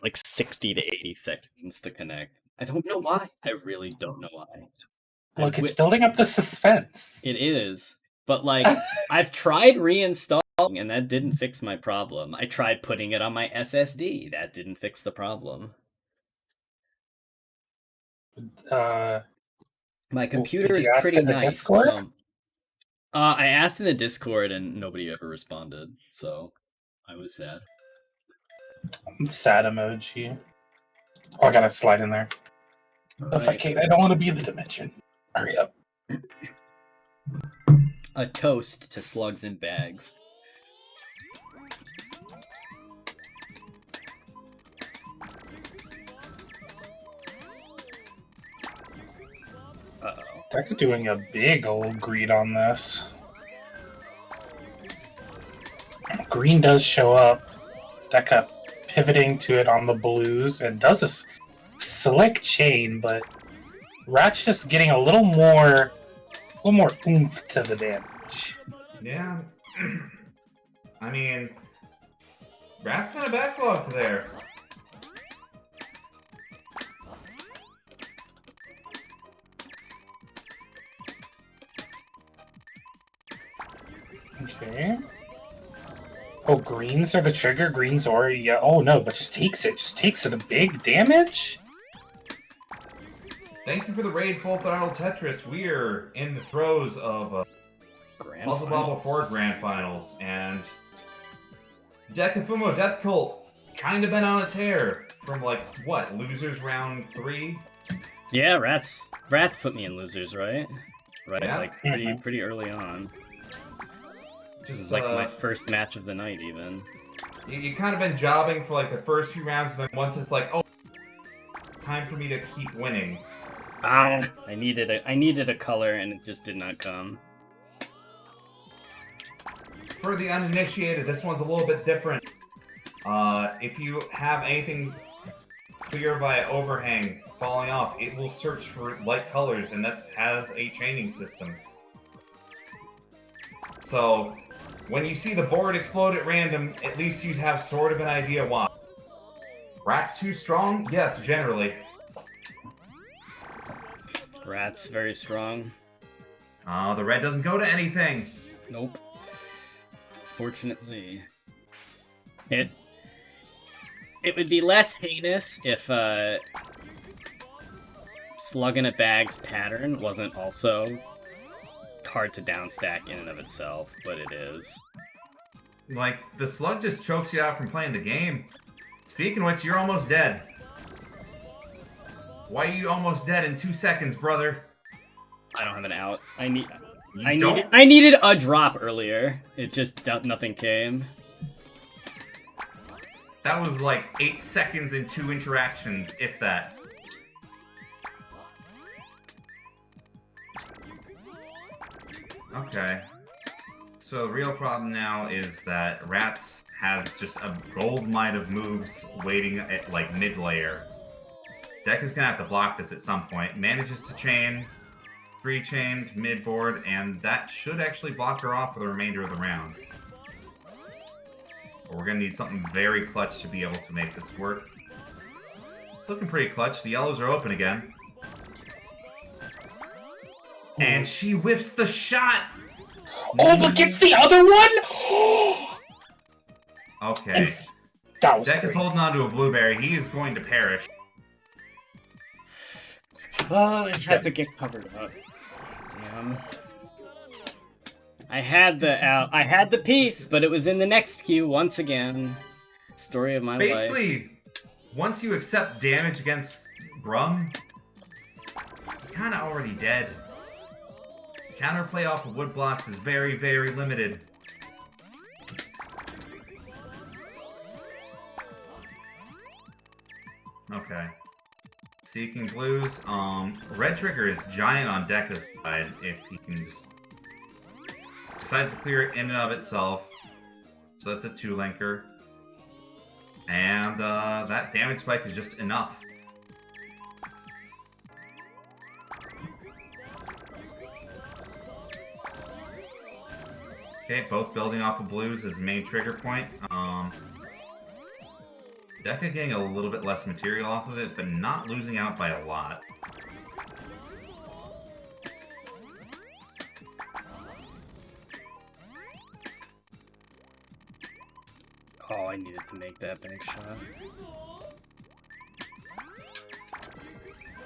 Speaker 1: like 60 to 80 seconds to connect. I don't know why. I really don't know why.
Speaker 3: Look, it's building up the suspense.
Speaker 1: It is, but like I've tried reinstalling and that didn't fix my problem. I tried putting it on my SSD. That didn't fix the problem. My computer
Speaker 3: did
Speaker 1: is
Speaker 3: you ask
Speaker 1: pretty
Speaker 3: in the
Speaker 1: nice.
Speaker 3: Discord?
Speaker 1: So, I asked in the Discord and nobody ever responded. So I was sad.
Speaker 3: Sad emoji. Oh, I gotta slide in there. If I can't, I don't want to be in the dimension. Hurry up.
Speaker 1: A toast to slugs and bags. Uh-oh.
Speaker 3: Deka doing a big old greed on this. Green does show up. Deka pivoting to it on the blues and does a slick chain, but Ratttz just getting a little more oomph to the damage.
Speaker 2: Yeah. I mean, Rattt's kind of backlogged there.
Speaker 3: Okay. Oh, greens are the trigger. Greens are, yeah. Oh no, but just takes it. Just takes it. A big damage.
Speaker 2: Thank you for the raid, Full Throttle Tetris. We're in the throes of Puzzle Bobble 4 Grand Finals, and Deka Fumo Death Cult kind of been on a tear from like what, losers round 3?
Speaker 1: Yeah, Ratttz put me in losers, right? Right,
Speaker 2: Yeah.
Speaker 1: like pretty early on. This
Speaker 2: Just
Speaker 1: is like my first match of the night, even.
Speaker 2: you kind of been jobbing for like the first few rounds, and then once it's like, oh, time for me to keep winning.
Speaker 1: Ah, I needed a color, and it just did not come.
Speaker 2: For the uninitiated, this one's a little bit different. If you have anything clear via overhang falling off, it will search for light colors, and that has a chaining system. So, when you see the board explode at random, at least you'd have sort of an idea why. Ratttz too strong? Yes, generally.
Speaker 1: Ratttz very strong.
Speaker 2: The red doesn't go to anything.
Speaker 1: Nope. Fortunately. It would be less heinous if Slug in a Bag's pattern wasn't also hard to downstack in and of itself, but it is.
Speaker 2: Like, the slug just chokes you out from playing the game. Speaking of which, you're almost dead. Why are you almost dead in 2 seconds, brother?
Speaker 1: I don't have an out. I
Speaker 2: don't?
Speaker 1: needed a drop earlier. It just nothing came.
Speaker 2: That was like 8 seconds and 2 interactions, if that. Okay. So the real problem now is that Ratttz has just a gold mine of moves waiting at like mid-layer. Deka's gonna have to block this at some point. Manages to chain, 3-chained mid-board, and that should actually block her off for the remainder of the round. But we're gonna need something very clutch to be able to make this work. It's looking pretty clutch. The yellows are open again. And she whiffs the shot!
Speaker 3: Oh, but gets the other one?
Speaker 2: Okay.
Speaker 3: That was
Speaker 2: Deka's
Speaker 3: great.
Speaker 2: holding on to a blueberry. He is going to perish.
Speaker 1: Oh, it had to get covered up. Damn. I had the piece, but it was in the next queue once again. Story of my life.
Speaker 2: Basically, once you accept damage against Brum, you're kind of already dead. Counterplay off of wood blocks is very, very limited. Okay. Seeking blues. Red trigger is giant on Deka's side if he can just decides to clear it in and of itself. So that's a 2-linker. And that damage spike is just enough. Okay, both building off of blues as main trigger point. Deka getting a little bit less material off of it, but not losing out by a lot.
Speaker 1: Oh, I needed to make that bank shot.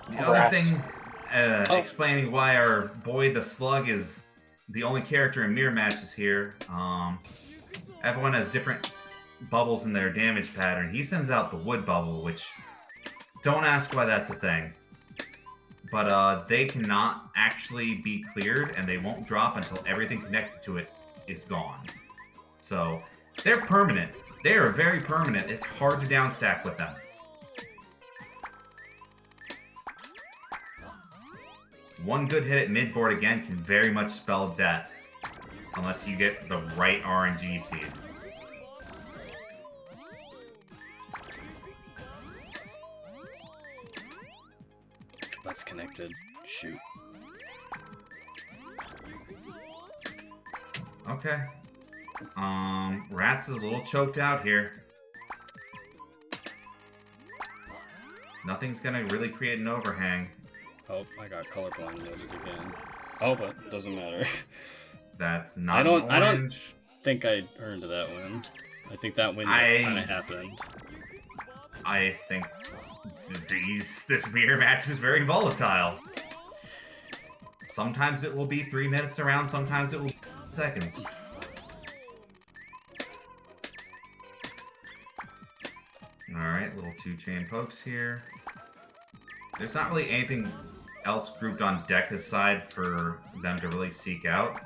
Speaker 2: The other thing,
Speaker 1: Oh.
Speaker 2: explaining why our boy the Slug is the only character in mirror matches here. Everyone has different bubbles in their damage pattern. He sends out the wood bubble, which don't ask why that's a thing. But they cannot actually be cleared, and they won't drop until everything connected to it is gone. So they're permanent. They are very permanent. It's hard to downstack with them. One good hit at mid-board again can very much spell death. Unless you get the right RNG seed.
Speaker 1: That's connected. Shoot.
Speaker 2: Okay. Ratttz is a little choked out here. Nothing's gonna really create an overhang.
Speaker 1: Oh, I got colorblind loaded again. Oh, but it doesn't matter.
Speaker 2: That's not
Speaker 1: I don't
Speaker 2: orange.
Speaker 1: think I earned that win. I think that win just kind of happened.
Speaker 2: I think this mirror match is very volatile. Sometimes it will be 3 minutes around, sometimes it will be seconds. Alright, little 2-chain pokes here. There's not really anything else grouped on Deka's side for them to really seek out.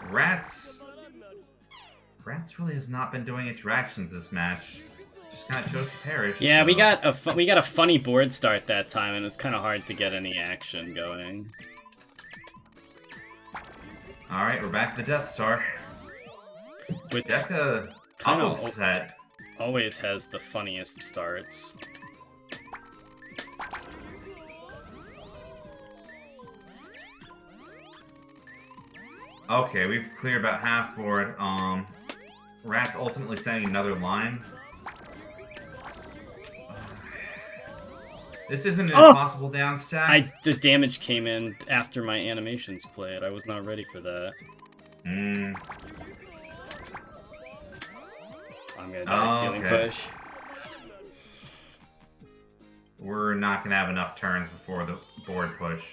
Speaker 2: Ratttz really has not been doing interactions this match. Just kind of chose to perish.
Speaker 1: Yeah,
Speaker 2: so.
Speaker 1: we got a funny board start that time, and it was kind of hard to get any action going.
Speaker 2: Alright, we're back to the Death Star.
Speaker 1: With
Speaker 2: Deka
Speaker 1: kinda
Speaker 2: upset.
Speaker 1: always has the funniest starts.
Speaker 2: Okay, we've cleared about half board. Ratttz ultimately sending another line. This isn't an impossible down stack.
Speaker 1: The damage came in after my animations played. I was not ready for that. I'm gonna die ceiling push.
Speaker 2: We're not gonna have enough turns before the board push.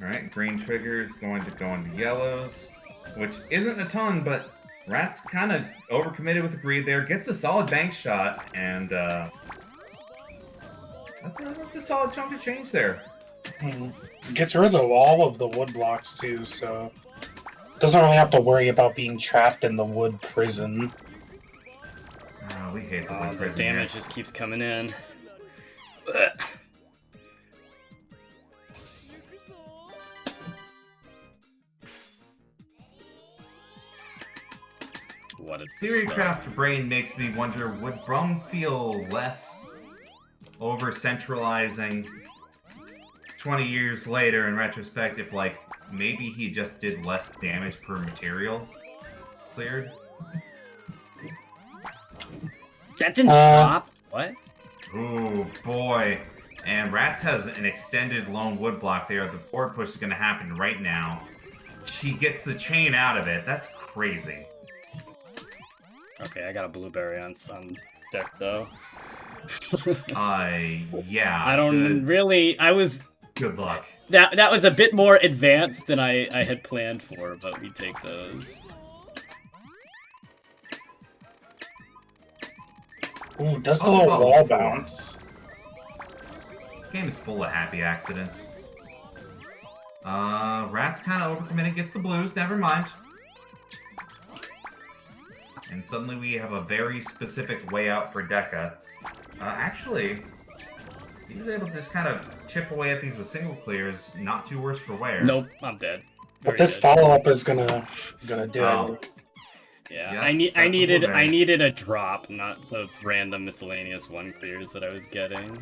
Speaker 2: Alright, green trigger is going to go into yellows, which isn't a ton, but Ratttz kind of overcommitted with the greed there. Gets a solid bank shot, and that's a solid chunk of change there.
Speaker 3: Gets rid of all of the wood blocks, too, so doesn't really have to worry about being trapped in the wood prison.
Speaker 2: Oh, we hate the wood prison.
Speaker 1: The damage just keeps coming in. What it's
Speaker 2: Theorycraft Brain makes me wonder, would Brum feel less over-centralizing 20 years later in retrospect if, like, maybe he just did less damage per material cleared?
Speaker 1: That didn't drop? What?
Speaker 2: Ooh, boy. And Ratttz has an extended lone wood block there. The board push is going to happen right now. She gets the chain out of it. That's crazy.
Speaker 1: Okay, I got a blueberry on some deck, though.
Speaker 2: Yeah.
Speaker 1: I don't really... I was...
Speaker 2: Good luck.
Speaker 1: That was a bit more advanced than I had planned for, but we take those.
Speaker 3: Ooh, does the little wall bounce.
Speaker 2: This game is full of happy accidents. Ratttz kind of overcommitted, gets the blues, never mind. And suddenly we have a very specific way out for Deka. Actually, he was able to just kind of chip away at things with single clears, not too worse for wear.
Speaker 1: Nope, I'm dead.
Speaker 3: But this follow-up is gonna do it.
Speaker 1: Yeah, I needed a drop, not the random miscellaneous one clears that I was getting.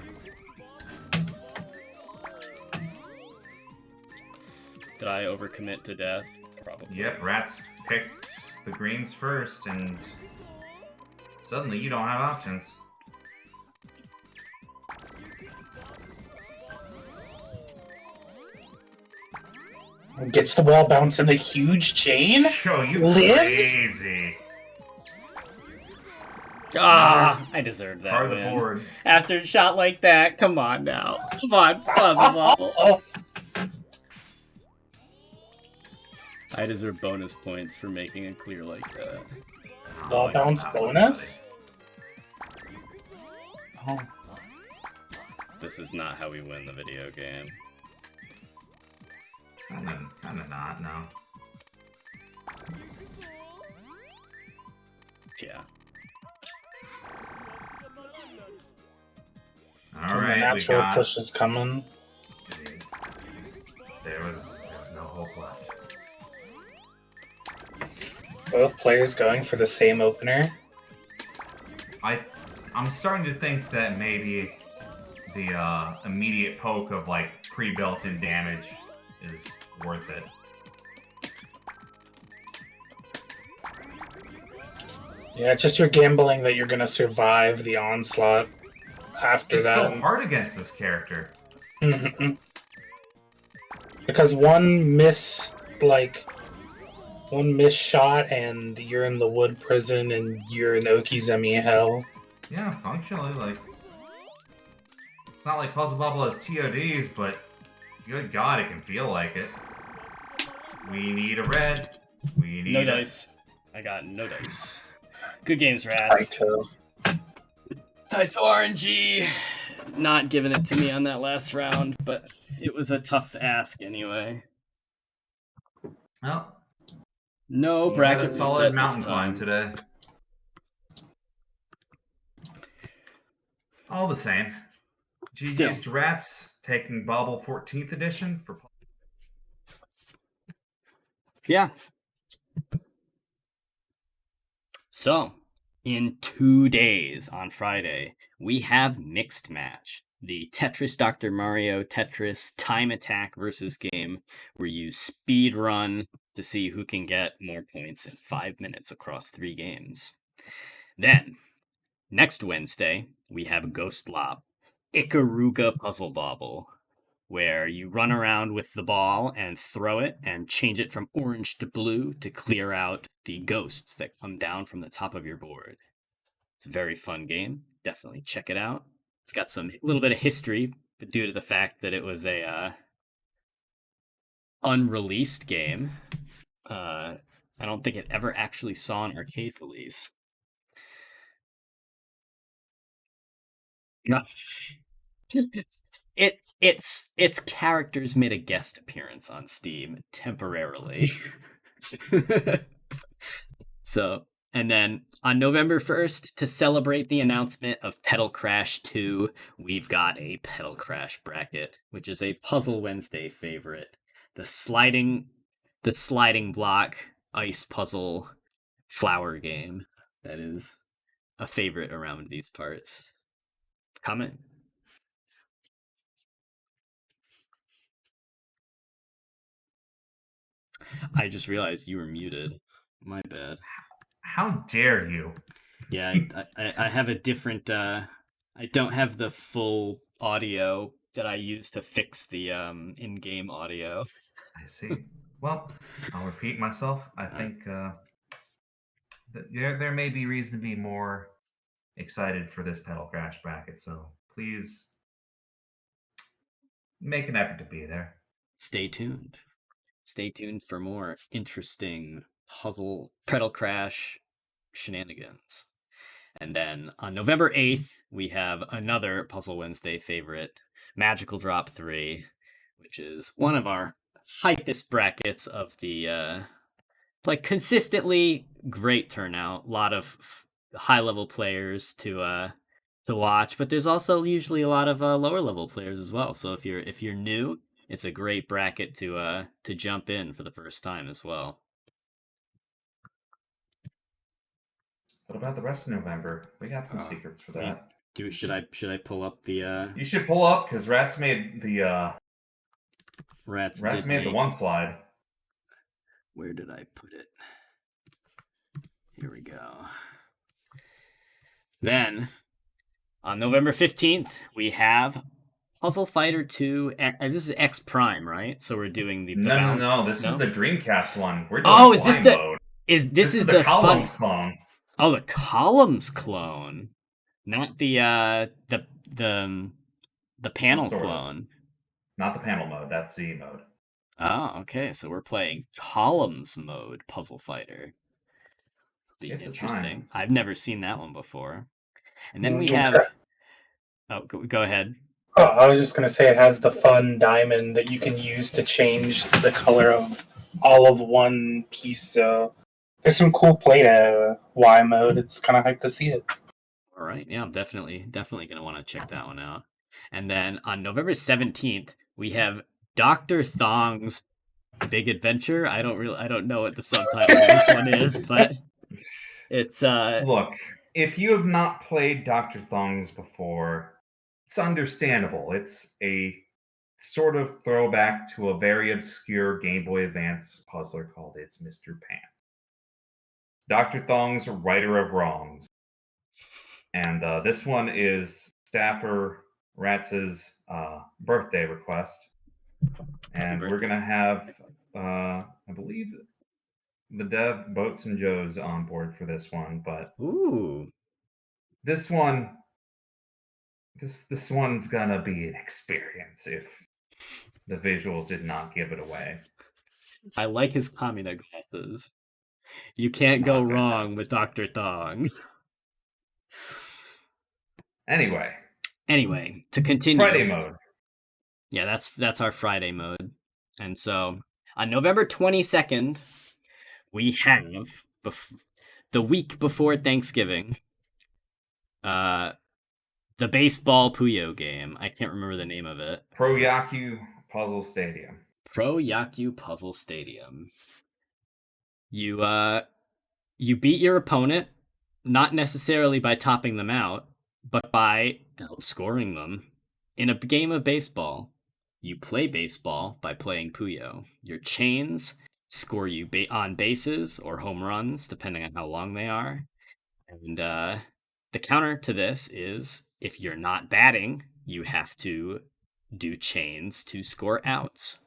Speaker 1: Did I overcommit to death? Probably.
Speaker 2: Yep, Ratttz picked the greens first, and suddenly you don't have options.
Speaker 3: Gets the wall bounce in a huge chain?
Speaker 2: Yo, you
Speaker 3: lives?
Speaker 2: crazy.
Speaker 1: Ah, I deserved that
Speaker 2: Part of the
Speaker 1: win.
Speaker 2: board.
Speaker 1: After a shot like that, come on now. Come on, Puzzle Bobble. I deserve bonus points for making a clear like that.
Speaker 3: Wall bounce bonus? Oh.
Speaker 1: This is not how we win the video game.
Speaker 2: Kinda not, no.
Speaker 1: Yeah.
Speaker 2: Alright, we
Speaker 3: natural
Speaker 2: got...
Speaker 3: push is coming.
Speaker 2: There was no hope left.
Speaker 3: Both players going for the same opener.
Speaker 2: I'm starting to think that maybe the immediate poke of like pre-built-in damage is worth it.
Speaker 3: Yeah, just you're gambling that you're gonna survive the onslaught after that.
Speaker 2: It's so hard against this character.
Speaker 3: Because one miss shot and you're in the wood prison and you're in Okizemi hell.
Speaker 2: Yeah, functionally, like... It's not like Puzzle Bobble has TODs, but good god, it can feel like it. We need a red. We need
Speaker 1: no dice. I got no dice. Good games, Ratttz. Taito RNG. Not giving it to me on that last round, but it was a tough ask anyway.
Speaker 2: Well,
Speaker 1: no
Speaker 2: we
Speaker 1: bracket
Speaker 2: had a solid
Speaker 1: reset
Speaker 2: mountain
Speaker 1: this
Speaker 2: climb
Speaker 1: time.
Speaker 2: today. All the same.
Speaker 1: Still.
Speaker 2: GG's to Ratttz taking Bobble 14th edition for.
Speaker 1: Yeah. So, in 2 days on Friday, we have mixed match. The Tetris Dr. Mario Tetris time attack versus game where you speed run to see who can get more points in 5 minutes across 3 games. Then, next Wednesday, we have Ghost Lob, Ikaruga Puzzle Bobble, where you run around with the ball and throw it and change it from orange to blue to clear out the ghosts that come down from the top of your board. It's a very fun game. Definitely check it out. It's got some little bit of history, but due to the fact that it was a unreleased game, I don't think it ever actually saw an arcade release. No. Its characters made a guest appearance on Steam temporarily. So, and then on November 1st, to celebrate the announcement of Pedal Crash 2, we've got a Pedal Crash bracket, which is a Puzzle Wednesday favorite. The sliding block ice puzzle flower game that is a favorite around these parts. Comment? I just realized you were muted. My bad.
Speaker 2: How dare you?
Speaker 1: Yeah, I have a different. I don't have the full audio that I use to fix the in-game audio.
Speaker 2: I see. Well, I'll repeat myself. I think there may be reason to be more excited for this Pedal Crash bracket. So please make an effort to be there.
Speaker 1: Stay tuned. Stay tuned for more interesting puzzle Pedal Crash shenanigans. And then on November 8th, we have another Puzzle Wednesday favorite, Magical Drop 3, which is one of our hypest brackets of the like consistently great turnout. A lot of high level players to watch, but there's also usually a lot of lower level players as well. So if you're new, it's a great bracket to jump in for the first time as well.
Speaker 2: What about the rest of November? We got some secrets for that.
Speaker 1: Should I pull up the?
Speaker 2: You should pull up because Ratttz made the
Speaker 1: Ratttz
Speaker 2: made the one slide.
Speaker 1: Where did I put it? Here we go. Then on November 15th, we have Puzzle Fighter 2. This is X Prime, right? So we're doing the
Speaker 2: No. This is the Dreamcast one. We're doing
Speaker 1: is this the mode. This is the
Speaker 2: Columns clone?
Speaker 1: Oh, the Columns clone, not the panel clone.
Speaker 2: Not the panel mode. That's Z mode.
Speaker 1: Oh, okay. So we're playing Columns mode Puzzle Fighter. Be interesting. I've never seen that one before. And then we have. Oh, go ahead.
Speaker 3: Oh, I was just gonna say it has the fun diamond that you can use to change the color of all of one piece. So there's some cool play to Y mode. It's kind of hype to see it.
Speaker 1: All right, yeah, I'm definitely gonna want to check that one out. And then on November 17th, we have Dr. Thong's Big Adventure. I don't know what the subtitle of this one is, but it's
Speaker 2: Look, if you have not played Dr. Thong's before, it's understandable. It's a sort of throwback to a very obscure Game Boy Advance puzzler called It's Mr. Pants. Dr. Thong's Righter of Wrongs. And this one is Staffer Ratz's birthday request. And we're going to have, I believe, the dev Boats and Joes on board for this one. But this one, this one's going to be an experience if the visuals did not give it away.
Speaker 1: I like his Kamina glasses. You can't go wrong with Dr. Thong. Anyway, to continue.
Speaker 2: Friday mode.
Speaker 1: Yeah, that's our Friday mode. And so on November 22nd, we have the week before Thanksgiving, the the baseball Puyo game. I can't remember the name of it.
Speaker 2: Pro Yaku Puzzle Stadium.
Speaker 1: Pro Yaku Puzzle Stadium. You beat your opponent, not necessarily by topping them out, but by outscoring them. In a game of baseball, you play baseball by playing Puyo. Your chains score you on bases or home runs, depending on how long they are. And the counter to this is if you're not batting, you have to do chains to score outs.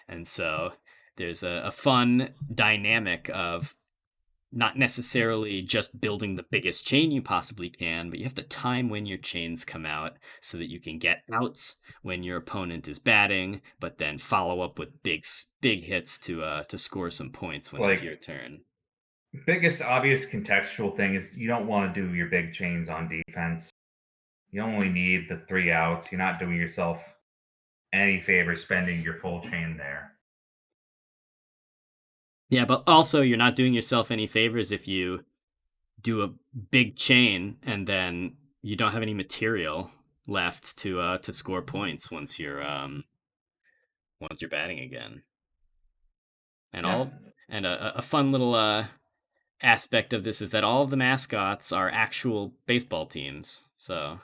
Speaker 1: And so there's a fun dynamic of not necessarily just building the biggest chain you possibly can, but you have to time when your chains come out so that you can get outs when your opponent is batting, but then follow up with big hits to score some points when it's your turn.
Speaker 2: Biggest obvious contextual thing is you don't want to do your big chains on defense. You only need the 3 outs. You're not doing yourself any favor spending your full chain there.
Speaker 1: Yeah, but also you're not doing yourself any favors if you do a big chain and then you don't have any material left to score points once you're batting again. And a fun little aspect of this is that all of the mascots are actual baseball teams. So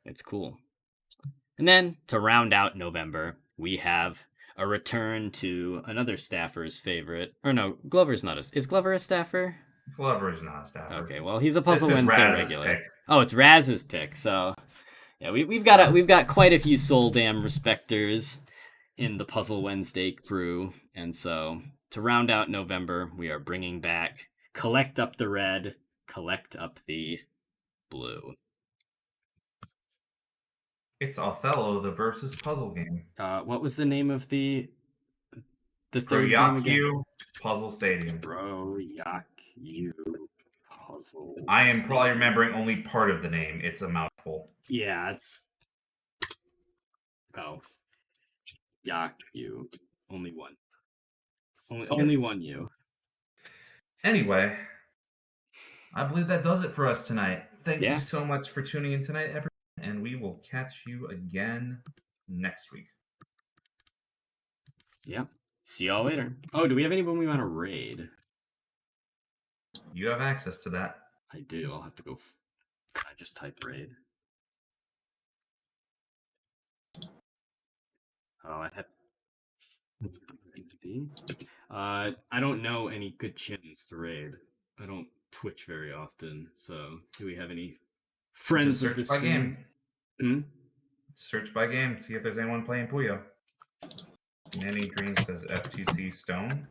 Speaker 1: it's cool. And then to round out November, we have a return to another staffer's favorite. Or no, Glover's not is Glover a staffer?
Speaker 2: Glover is not a staffer.
Speaker 1: Okay, well he's a Puzzle Wednesday regular.
Speaker 2: Pick.
Speaker 1: Oh, it's Raz's pick. So yeah, we've got quite a few Soul Dam respecters in the Puzzle Wednesday crew, and so to round out November, we are bringing back Collect Up the Red, Collect Up the Blue.
Speaker 2: It's Othello, the versus puzzle game.
Speaker 1: What was the name of the third game again?
Speaker 2: Puzzle Stadium.
Speaker 1: Pro Yaku Puzzle.
Speaker 2: I am probably remembering only part of the name. It's a mouthful.
Speaker 1: Yeah, it's Yaku. Only one. Only one U.
Speaker 2: Anyway, I believe that does it for us tonight. Thank you
Speaker 1: Yes.
Speaker 2: so much for tuning in tonight, everyone, and we will catch you again next week.
Speaker 1: Yep. See y'all later. Oh, do we have anyone we want to raid?
Speaker 2: You have access to that.
Speaker 1: I do. I'll have to go. I just type raid. Oh, I have. I don't know any good channels to raid. I don't Twitch very often, so do we have any friends of the stream?
Speaker 2: Search by game. See if there's anyone playing Puyo. Nanny Green says FTC Stone.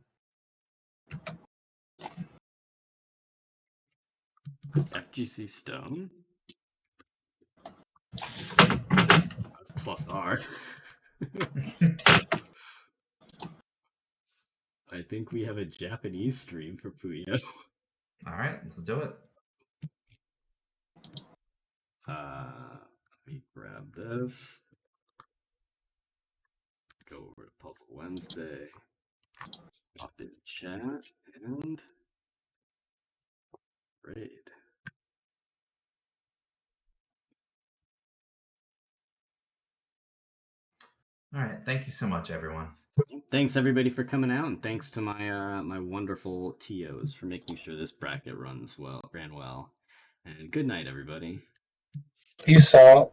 Speaker 1: FGC Stone? That's plus R. I think we have a Japanese stream for Puyo.
Speaker 2: Alright, let's do it.
Speaker 1: Let me grab this. Go over to Puzzle Wednesday. Pop in chat and raid.
Speaker 2: All right, thank you so much, everyone.
Speaker 1: Thanks everybody for coming out, and thanks to my my wonderful TOs for making sure this bracket ran well. And good night, everybody.
Speaker 3: Peace out.